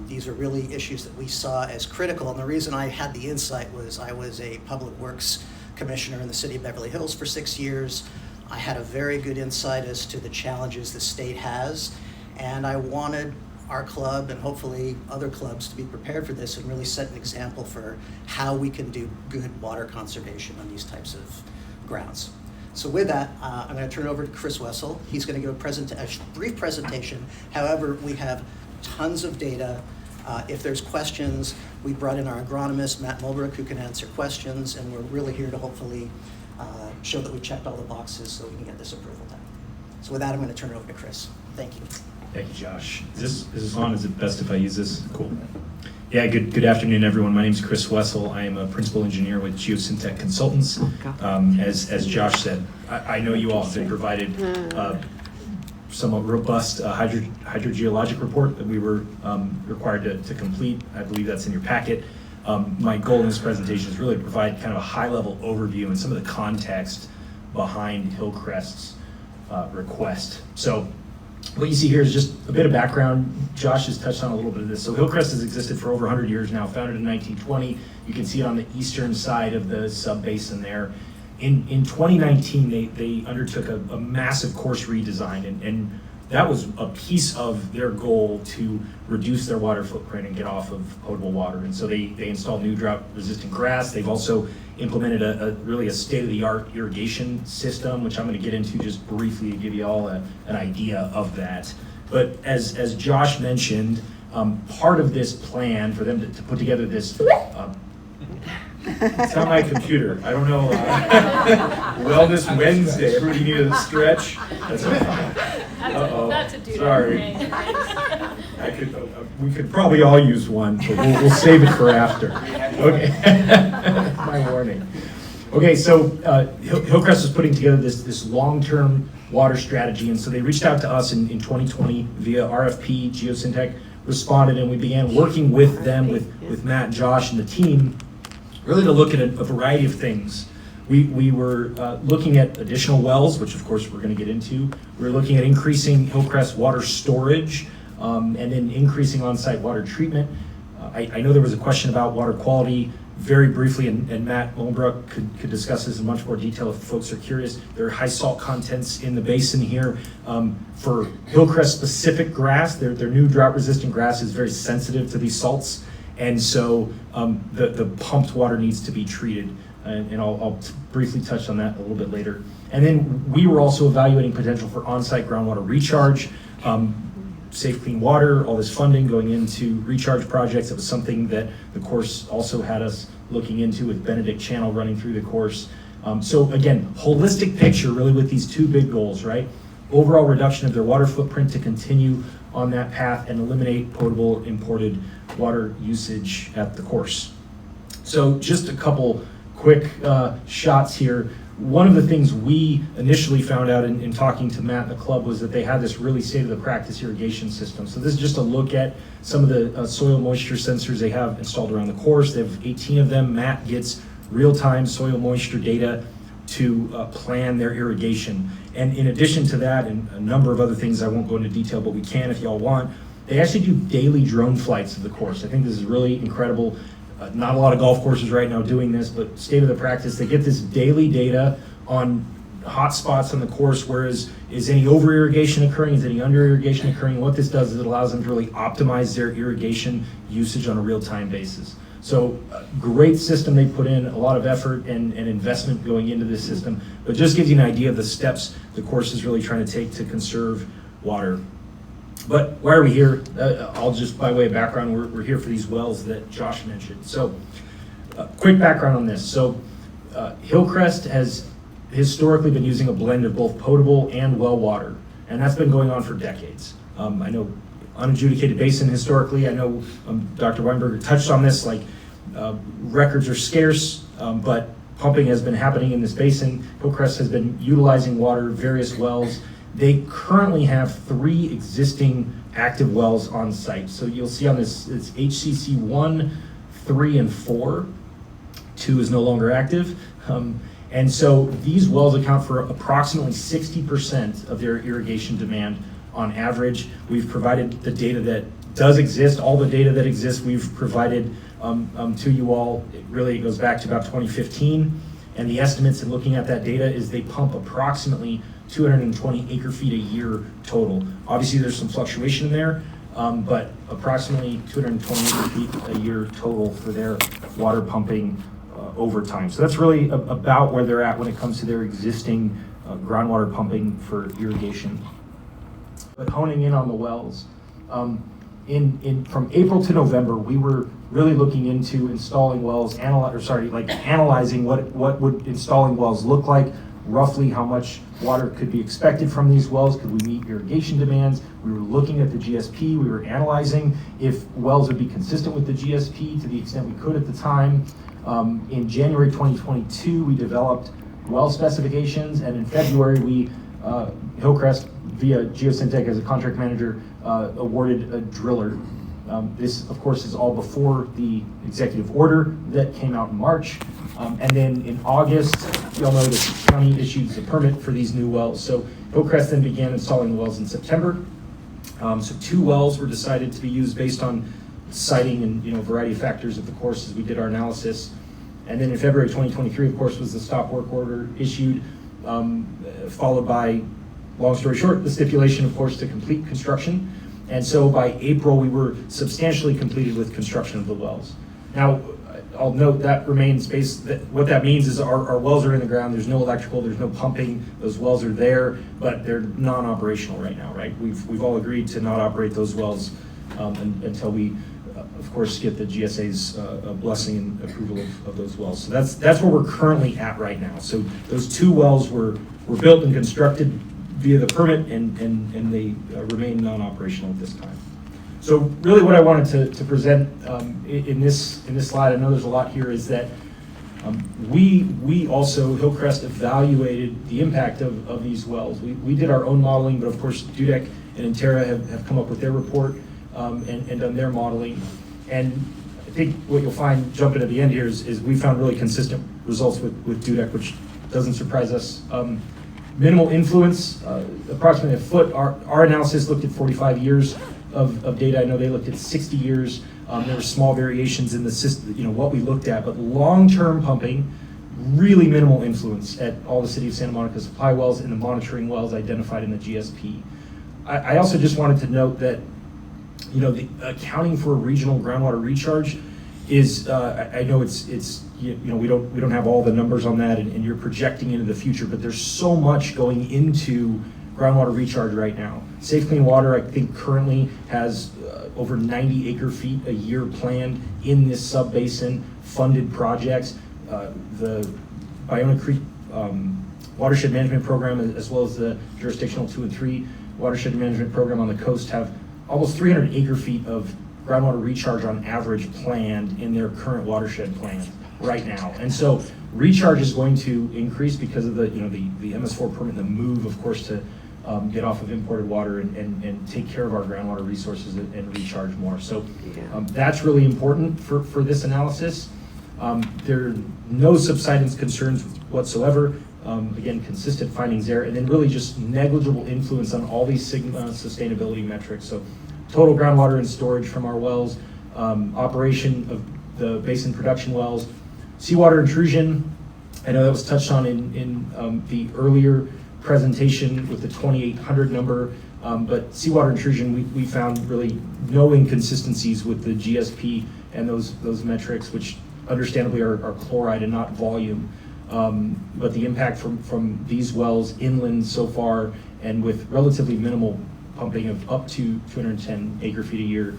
These are really issues that we saw as critical, and the reason I had the insight was I was a public works commissioner in the city of Beverly Hills for 6 years. I had a very good insight as to the challenges the state has, and I wanted our club and hopefully other clubs to be prepared for this and really set an example for how we can do good water conservation on these types of grounds. So with that, I'm going to turn it over to Chris Wessel. He's going to give a brief presentation. However, we have tons of data. If there's questions, we brought in our agronomist, Matt Mulbrook, who can answer questions, and we're really here to hopefully show that we checked all the boxes so we can get this approval done. So with that, I'm going to turn it over to Chris. Thank you. Thank you, Josh. Is this on? Is it best if I use this? Cool. Yeah, good afternoon, everyone. My name is Chris Wessel. I am a principal engineer with Geosyntec Consultants. As Josh said, I know you all have been provided somewhat robust hydrogeologic report that we were required to complete. I believe that's in your packet. My goal in this presentation is really to provide kind of a high-level overview and some of the context behind Hillcrest's request. So what you see here is just a bit of background. Josh has touched on a little bit of this. So Hillcrest has existed for over 100 years now, founded in 1920. You can see it on the eastern side of the sub-basin there. In 2019, they undertook a massive course redesign, and that was a piece of their goal to reduce their water footprint and get off of potable water. And so they installed new drought-resistant grass. They've also implemented a state-of-the-art irrigation system, which I'm going to get into just briefly to give you all an idea of that. But as Josh mentioned, part of this plan for them to put together this it's not my computer. I don't know. Wellness Wednesday. Everybody needed a stretch. That's okay. That's a dude. Sorry. We could probably all use one, but we'll save it for after. Okay. My warning. Okay, so Hillcrest is putting together this long-term water strategy, and so they reached out to us in 2020 via RFP. Geosyntec responded, and we began working with them, with Matt, Josh, and the team, really to look at a variety of things. We were looking at additional wells, which of course we're going to get into. We were looking at increasing Hillcrest water storage, and then increasing on-site water treatment. I know there was a question about water quality very briefly, and Matt Mulbrook could discuss this in much more detail if folks are curious. There are high salt contents in the basin here. For Hillcrest specific grass, their new drought-resistant grass is very sensitive to these salts. And so the pumped water needs to be treated, and I'll briefly touch on that a little bit later. And then we were also evaluating potential for on-site groundwater recharge, safe, clean water, all this funding going into recharge projects. It was something that the course also had us looking into with Benedict Channel running through the course. So again, holistic picture really with these two big goals, right? Overall reduction of their water footprint to continue on that path and eliminate potable imported water usage at the course. So just a couple quick shots here. one of the things we initially found out in talking to Matt and the club was that they had this really state-of-the-practice irrigation system. So this is just a look at some of the soil moisture sensors they have installed around the course. They have 18 of them. Matt gets real-time soil moisture data to plan their irrigation. And in addition to that, and a number of other things, I won't go into detail, but we can if y'all want, they actually do daily drone flights of the course. I think this is really incredible. Not a lot of golf courses right now doing this, but state of the practice, they get this daily data on hot spots on the course, where is any over irrigation occurring, is any under irrigation occurring. What this does is it allows them to really optimize their irrigation usage on a real-time basis. So great system they put in, a lot of effort and investment going into this system, but just gives you an idea of the steps the course is really trying to take to conserve water. But why are we here? I'll just, by way of background, we're here for these wells that Josh mentioned. So quick background on this. So Hillcrest has historically been using a blend of both potable and well water, and that's been going on for decades. I know unadjudicated basin historically, I know Dr. Weinberger touched on this, like records are scarce, but pumping has been happening in this basin. Hillcrest has been utilizing water, various wells. They currently have 3 existing active wells on site. So you'll see on this, it's HCC 1, 3, and 4. 2 is no longer active. And so these wells account for approximately 60% of their irrigation demand on average. We've provided the data that does exist, all the data that exists we've provided to you all. It goes back to about 2015. And the estimates in looking at that data is they pump approximately 220 acre feet a year total. Obviously there's some fluctuation in there, but approximately 220 acre feet a year total for their water pumping over time. So that's really about where they're at when it comes to their existing groundwater pumping for irrigation. But honing in on the wells, from April to November, we were really looking into installing wells, analyzing what would installing wells look like, roughly how much water could be expected from these wells, could we meet irrigation demands. We were looking at the GSP, we were analyzing if wells would be consistent with the GSP to the extent we could at the time. In January 2022, we developed well specifications, and in February, Hillcrest, via Geosyntec as a contract manager, awarded a driller. This, of course, is all before the executive order that came out in March. And then in August, y'all know the county issued the permit for these new wells. So Hillcrest then began installing the wells in September. So 2 wells were decided to be used based on siting and a variety of factors of the course as we did our analysis. And then in February 2023, of course, was the stop work order issued, followed by, long story short, the stipulation, of course, to complete construction. And so by April, we were substantially completed with construction of the wells. Now, I'll note that remains what that means is our wells are in the ground, there's no electrical, there's no pumping, those wells are there, but they're non-operational right now, right? We've all agreed to not operate those wells until we, of course, get the GSA's blessing and approval of those wells. So that's where we're currently at right now. So those 2 wells were built and constructed via the permit, and they remain non-operational at this time. So really what I wanted to present in this slide, I know there's a lot here, is that we also, Hillcrest, evaluated the impact of these wells. We did our own modeling, but of course Dudek and Intera have come up with their report and done their modeling. And I think what you'll find, jumping at the end here, is we found really consistent results with Dudek, which doesn't surprise us. Minimal influence, approximately a foot. Our analysis looked at 45 years of data. I know they looked at 60 years. There were small variations in the system, what we looked at, but long-term pumping, really minimal influence at all the City of Santa Monica supply wells and the monitoring wells identified in the GSP. I also just wanted to note that, the accounting for regional groundwater recharge is, I know it's we don't have all the numbers on that, and you're projecting into the future, but there's so much going into groundwater recharge right now. Safe Clean Water, I think, currently has over 90 acre feet a year planned in this sub-basin, funded projects. The Iona Creek Watershed Management Program, as well as the jurisdictional 2 and 3 Watershed Management Program on the coast, have almost 300 acre feet of groundwater recharge on average planned in their current watershed plan right now. And so recharge is going to increase because of the MS4 permit, the move, of course, to get off of imported water and take care of our groundwater resources and recharge more. So that's really important for this analysis. There are no subsidence concerns whatsoever. Again, consistent findings there, and then really just negligible influence on all these sustainability metrics. So total groundwater and storage from our wells, operation of the basin production wells, seawater intrusion. I know that was touched on in the earlier presentation with the 2,800 number, but seawater intrusion, we found really no inconsistencies with the GSP and those metrics, which understandably are chloride and not volume. But the impact from these wells inland so far, and with relatively minimal pumping of up to 210 acre feet a year,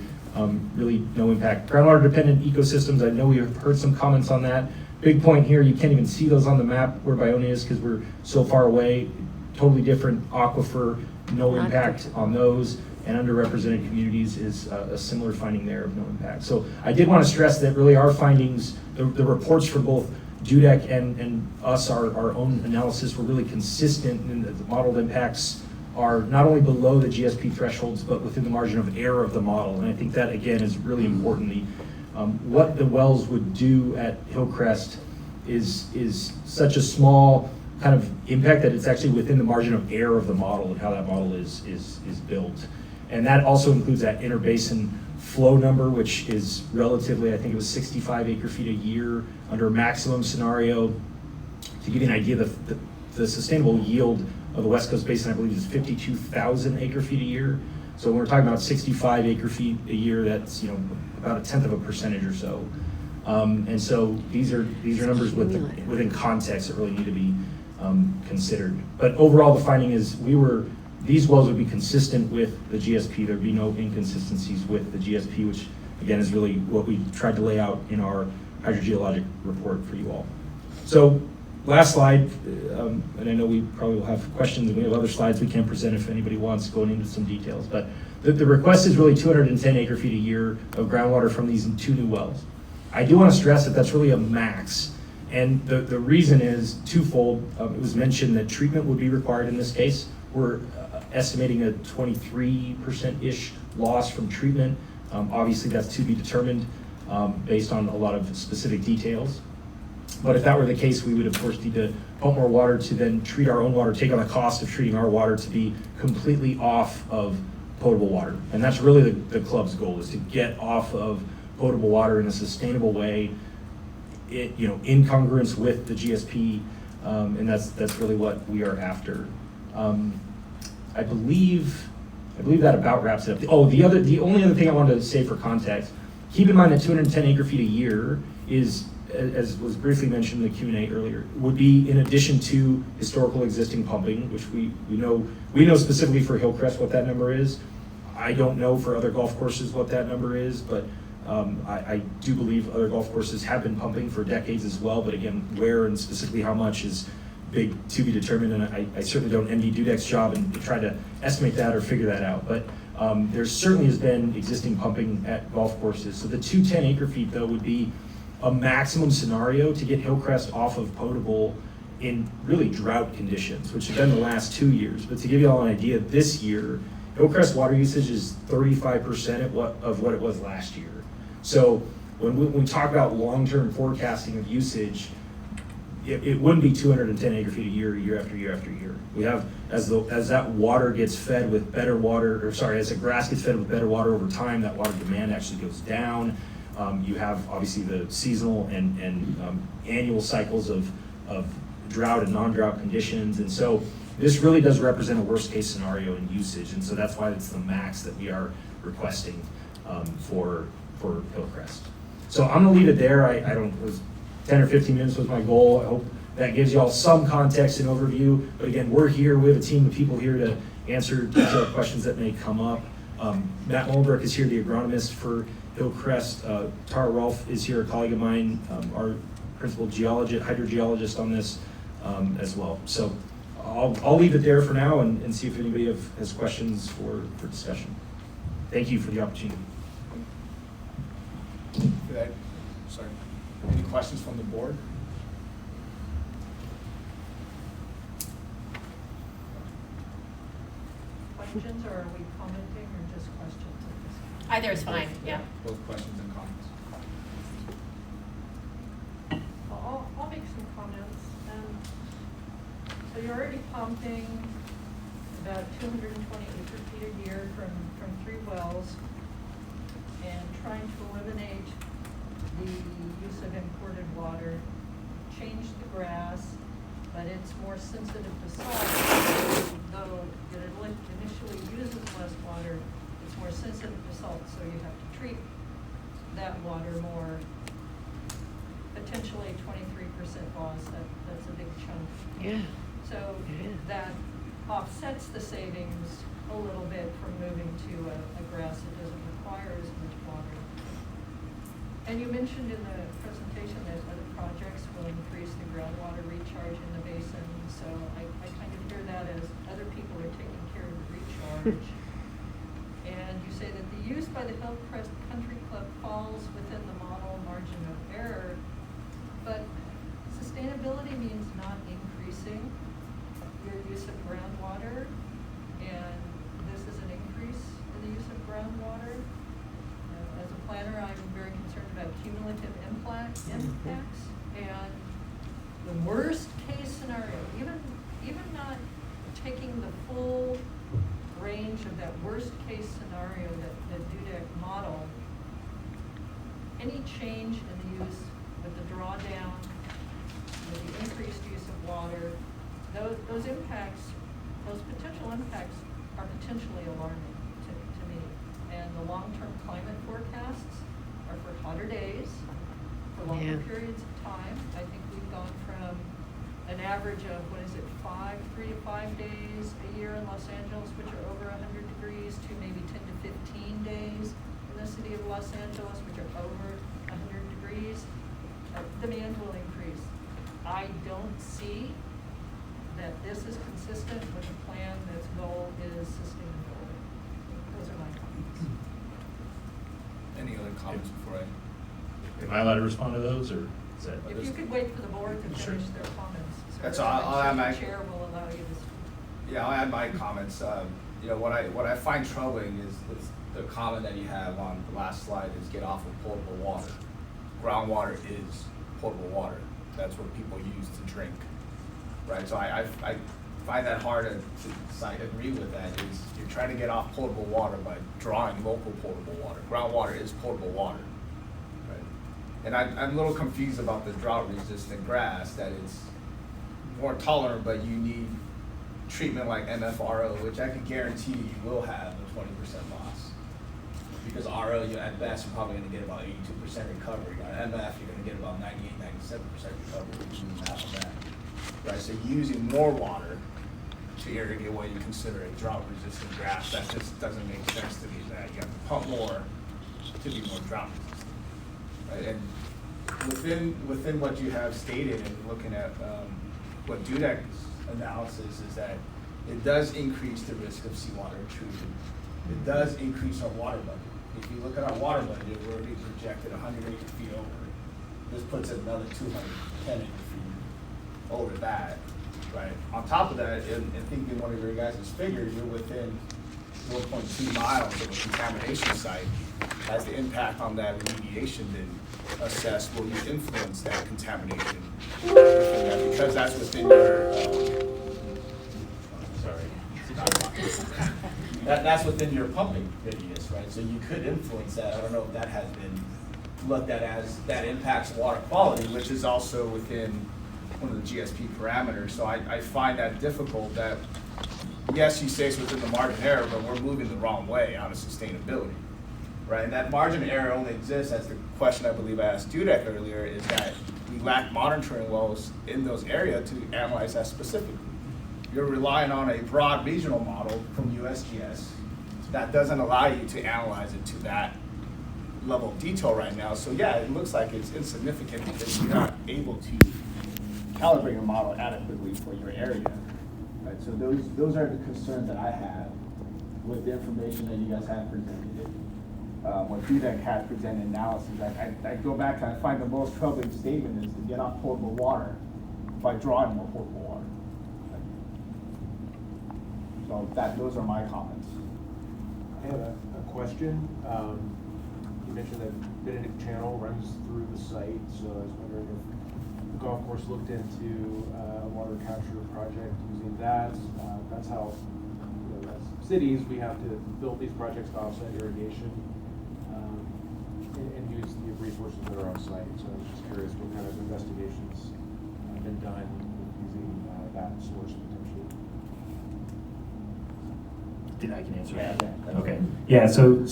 really no impact. Groundwater dependent ecosystems, I know we have heard some comments on that. Big point here, you can't even see those on the map where Bionia is because we're so far away. Totally different aquifer, no Not impact different. on those, and underrepresented communities is a similar finding there of no impact. So I did want to stress that really our findings, the reports from both DUDEC and us, our own analysis, were really consistent, and the modeled impacts are not only below the GSP thresholds, but within the margin of error of the model. And I think that, again, is really important. What the wells would do at Hillcrest is such a small kind of impact that it's actually within the margin of error of the model and how that model is built. And that also includes that interbasin flow number, which is relatively, I think it was 65 acre feet a year under a maximum scenario. To give you an idea, the sustainable yield of the West Coast Basin, I believe, is 52,000 acre feet a year. So when we're talking about 65 acre feet a year, that's about 1/10% or so. And so these are numbers within context that really need to be considered. But overall, the finding is these wells would be consistent with the GSP. There'd be no inconsistencies with the GSP, which again is really what we tried to lay out in our hydrogeologic report for you all. So last slide, and I know we probably will have questions, and we have other slides we can present if anybody wants going into some details, but the request is really 210 acre feet a year of groundwater from these 2 new wells. I do want to stress that that's really a max, and the reason is twofold. It was mentioned that treatment would be required in this case. We're estimating a 23%-ish loss from treatment. Obviously that's to be determined based on a lot of specific details. But if that were the case, we would of course need to pump more water to then treat our own water, take on the cost of treating our water to be completely off of potable water. And that's really the club's goal, is to get off of potable water in a sustainable way, in congruence with the GSP, and that's really what we are after. I believe that about wraps it up. Oh, the only other thing I wanted to say for context, keep in mind that 210 acre feet a year is, as was briefly mentioned in the Q&A earlier, would be in addition to historical existing pumping, which we know specifically for Hillcrest what that number is. I don't know for other golf courses what that number is, but I do believe other golf courses have been pumping for decades as well, but again, where and specifically how much is big to be determined, and I certainly don't envy DUDEC's job and try to estimate that or figure that out, but there certainly has been existing pumping at golf courses. So the 210 acre feet though would be a maximum scenario to get Hillcrest off of potable in really drought conditions, which have been the last 2 years. But to give you all an idea, this year, Hillcrest water usage is 35% of what it was last year. So when we talk about long-term forecasting of usage, it wouldn't be 210 acre feet a year, year after year after year. We have, as that water gets fed with better water, as the grass gets fed with better water over time, that water demand actually goes down. You have obviously the seasonal and annual cycles of drought and non-drought conditions. And so this really does represent a worst case scenario in usage. And so that's why it's the max that we are requesting for Hillcrest. So I'm gonna leave it there. It was 10 or 15 minutes was my goal. I hope that gives you all some context and overview. But again, we're here. We have a team of people here to answer detailed questions that may come up. Matt Mullenbrook is here, the agronomist for Hillcrest. Tara Rolfe is here, a colleague of mine, our principal hydrogeologist on this as well. So I'll leave it there for now and see if anybody has questions for discussion. Thank you for the opportunity. questions from the board? Questions, or are we commenting, or just questions at this point? Either is fine, yeah. Both questions and comments. I'll make some comments. So you're already pumping about 220 acre-feet a year from 3 wells, and trying to eliminate the use of imported water, change the grass, but it's more sensitive to salt. Though it initially uses less water, it's more sensitive to salt, so you have to treat that water more. Potentially 23% loss, that's a big chunk. Yeah. So Yeah. that offsets the savings a little bit from moving to a grass that doesn't require as much water. And you mentioned in the presentation that other projects will increase the groundwater recharge in the basin. So I kind of hear that as other people are taking care of the recharge. And you say that the use by the Hillcrest Country Club falls within the model margin of error, but sustainability means not increasing your use of groundwater, and this is an increase in the use of groundwater. As a planner, I'm very concerned about cumulative impacts, and the worst case scenario, even not taking the full range of that worst case scenario that DUDEC model, any change in the use with the drawdown, with the increased use of water, those impacts, those potential impacts are potentially alarming to me. And the long-term climate forecasts are for hotter days, for longer Yeah. periods of time. I think we've gone from an average of, 3 to 5 days a year in Los Angeles, which are over 100 degrees, to maybe 10 to 15 days in the city of Los Angeles, which are over 100 degrees. Demand will increase. I don't see that this is consistent with a plan that's goal is sustainability. Those are my comments. Any other comments before I? Am I allowed to respond to those, or is that? If you could wait for the board to Sure. finish their comments. So That's that all. I'll add my- the chair will allow you to speak. Yeah, I'll add my comments. What I find troubling is the comment that you have on the last slide is get off of potable water. Groundwater is potable water. That's what people use to drink, right? So I find that hard to agree with that. Is you're trying to get off potable water by drawing local potable water. Groundwater is potable water, right? And I'm a little confused about the drought-resistant grass, that it's more tolerant, but you need treatment like MFRO, which I can guarantee you will have a 20% loss. Because RO, at best, you're probably gonna get about 82% recovery. On MF, you're gonna get about 98, 97% recovery, which means half of that. Right, so using more water to irrigate what you consider a drought-resistant grass, that just doesn't make sense to me, that you have to pump more to be more drought-resistant. Right, and within what you have stated and looking at, what DUDEC's analysis is that it does increase the risk of seawater intrusion. It does increase our water budget. If you look at our water budget, we're already projected 100 acre feet over. This puts it another 210 acre feet over that, right? On top of that, and thinking one of your guys' figures, you're within 1.2 miles of a contamination site. Has the impact on that remediation been assessed? Will you influence that contamination? Because that's within your, that's within your pumping radius, right? So you could influence that. I don't know if that has been looked at as that impacts water quality, which is also within one of the GSP parameters. So I find that difficult that, yes, you say it's within the margin of error, but we're moving the wrong way out of sustainability, right? And that margin of error only exists, as the question I believe I asked DUDEC earlier, is that we lack monitoring wells in those areas to analyze that specifically. You're relying on a broad regional model from USGS that doesn't allow you to analyze it to that level of detail right now. So yeah, it looks like it's insignificant because you're not able to calibrate your model adequately for your area. Right? So those are the concerns that I have with the information that you guys have presented. when FEDEC had presented analysis, I go back and I find the most troubling statement is to get off potable water by drawing more potable water. So those are my comments. I have a question. You mentioned that Benedict Channel runs through the site, so I was wondering if the golf course looked into a water capture project using that. That's how, as cities, we have to build these projects to offset irrigation and use the resources that are on site. So I was just curious what kind of investigations have been done with using that source potentially. I can answer Yeah, that. yeah. Okay. Yeah, so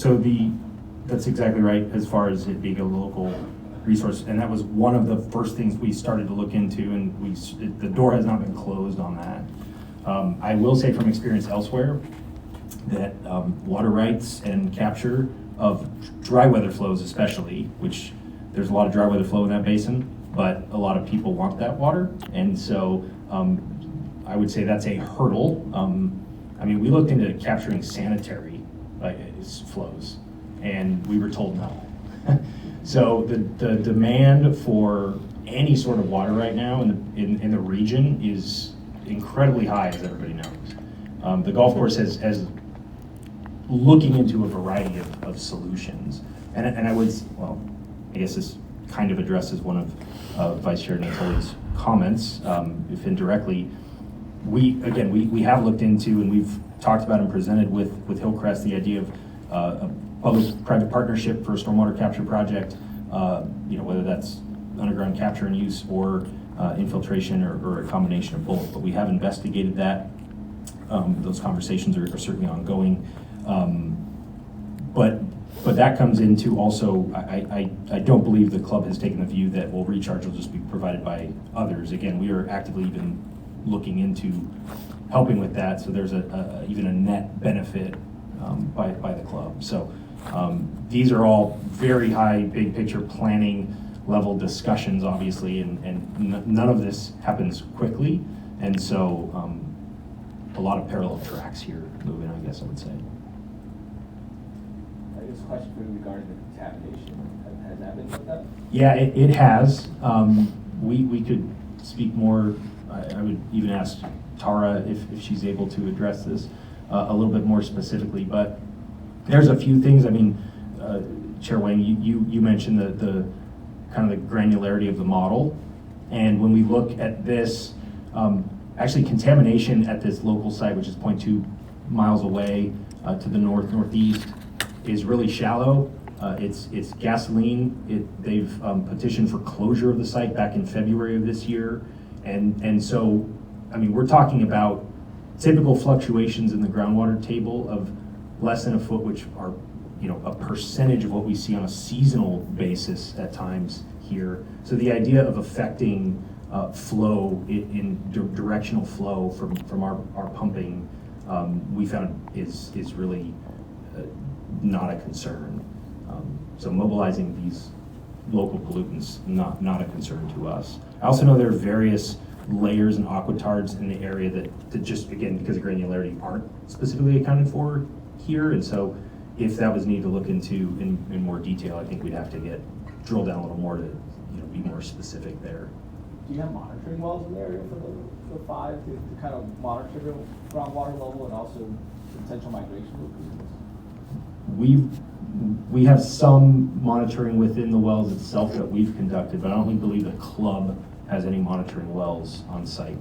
that's exactly right as far as it being a local resource. And that was one of the first things we started to look into, and the door has not been closed on that. I will say from experience elsewhere that water rights and capture of dry weather flows especially, which there's a lot of dry weather flow in that basin, but a lot of people want that water. And so I would say that's a hurdle. I mean, we looked into capturing sanitary flows, and we were told no. So the demand for any sort of water right now in the region is incredibly high, as everybody knows. The golf course has looking into a variety of solutions, and I guess this kind of addresses one of Vice Chair Natoli's comments, if indirectly. We have looked into, and we've talked about and presented with Hillcrest the idea of a public-private partnership for a stormwater capture project, whether that's underground capture and use or infiltration or a combination of both. But we have investigated that. Those conversations are certainly ongoing. But that comes into also, I don't believe the club has taken the view that, well, recharge will just be provided by others. Again, we are actively even looking into helping with that, so there's even a net benefit by the club. So these are all very high, big picture planning level discussions, obviously, and none of this happens quickly, and so a lot of parallel tracks here moving, I guess I would say. I guess a question for you regarding the contamination. Has that been looked at? Yeah, it has. We could speak more. I would even ask Tara if she's able to address this a little bit more specifically. But there's a few things. I mean, Chair Wang, you mentioned the kind of the granularity of the model, and when we look at this, actually contamination at this local site, which is 0.2 miles away to the northeast, is really shallow. It's gasoline. They've petitioned for closure of the site back in February of this year. And so, I mean, we're talking about typical fluctuations in the groundwater table of less than a foot, which are, a percentage of what we see on a seasonal basis at times here. So the idea of affecting flow in directional flow from our pumping, we found is really not a concern. So mobilizing these local pollutants, not a concern to us. I also know there are various layers and aquatards in the area that just, again, because of granularity, aren't specifically accounted for here. And so if that was needed to look into in more detail, I think we'd have to drill down a little more to be more specific there. Do you have monitoring wells in the area for the 5 to kind of monitor the groundwater level and also potential migration routes? We have some monitoring within the wells itself that we've conducted, but I don't believe the club has any monitoring wells on site.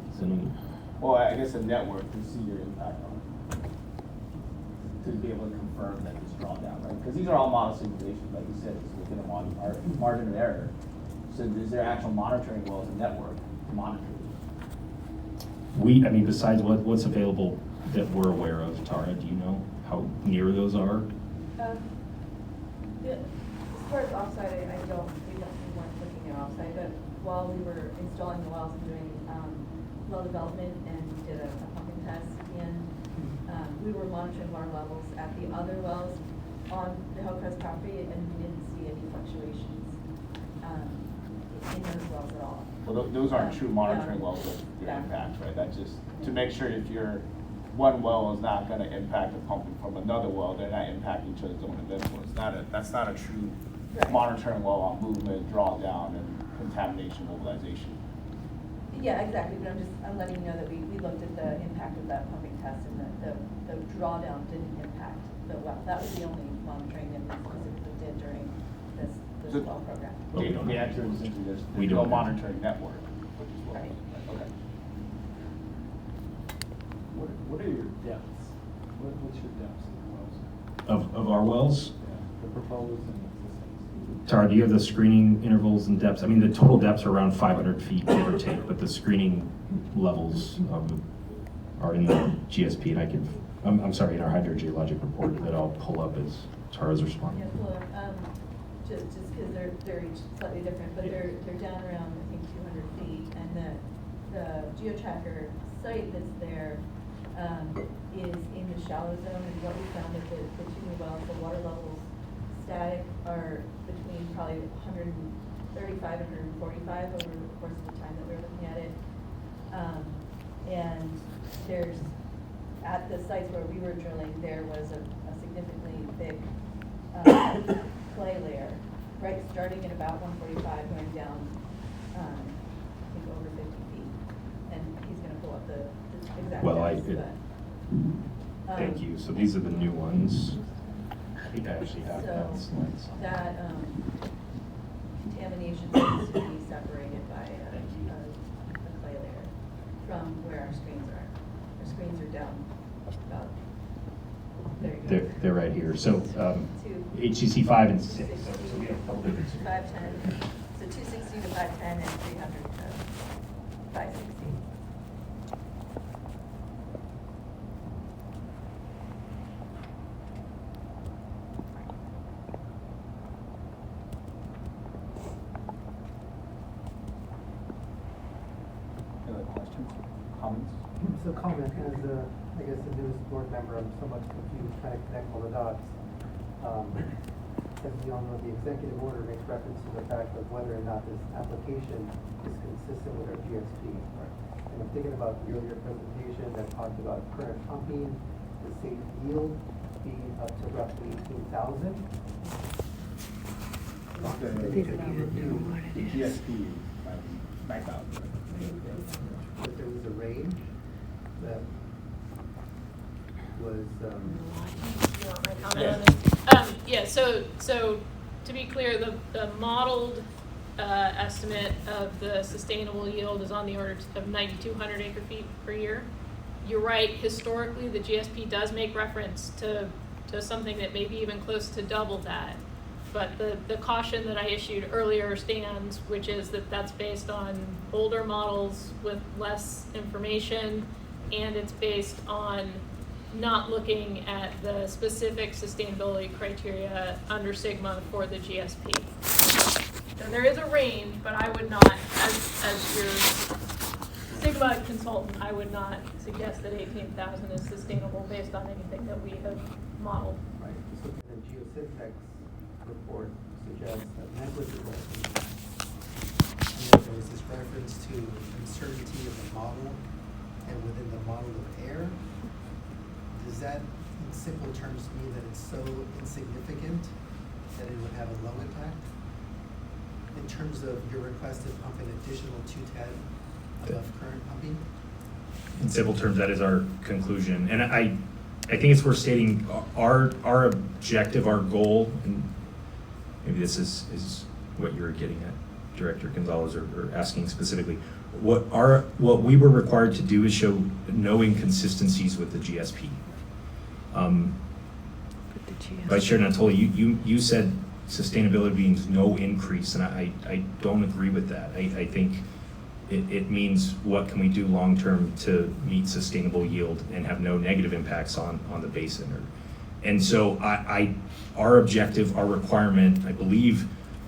Well, I guess a network to see your impact on it, to be able to confirm that it's drawn down, right? Because these are all model simulations, like you said, it's within a margin of error. So is there actual monitoring wells and network to monitor these? Besides what's available that we're aware of, Tara, do you know how near those are? As far as offsite, we weren't looking at offsite, but while we were installing the wells and doing well development and did a pumping test, we were monitoring water levels at the other wells on the Hillcrest property, and we didn't see any fluctuations in those wells at all. Well, those aren't true monitoring Yeah. wells of your Yeah. impact, right? That's just to make sure if you're one well is not gonna impact the pumping from another well, they're not impacting each other's own influence. That's not a true Right. monitoring well on movement, drawdown, and contamination mobilization. Yeah, exactly, but I'm letting you know that we looked at the impact of that pumping test, and the drawdown didn't impact the well. That was the only monitoring that we specifically did during this So- well program. But we don't The have- answer is simply there's we no don't have- monitoring network, which is what. Right. Okay. What are your depths? What's your depths of the wells? Of our wells, The proposed and existing? Tara, do you have the screening intervals and depths? I mean, the total depths are around 500 feet, give or take, but the screening levels are in the GSP, and I can, I'm sorry, in our hydrogeologic report that I'll pull up as Tara's responding. Yeah, well, just because they're each slightly different, but they're down around, I think, 200 feet, and the geotracker site that's there is in the shallow zone, and what we found at the two new wells, the water levels static are between probably 135 and 145 over the course of the time that we were looking at it. And there's, at the sites where we were drilling, there was a significantly thick clay layer, right, starting at about 145, going down, I think, over 50 feet. And he's gonna pull up the exact Well, depths, but, Thank you. So these are the new ones. I think I actually have that So slide. that contamination needs to be separated by a clay layer from where our screens are. Our screens are down about, there you go. They're right here. So Two. HCC 5 and 6. So we have a couple different. 510, so 260 to 510 and 300 to 560. Any other questions, comments? So comment, as I guess the newest board member, I'm somewhat confused, trying to connect all the dots. As we all know, the executive order makes reference to the fact of whether or not this application is consistent with our GSP. And I'm thinking about the earlier presentation that talked about current pumping, the safe yield being up to roughly 18,000. The GSP, back out. But there was a range that was, You want my comment on this? Yeah, so to be clear, the modeled estimate of the sustainable yield is on the order of 9,200 acre feet per year. You're right, historically, the GSP does make reference to something that may be even close to double that. But the caution that I issued earlier stands, which is that that's based on older models with less information, and it's based on not looking at the specific sustainability criteria under Sigma for the GSP. So there is a range, but I would not, as your Sigma consultant, I would not suggest that 18,000 is sustainable based on anything that we have modeled. right, just looking at the geosyntax report suggests a negligible impact. And then there was this reference to uncertainty of the model and within the model of air. Does that, in simple terms, mean that it's so insignificant that it would have a low impact? In terms of your request to pump an additional 210 above current pumping? In simple terms, that is our conclusion. And I think it's worth stating our objective, our goal, and maybe this is what you're getting at, Director Gonzalez, or asking specifically. What we were required to do is show no inconsistencies with the GSP. Vice Chair Natoli, you said sustainability means no increase, and I don't agree with that. I think it means what can we do long-term to meet sustainable yield and have no negative impacts on the basin. And so our objective, our requirement, I believe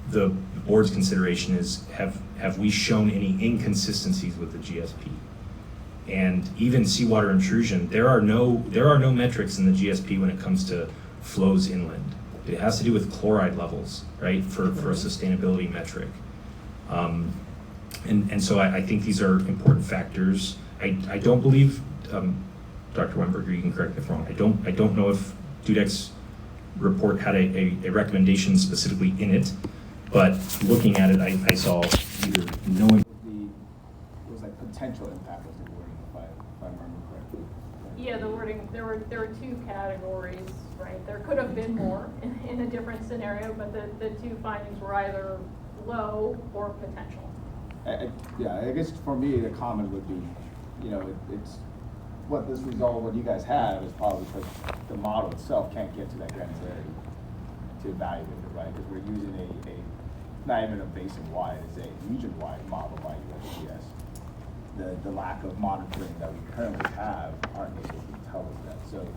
the board's consideration is, have we shown any inconsistencies with the GSP? And even seawater intrusion, there are no metrics in the GSP when it comes to flows inland. It has to do with chloride levels, right, for a sustainability metric. And so I think these are important factors. I don't believe Dr. Weinberger, you can correct me if I'm wrong. I don't know if Dudek's report had a recommendation specifically in it, but looking at it, I saw either knowing. It was like potential impact was the wording, if I remember correctly. Yeah, the wording, there were two categories, right? There could have been more in a different scenario, but the two findings were either low or potential. Yeah, I guess for me, the comment would be, you know, it's what this result, what you guys have is probably because the model itself can't get to that granularity to evaluate it, right? Because we're using not even a basin-wide, it's a region-wide model by USGS. The lack of monitoring that we currently have aren't able to tell us that. So,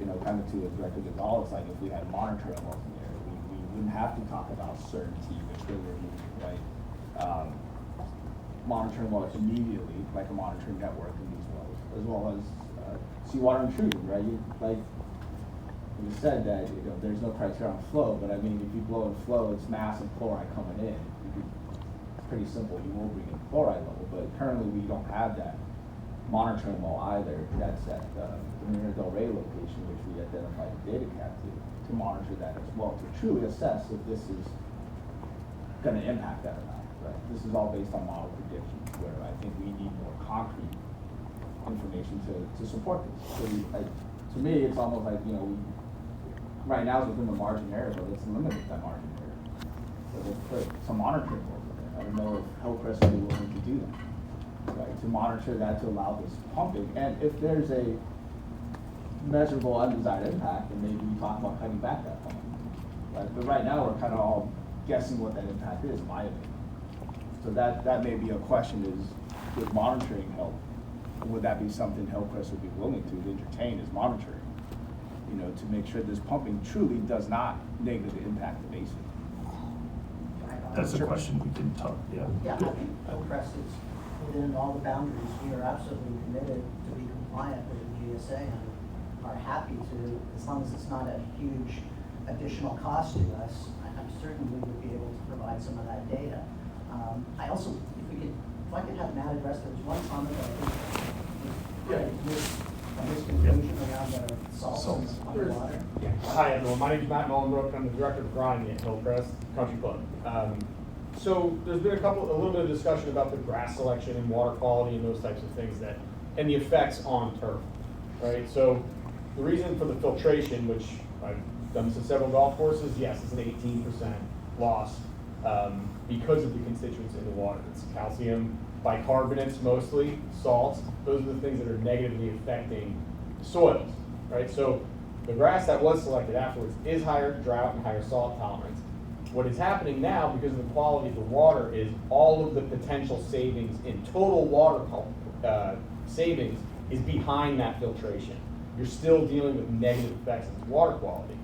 you know, kind of to Director Gonzalez, like if we had monitoring levels in there, we wouldn't have to talk about certainty, which way we're moving, right? Monitoring wells immediately, like a monitoring network in these wells, as well as seawater intrusion, right? You said that, you know, there's no criteria on flow, but I mean, if you blow in flow, it's massive chloride coming in. It's pretty simple, you will bring in chloride level, but currently we don't have that monitoring well either. That's at the Marina Del Rey location, which we identified the data cap to monitor that as well, to truly assess if this is gonna impact that or not, right? This is all based on model predictions, where I think we need more concrete information to support this. So to me, it's almost like, you know, right now it's within the margin area, but let's limit that margin area. So let's put some monitoring over there. I don't know if Hillcrest will be willing to do that, right? To monitor that, to allow this pumping. And if there's a measurable undesired impact, then maybe we talk about cutting back that pumping. Right? But right now, we're kind of all guessing what that impact is, in my opinion. So that may be a question is, with monitoring help, would that be something Hillcrest would be willing to entertain is monitoring, you know, to make sure this pumping truly does not negatively impact the basin? That's a question we didn't talk, yeah. Yeah, I think Hillcrest is within all the boundaries. We are absolutely committed to be compliant with the GSA and are happy to, as long as it's not a huge additional cost to us, I'm certain we would be able to provide some of that data. I also, if I could have Matt address, there was one comment that I think was conclusion around the salts on the water. Yeah. Hi everyone, my name is Matt Mullenbrook. I'm the director of grinding at Hillcrest Country Club. So there's been a little bit of discussion about the grass selection and water quality and those types of things and the effects on turf, right? So the reason for the filtration, which I've done this at several golf courses, yes, it's an 18% loss because of the constituents in the water. It's calcium, bicarbonates mostly, salts. Those are the things that are negatively affecting soils, right? So the grass that was selected afterwards is higher drought and higher salt tolerance. What is happening now, because of the quality of the water, is all of the potential savings in total water savings is behind that filtration. You're still dealing with negative effects of water quality.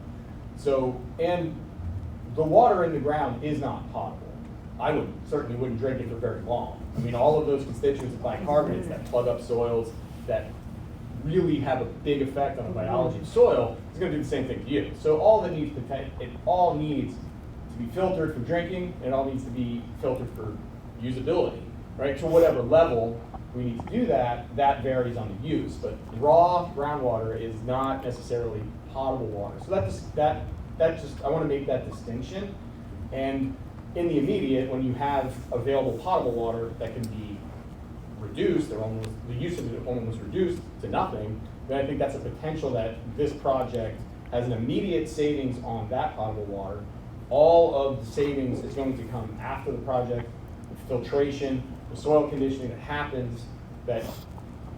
So, and the water in the ground is not potable. I certainly wouldn't drink it for very long. I mean, all of those constituents of bicarbonates that plug up soils, that really have a big effect on the biology of soil, is going to do the same thing to you. So it all needs to be filtered for drinking, and it all needs to be filtered for usability, right? To whatever level we need to do that, that varies on the use. But raw groundwater is not necessarily potable water. So I want to make that distinction. And in the immediate, when you have available potable water that can be reduced, or the use of it almost reduced to nothing, then I think that's a potential that this project has an immediate savings on that potable water. All of the savings is going to come after the project, the filtration, the soil conditioning that happens, that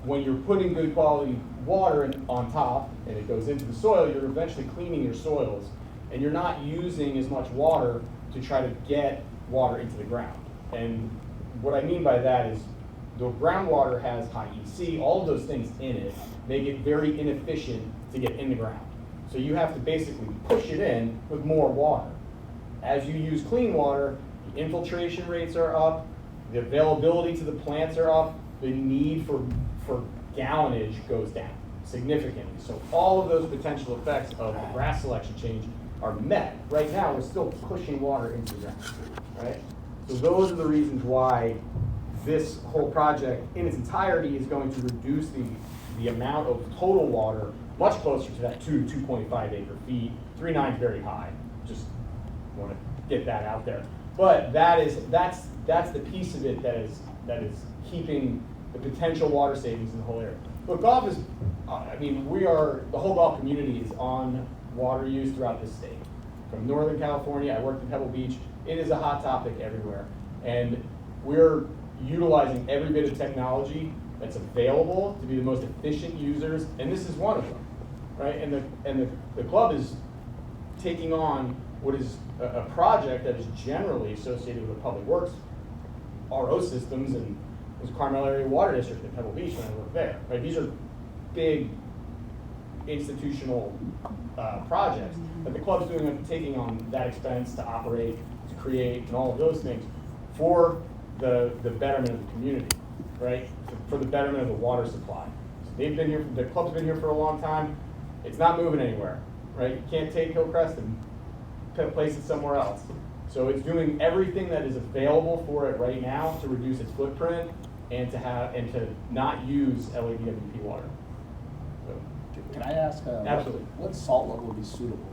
when you're putting good quality water on top and it goes into the soil, you're eventually cleaning your soils, and you're not using as much water to try to get water into the ground. And what I mean by that is the groundwater has high EC, all of those things in it make it very inefficient to get in the ground. So you have to basically push it in with more water. As you use clean water, the infiltration rates are up, the availability to the plants are up, the need for gallonage goes down significantly. So all of those potential effects of the grass selection change are met. Right now, we're still pushing water into the ground, right? So those are the reasons why this whole project in its entirety is going to reduce the amount of total water much closer to that 2.5 acre feet. 3.9 is very high. Just want to get that out there. But that's the piece of it that is keeping the potential water savings in the whole area. Look, golf is, the whole golf community is on water use throughout this state. From Northern California, I worked in Pebble Beach. It is a hot topic everywhere. And we're utilizing every bit of technology that's available to be the most efficient users, and this is one of them, right? And the club is taking on what is a project that is generally associated with the public works RO systems, and it was Carmel Area Water District in Pebble Beach when I worked there, right? These are big institutional projects that the club's doing, taking on that expense to operate, to create, and all of those things for the betterment of the community, right? For the betterment of the water supply. So they've been here, the club's been here for a long time. It's not moving anywhere, right? You can't take Hillcrest and place it somewhere else. So it's doing everything that is available for it right now to reduce its footprint and to not use LADWP water. So, Can I ask, Absolutely. what salt level would be suitable?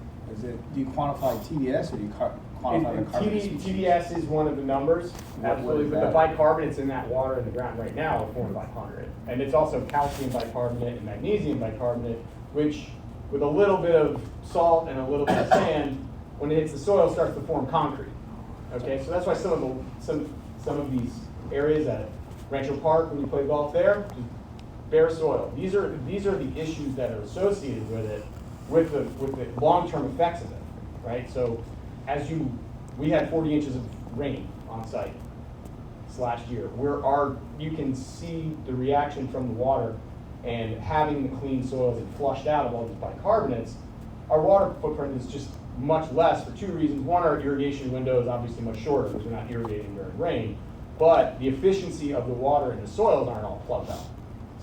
Do you quantify TDS or do you quantify the carbon species? TDS is one of the numbers, What absolutely, is but the that? bicarbonates in that water in the ground right now are 4 to 500. And it's also calcium bicarbonate and magnesium bicarbonate, which with a little bit of salt and a little bit of sand, when it hits the soil, starts to form concrete. Okay, so that's why some of these areas at Rancho Park, when you play golf there, just bare soil. These are the issues that are associated with it, with the long-term effects of it, right? So we had 40 inches of rain on site this last year. You can see the reaction from the water, and having the clean soils and flushed out of all these bicarbonates, our water footprint is just much less for 2 reasons. One, our irrigation window is obviously much shorter because we're not irrigating during rain, but the efficiency of the water in the soils aren't all plugged up.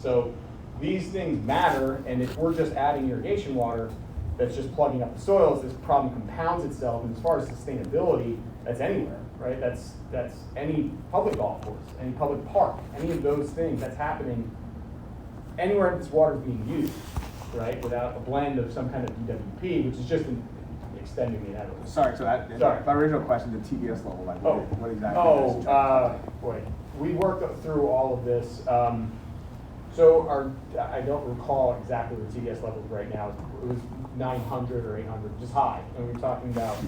So these things matter, and if we're just adding irrigation water that's just plugging up the soils, this problem compounds itself. And as far as sustainability, that's anywhere, right? That's any public golf course, any public park, any of those things that's happening anywhere this water is being used, right? Without a blend of some kind of DWP, which is just extending the inevitable. Sorry, Sorry. my original question, the TDS level, like what exactly? Boy, we worked through all of this. So I don't recall exactly the TDS levels right now. It was 900 or 800, just high. And we're talking about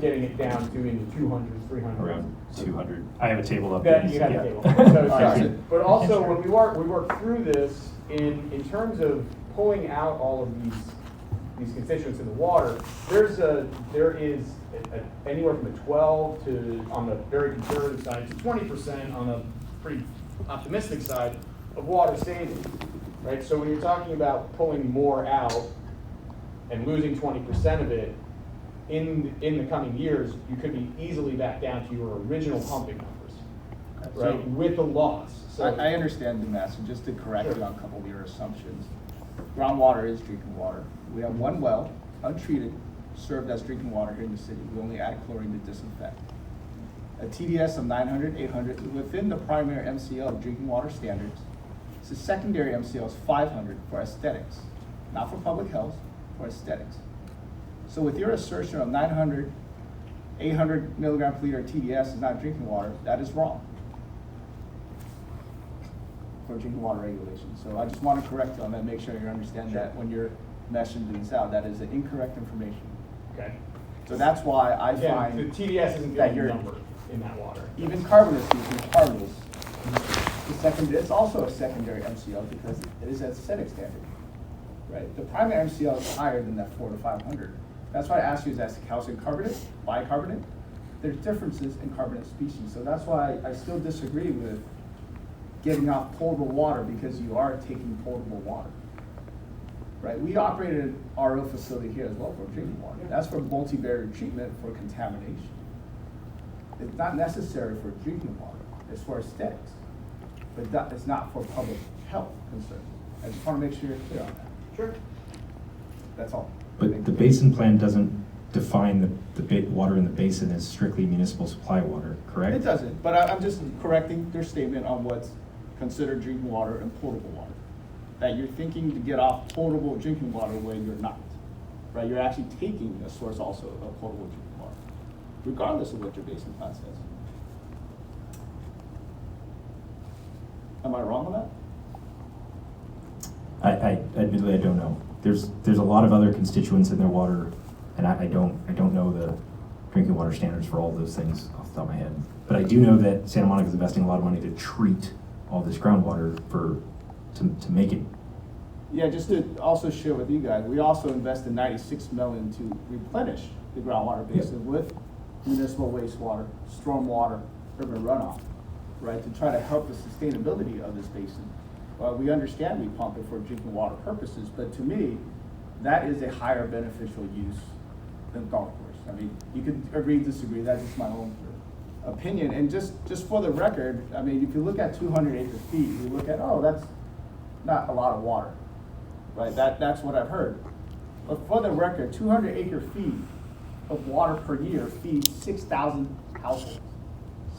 getting it down to into 200s, 300s. Around 200. I have a table up That there. you have Yeah. a table. So, Sorry. sorry. But also, when we work through this in terms of pulling out all of these constituents in the water, there is anywhere from a 12 to, on the very conservative side, to 20% on the pretty optimistic side of water saving, right? So when you're talking about pulling more out and losing 20% of it in the coming years, you could be easily back down to your original pumping numbers, right? With the loss. So I understand the message, just to correct Sure. you on a couple of your assumptions. Groundwater is drinking water. We have one well, untreated, served as drinking water here in the city. We only add chlorine to disinfect. A TDS of 900, 800 is within the primary MCL of drinking water standards. The secondary MCL is 500 for aesthetics, not for public health, for aesthetics. So with your assertion of 900, 800 milligram per liter TDS is not drinking water, that is wrong for drinking water regulations. So I just want to correct you on that, make sure you understand that when you're meshing these out, that is incorrect information. okay. So that's why I Again, find the TDS isn't the that only you're number in that water. even carbonate species, carbonates. It's also a secondary MCL because it is at aesthetic standard, right? The primary MCL is higher than that 400 to 500. That's why I asked you, is that calcium carbonate, bicarbonate? There's differences in carbonate species, so that's why I still disagree with getting off potable water because you are taking potable water, right? We operate an RO facility here as well for drinking water. That's for multivariate treatment for contamination. It's not necessary for drinking water, it's for aesthetics. But it's not for public health concerns. I just want to make sure you're clear on that. Sure. That's all. But the basin plan doesn't define the water in the basin as strictly municipal supply water, correct? It doesn't, but I'm just correcting their statement on what's considered drinking water and potable water. that you're thinking to get off potable drinking water when you're not, right? You're actually taking a source also of potable drinking water, regardless of what your basin plan says. Am I wrong on that? I admittedly, I don't know. There's a lot of other constituents in their water, and I don't know the drinking water standards for all those things off the top of my head. But I do know that Santa Monica is investing a lot of money to treat all this groundwater to make it. Yeah, just to also share with you guys, we also invested $96 million to replenish the groundwater basin with municipal wastewater, stormwater, urban runoff, right, to try to help the sustainability of this basin. We understand we pump it for drinking water purposes, but to me, that is a higher beneficial use than golf course. I mean, you could agree, disagree, that's just my own opinion. And just for the record, I mean, if you look at 200 acre feet, you look at, oh, that's not a lot of water, right? That's what I've heard. But for the record, 200 acre feet of water per year feeds 6,000 households,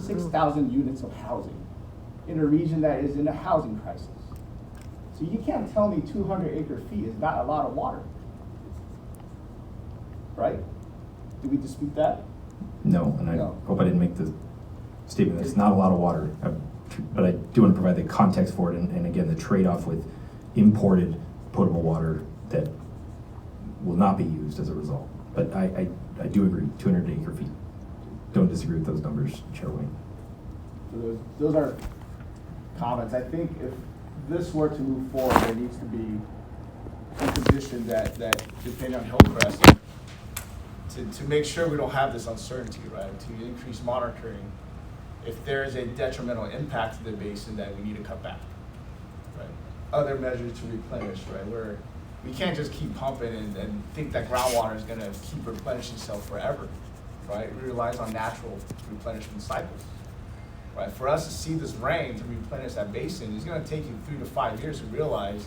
6,000 units of housing in a region that is in a housing crisis. So you can't tell me 200 acre feet is not a lot of water, right? Do we dispute that? No, and I No. hope I didn't make the statement that it's not a lot of water. But I do want to provide the context for it, and again, the trade-off with imported potable water that will not be used as a result. But I do agree, 200 acre feet. Don't disagree with those numbers, Chair Wayne. So those are comments. I think if this were to move forward, there needs to be a condition that depending on Hillcrest, to make sure we don't have this uncertainty, right? To increase monitoring. If there is a detrimental impact to the basin, that we need to cut back, right? Other measures to replenish, right? Where we can't just keep pumping and think that groundwater is gonna keep replenishing itself forever, right? We relies on natural replenishment cycles, right? For us to see this rain to replenish that basin, it's gonna take you 3 to 5 years to realize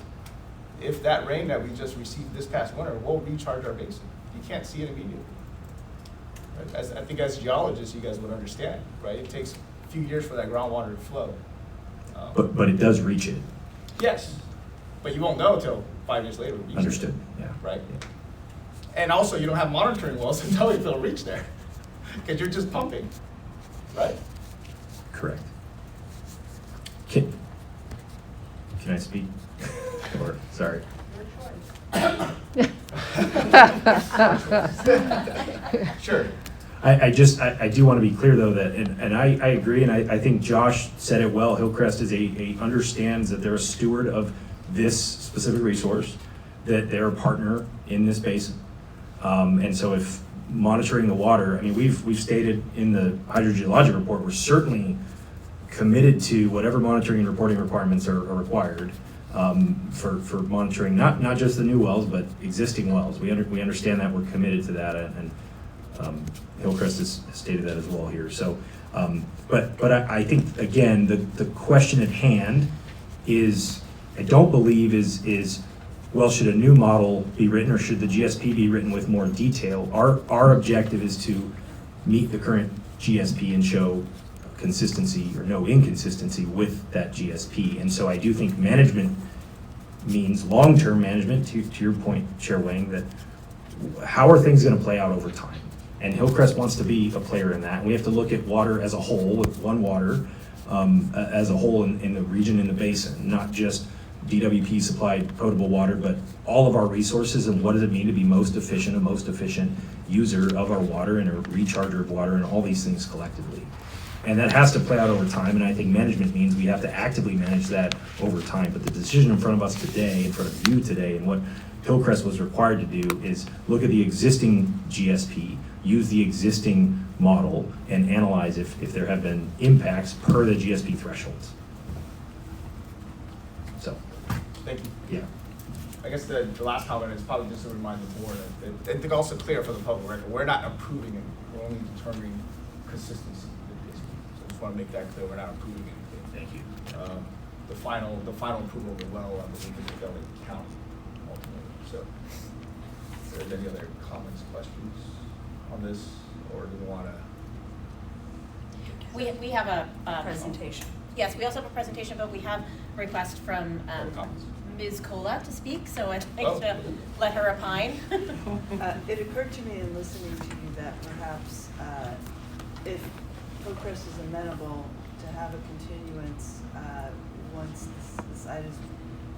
if that rain that we just received this past winter will recharge our basin. You can't see it immediately. Right? I think as geologists, you guys would understand, right? It takes a few years for that groundwater to flow. But it does reach it. Yes, but you won't know until 5 years later. Understood, yeah. Right? And also, you don't have monitoring wells to tell you if it'll reach there, because you're just pumping, right? Correct. Can I speak? Or, sorry. Sure. I do want to be clear though that, and I agree, and I think Josh said it well, Hillcrest is understands that they're a steward of this specific resource, that they're a partner in this basin. And so if monitoring the water, I mean, we've stated in the hydrogeologic report, we're certainly committed to whatever monitoring and reporting requirements are required for monitoring, not just the new wells, but existing wells. We understand that, we're committed to that, and Hillcrest has stated that as well here. So, but I think, again, the question at hand is, I don't believe is, well, should a new model be written or should the GSP be written with more detail? Our objective is to meet the current GSP and show consistency or no inconsistency with that GSP. And so I do think management means long-term management, to your point, Chair Wang, that how are things going to play out over time? And Hillcrest wants to be a player in that. And we have to look at water as a whole, with one water as a whole in the region, in the basin, not just DWP supplied potable water, but all of our resources and what does it mean to be most efficient, a most efficient user of our water and a recharger of water and all these things collectively. And that has to play out over time, and I think management means we have to actively manage that over time. But the decision in front of us today, in front of you today, and what Hillcrest was required to do is look at the existing GSP, use the existing model, and analyze if there have been impacts per the GSP thresholds. So. Thank you. Yeah. I guess the last comment is probably just to remind the board, and also clear for the public record, we're not approving it, we're only determining consistency. So I just want to make that clear, we're not approving anything. Thank you. The final approval of the well, I believe, is the Delaware County ultimately. So, if there's any other comments, questions on this, or do you want to? We have a Presentation. Yes, we also have a presentation, but we have a request from Public comments. Ms. Cola to speak, so I'd like Oh. to let her opine. It occurred to me in listening to you that perhaps if Hillcrest is amenable to have a continuance once this item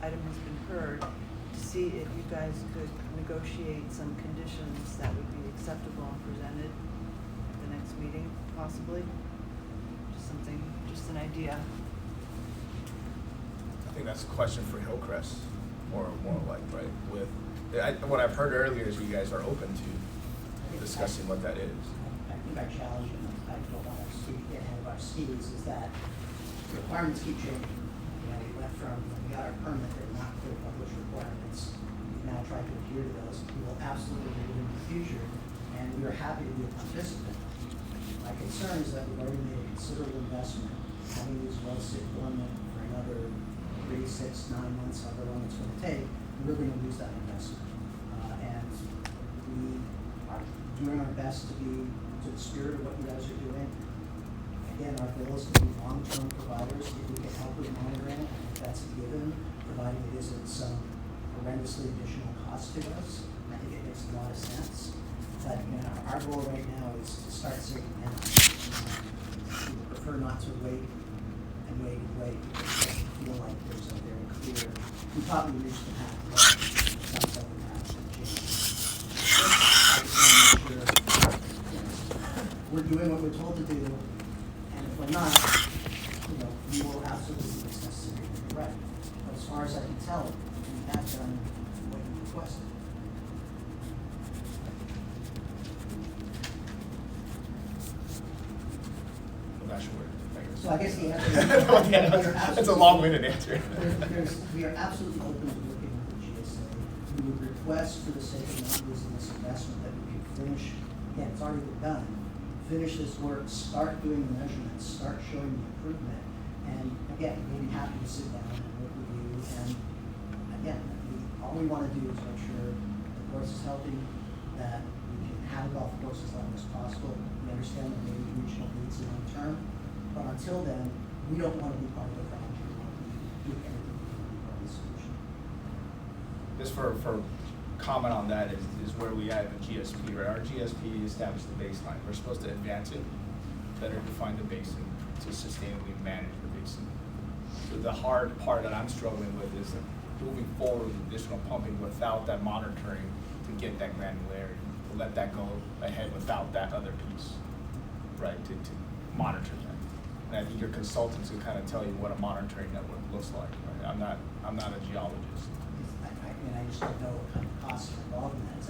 has been heard, to see if you guys could negotiate some conditions that would be acceptable and presented at the next meeting, possibly. Just an idea. I think that's a question for Hillcrest, or more like, right, with, what I've heard earlier is you guys are open to discussing what that is. I think our challenge, and I don't want to get ahead of our skis, is that the requirements keep changing. You know, we went from, when we got our permit, there were not clear published requirements. We've now tried to adhere to those. We will absolutely do it in the future, and we are happy to be a participant. My concern is that we've already made a considerable investment, having these wells sit dormant for another 3, 6, 9 months, however long it's going to take. We're going to lose that investment. And we are doing our best to be to the spirit of what you guys are doing. Again, our goal is to be long-term providers. If we can help with monitoring, I think that's a given, providing it isn't some horrendously additional cost to us. I think it makes a lot of sense. But you know, our goal right now is to start saving now. We would prefer not to wait and wait and wait because it doesn't feel like there's a very clear. We probably reached the half mark. Sounds like we have to change. I just want to make sure we're doing what we're told to do, and if we're not, you know, we will absolutely do what's necessary to be right. But as far as I can tell, we have done what you requested. I'm not sure. So I guess the answer It's a long-winded answer. We are absolutely open to working with the GSA. We would request, for the sake of not losing this investment, that we can finish, again, it's already been done, finish this work, start doing the measurements, start showing the improvement. And again, we'll be happy to sit down and work with you. And again, all we want to do is make sure the course is healthy, that we can have a golf course as long as possible. We understand that maybe regional needs long term. But until then, we don't want to be part of the problem. We want to do everything we can to be part of the solution. Just for comment on that is where we have a GSP, right? Our GSP established the baseline. We're supposed to advance it, better define the basin, to sustainably manage the basin. So the hard part that I'm struggling with is moving forward with additional pumping without that monitoring to get that granularity, to let that go ahead without that other piece, right? To monitor that. And I think your consultants can kind of tell you what a monitoring network looks like, right? I'm not a geologist. I just don't know what kind of costs are involved in that. Is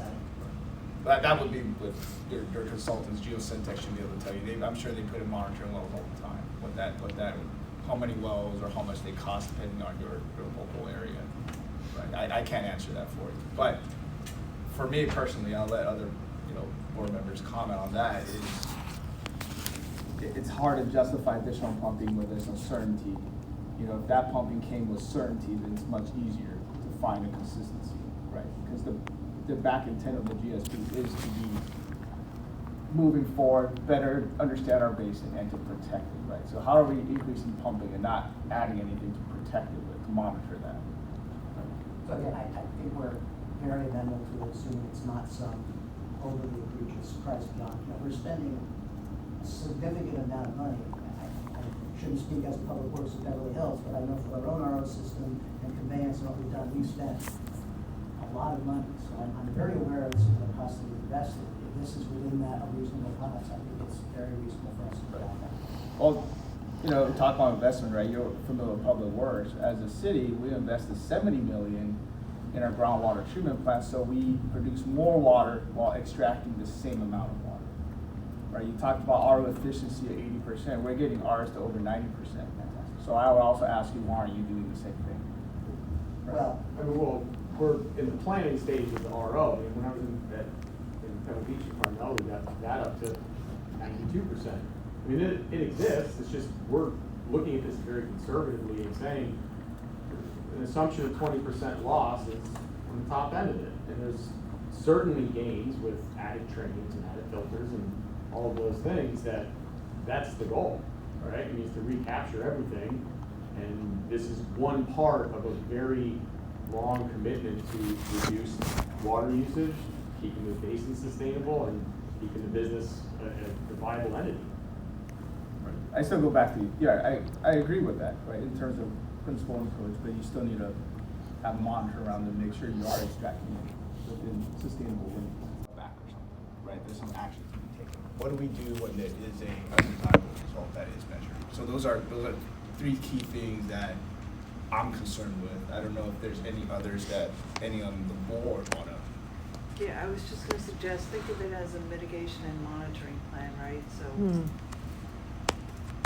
that That would be with your consultants. Geosyntex should be able to tell you. I'm sure they put in monitoring wells all the time. How many wells or how much they cost depending on your local area. Right? I can't answer that for you. But for me personally, I'll let other board members comment on that. It's hard to justify additional pumping where there's no certainty. If that pumping came with certainty, then it's much easier to find a consistency, right? Because the back intent of the GSP is to be moving forward, better understand our basin and to protect it, right? So how are we increasing pumping and not adding anything to protect it with, to monitor that? So again, I think we're very amenable to assuming it's not some overly egregious price beyond. We're spending a significant amount of money. I shouldn't speak as Public Works of Beverly Hills, but I know for our own RO system and conveyance and what we've done, we've spent a lot of money. So I'm very aware of this is going to cost to be invested. If this is within that a reasonable cost, I think it's very reasonable for us to put out that. Well, talk about investment, right? You're familiar with Public Works. As a city, we invested $70 million in our groundwater treatment plant, so we produce more water while extracting the same amount of water. Right? You talked about RO efficiency at 80%. We're getting ours to over 90%. So I would also ask you, why aren't you doing the same thing? Right. Well, we're in the planning stage of the RO. When I was in Pebble Beach and Carmel, we got that up to 92%. It exists. It's just we're looking at this very conservatively and saying an assumption of 20% loss is on the top end of it. And there's certainly gains with added trains and added filters and all of those things that's the goal, right? It means to recapture everything. And this is one part of a very long commitment to reduce water usage, keeping the basin sustainable, and keeping the business a viable entity. I still go back to, yeah, I agree with that, right, in terms of principle and approach, but you still need to have a monitor around to make sure you are extracting it within sustainable limits. Back or something, right, there's some action to be taken. What do we do when there is a undesirable result that is measured? So those are three key things that I'm concerned with. I don't know if there's any others that any on the board wanna. Yeah, I was just gonna suggest, think of it as a mitigation and monitoring plan, right? So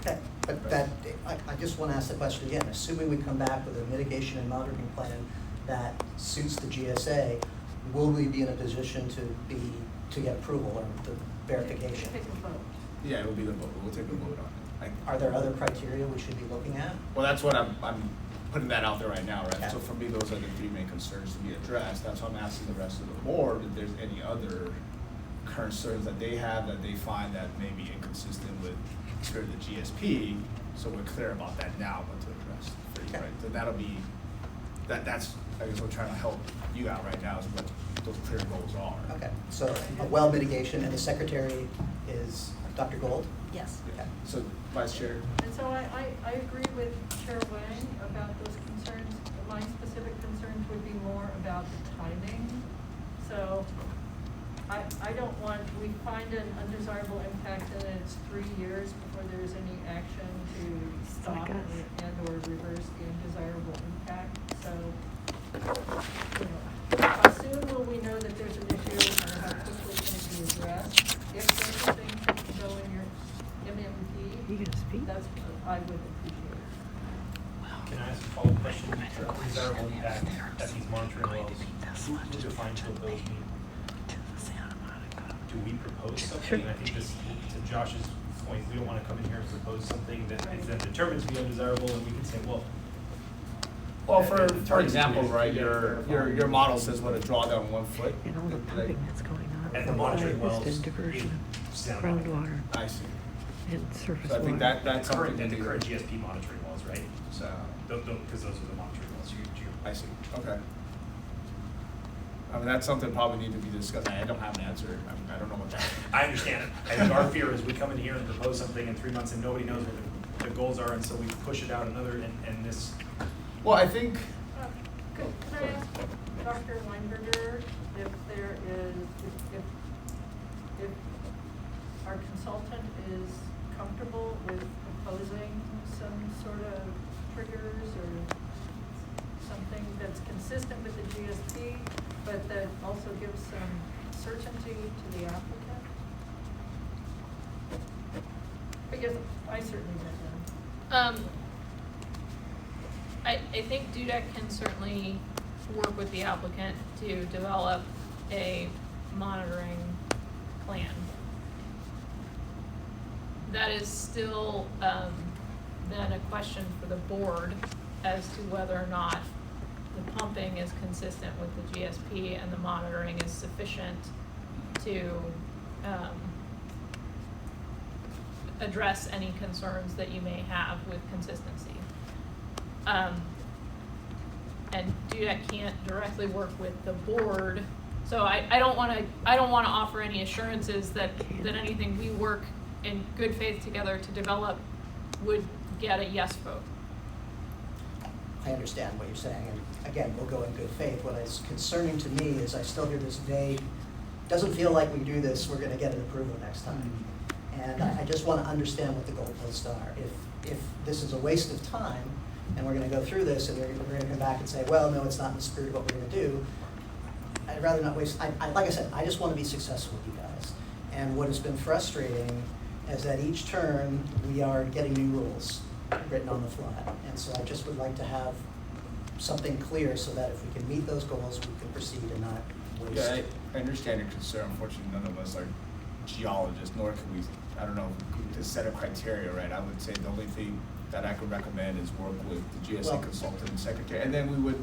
Okay, but that, I just want to ask the question again, assuming we come back with a mitigation and monitoring plan that suits the GSA, will we be in a position to get approval or the verification? Take a vote. Yeah, it will be the vote, we'll take a vote on it. Are there other criteria we should be looking at? Well, that's what I'm putting that out there right now, right? Okay. So for me, those are the three main concerns to be addressed. That's why I'm asking the rest of the board if there's any other concerns that they have that they find that may be inconsistent with the spirit of the GSP. So we're clear about that now, what to address for you, Okay. right? So that'll be, that's, I guess we're trying to help you out right now is what those clear goals are. Okay, so a well mitigation, and the secretary is Dr. Gold? Yes. Yeah. So Vice Chair, And so I agree with Chair Wang about those concerns. My specific concerns would be more about the timing. So I don't want, we find an undesirable impact and it's 3 years before there's any action to stop and or reverse the undesirable impact. So, you know, how soon will we know that there's an issue or how quickly can it be addressed? If there's something that can go in your MMP, that's what I would appreciate. Can I ask a follow-up question? Undesirable impact at these monitoring wells, who defines what those mean? Do we propose something? And I think this, to Josh's point, we don't want to come in here and propose something that is then determined to be undesirable, and we can say, well. well, for example, right, your model says what a drawdown 1 foot. And all the pumping that's going on. At the monitoring wells. Harvest and diversion in Santa of Monica. groundwater I see. and surface So I think water. that's something. And to the be- current GSP monitoring wells, right? So, Because those are the monitoring wells. I see, okay. I mean, that's something probably need to be discussed. I don't have an answer. I don't know what that. I understand it. I think our fear is we come in here and propose something in 3 months and nobody knows what the goals are, and so we push it out another, and this. Well, I think, Can I ask Dr. Weinberger if there is, if our consultant is comfortable with proposing some sort of triggers or something that's consistent with the GSP, but that also gives some certainty to the applicant? Because I certainly don't know. I think DUDEC can certainly work with the applicant to develop a monitoring plan. That is still, then a question for the board as to whether or not the pumping is consistent with the GSP and the monitoring is sufficient to, address any concerns that you may have with consistency. And DUDEC can't directly work with the board, so I don't wanna offer any assurances that anything we work in good faith together to develop would get a yes vote. I understand what you're saying, and again, we'll go in good faith. What is concerning to me is I still hear this vague, doesn't feel like we do this, we're gonna get an approval next time. And I just wanna understand what the goalposts are. If this is a waste of time, and we're gonna go through this, and we're gonna come back and say, well, no, it's not in the spirit of what we're gonna do, I'd rather not waste, like I said, I just wanna be successful with you guys. And what has been frustrating is that each turn, we are getting new rules written on the fly. And so I just would like to have something clear so that if we can meet those goals, we can proceed and not waste. yeah, I understand your concern. Unfortunately, none of us are geologists, nor can we, I don't know, to set a criteria, right? I would say the only thing that I could recommend is work with the GSA Well- consultant and secretary, and then we would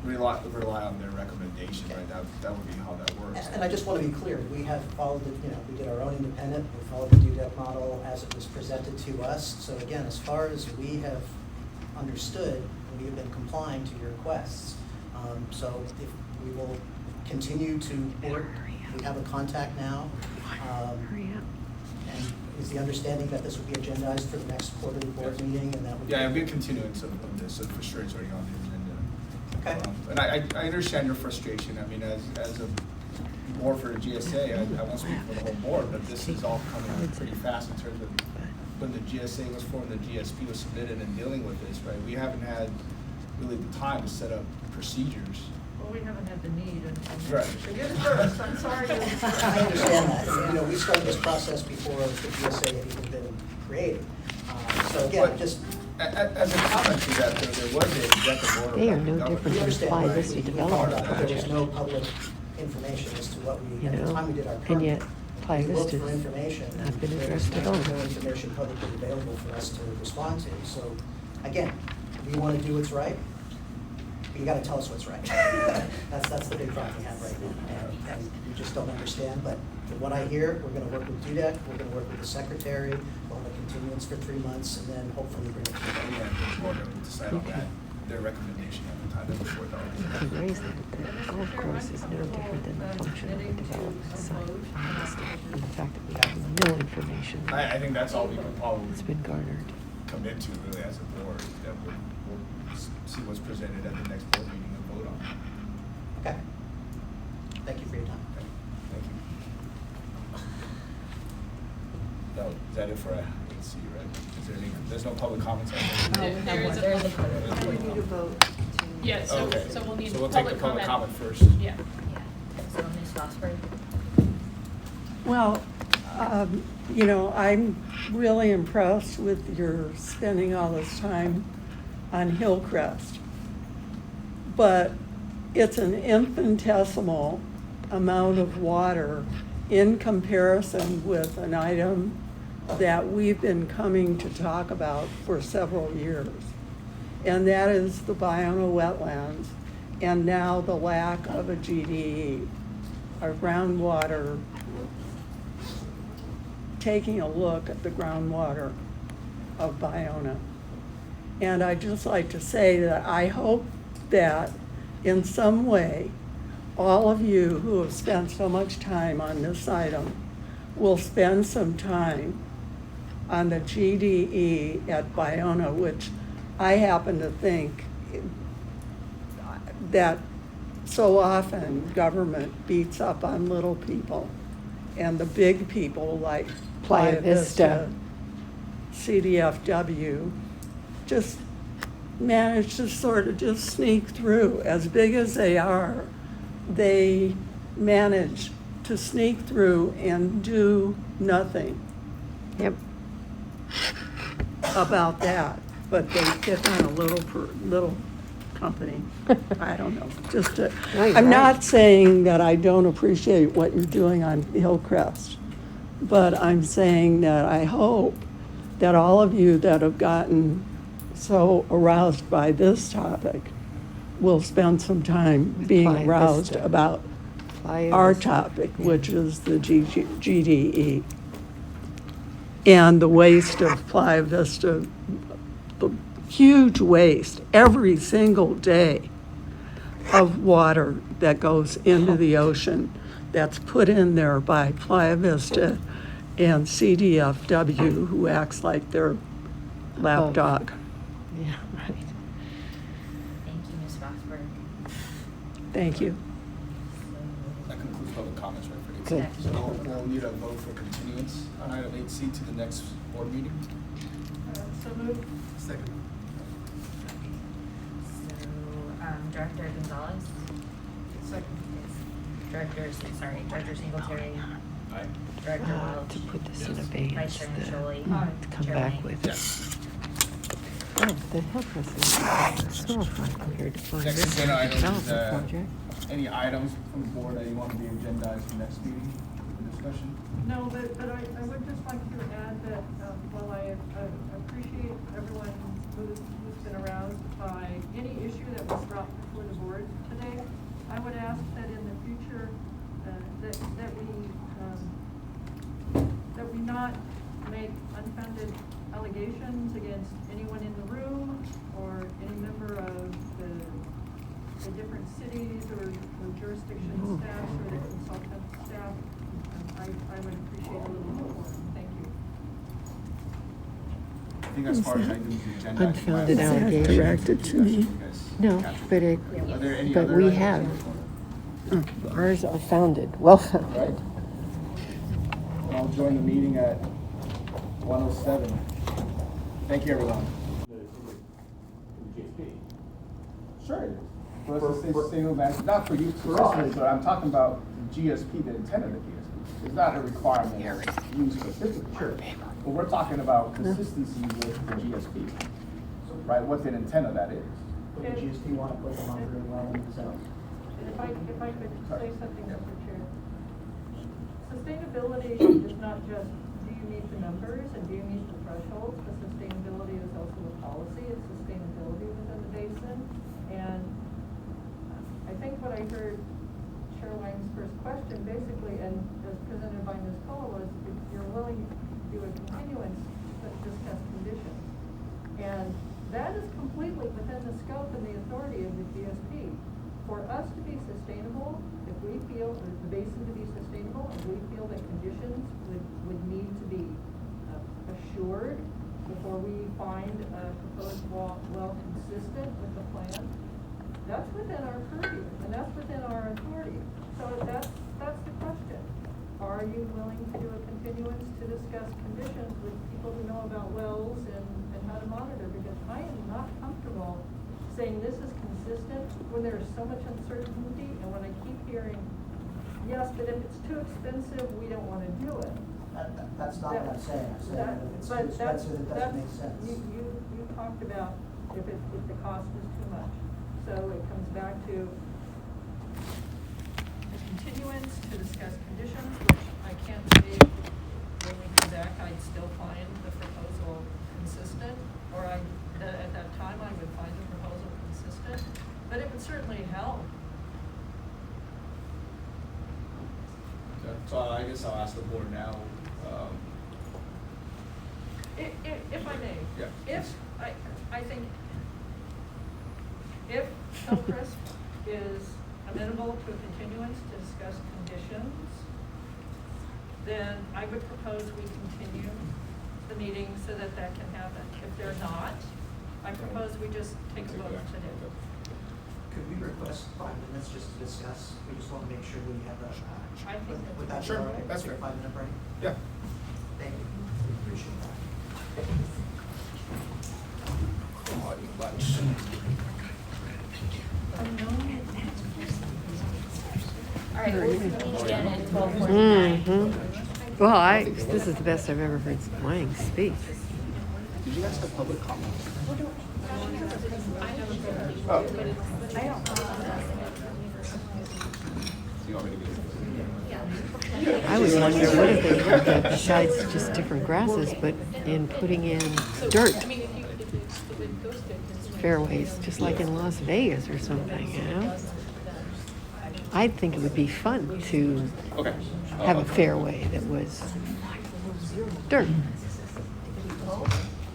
rely on their recommendation, right? That would be how that works. And I just want to be clear, we have followed, we did our own independent, we followed the DUDEC model as it was presented to us. So again, as far as we have understood, we have been complying to your requests. So if we will continue to work, we have a contact now. Hurry up. And is the understanding that this will be agendized for the next quarterly board meeting, and that would be? Yeah, it'll be a continuance of this, so for sure it's already on the agenda. Okay. And I understand your frustration. I mean, as a board for the GSA, I won't speak for the whole board, but this is all coming pretty fast in terms of when the GSA was formed, the GSP was submitted and dealing with this, right? We haven't had really the time to set up procedures. Well, we haven't had the need, and Right. so you're the first, I'm sorry. I understand that. You know, we started this process before the GSA had even been created. So again, But just. As a comment to that, there was a executive order. They are by the no governor. different We than understand, Apply right? Vista We Development found out that there was Project. no public information as to what we, You at the know, time we did our and permit. yet Apply We looked Vista's for information. not been and there addressed was at all. No information publicly available for us to respond to. So again, we want to do what's right, but you got to tell us what's right. That's the big problem we have right now. And we just don't understand, but from what I hear, we're going to work with DUDEC, we're going to work with the secretary, we'll have a continuance for 3 months, and then hopefully bring it to the board. Yeah, the board will decide on that, their recommendation at the time of the board. You can raise that, the golf course is no different than the function of the development site. And the fact that we have no information I think that's all we can probably that's been garnered. commit to really as a board, that we'll see what's presented at the next board meeting and vote on. Okay. Thank you for your time. Okay, thank you. No, is that it for, let's see, right? Is there any, there's no public comments on this? There is a We need to vote to. Yeah, so, Okay. so we'll need So we'll take the public public comment. comment first. Yeah. So Ms. Fosberg? Well, you know, I'm really impressed with your spending all this time on Hillcrest. But it's an infinitesimal amount of water in comparison with an item that we've been coming to talk about for several years. And that is the Biono wetlands, and now the lack of a GDE, our groundwater, taking a look at the groundwater of Biono. And I'd just like to say that I hope that in some way, all of you who have spent so much time on this item will spend some time on the GDE at Biono, which I happen to think that so often government beats up on little people, and the big people like Playa Vista, CDFW, just manage to sort of just sneak through. As big as they are, they manage to sneak through and do nothing Yep. about that. But they pick on a little company. I don't know. Just to, No, you're I'm not right. saying that I don't appreciate what you're doing on Hillcrest, but I'm saying that I hope that all of you that have gotten so aroused by this topic will spend some time being Playa aroused Vista. about Playa our Vista. topic, which is the GDE. And the waste of Playa Vista, the huge waste every single day of water that goes into the ocean that's put in there by Playa Vista and CDFW, who acts like their lapdog. Yeah, right. Thank you, Ms. Fosberg. Thank you. That concludes public comments, right, for Good. 8C. So we'll need a vote for continuance on item 8C to the next board meeting. So moved. Second. So, Director Gonzalez? Second. Director Singletary, Aye. Director Welch, To put this in Vice abeyance, Chairman the- Sholey, Aye. to come Chair back Lane. with. Yes. Oh, the Hillcrest is storefront compared to Playa Next Vista agenda item is, development project. any items from the board that you want to be agendized for next meeting for discussion? No, but I would just like to add that, while I appreciate everyone who's been aroused by any issue that was brought before the board today, I would ask that in the future, that we not make unfounded allegations against anyone in the room or any member of the different the jurisdiction staff or the consultant staff, I would appreciate a little more. Thank you. I think as far as items on the agenda. Unfounded I think allegation. you Directed to me. guys No, captured. but it, Are there any but other we items? have. Ours are founded, well founded. Right. I'll join the meeting at 1:07. Thank you, everyone. Sure it is. For us to say sustainable management, not for you personally, but I'm talking about GSP, the intent of the GSP. It's not a requirement used specifically. Sure. But we're talking about consistency with the GSP, right? What the intent of that is. But the GSP want to put them on very well themselves. If I could say something, Mr. Chair. Sustainability is not just, do you meet the numbers and do you meet the thresholds, but sustainability is also a policy, it's sustainability within the basin. And I think what I heard Chair Wang's first question, basically, and as presented by Ms. Cole, was if you're willing to do a continuance to discuss conditions. And that is completely within the scope and the authority of the GSP. For us to be sustainable, if we feel, or the basin to be sustainable, if we feel that conditions would need to be assured before we find a proposed well consistent with the plan, that's within our purview, and that's within our authority. So that's the question. Are you willing to do a continuance to discuss conditions with people who know about wells and how to monitor? Because I am not comfortable saying this is consistent when there is so much uncertainty, and when I keep hearing, yes, but if it's too expensive, we don't want to do it. That's not what I'm saying. I'm saying that if it's too But that's- expensive, it doesn't make sense. You talked about if the cost is too much. So it comes back to a continuance to discuss conditions, which I can't say when we come back, I'd still find the proposal consistent, or at that time, I would find the proposal consistent, but it would certainly help. Okay. So I guess I'll ask the board now. If I may. Yeah. If, I think, if Hillcrest is amenable to a continuance to discuss conditions, then I would propose we continue the meeting so that can happen. If they're not, I propose we just take a vote today. Could we request 5 minutes just to discuss? We just want to make sure we have a, I think would that be Sure, all right? that's Take a fair. 5-minute break? Yeah. Thank you. We appreciate that. All right, we'll meet again at 12:45. Mm-hmm. Well, this is the best I've ever heard Wang speak. Did you guys have public comment? You want me to get I would wonder what if they looked at, besides just different grasses, but in putting in dirt fairways, just like in Las Vegas or something, you know? I think it would be fun to Okay. have a fairway that was dirt.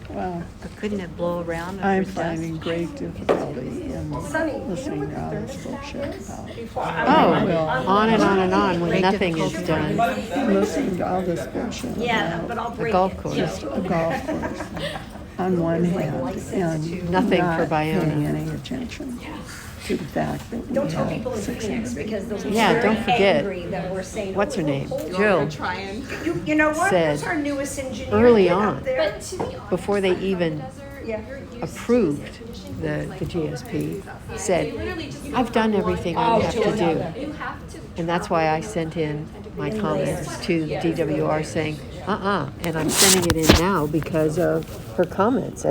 Well, But couldn't it blow around if I'm there's dust? finding great difficulty in listening to all this bullshit about. Oh, Well, on and on and on when Great nothing is difficulty. done. Listening to all this bullshit about A golf course. just a golf course on one hand and Nothing not for paying Bayona. any attention to the fact that we Don't tell people have in 600. Phoenix because they'll be Yeah, very don't forget. angry that we're saying. What's her "Oh, name? hold on, Jill we're trying." You know what? said Who's our newest engineer? early Get up on, there. But to be honest, before they even Yeah. approved the GSP, said, I've done everything I have to do. you have to. And that's why I sent in my comments to the DWR saying, and I'm sending it in now because of her comments.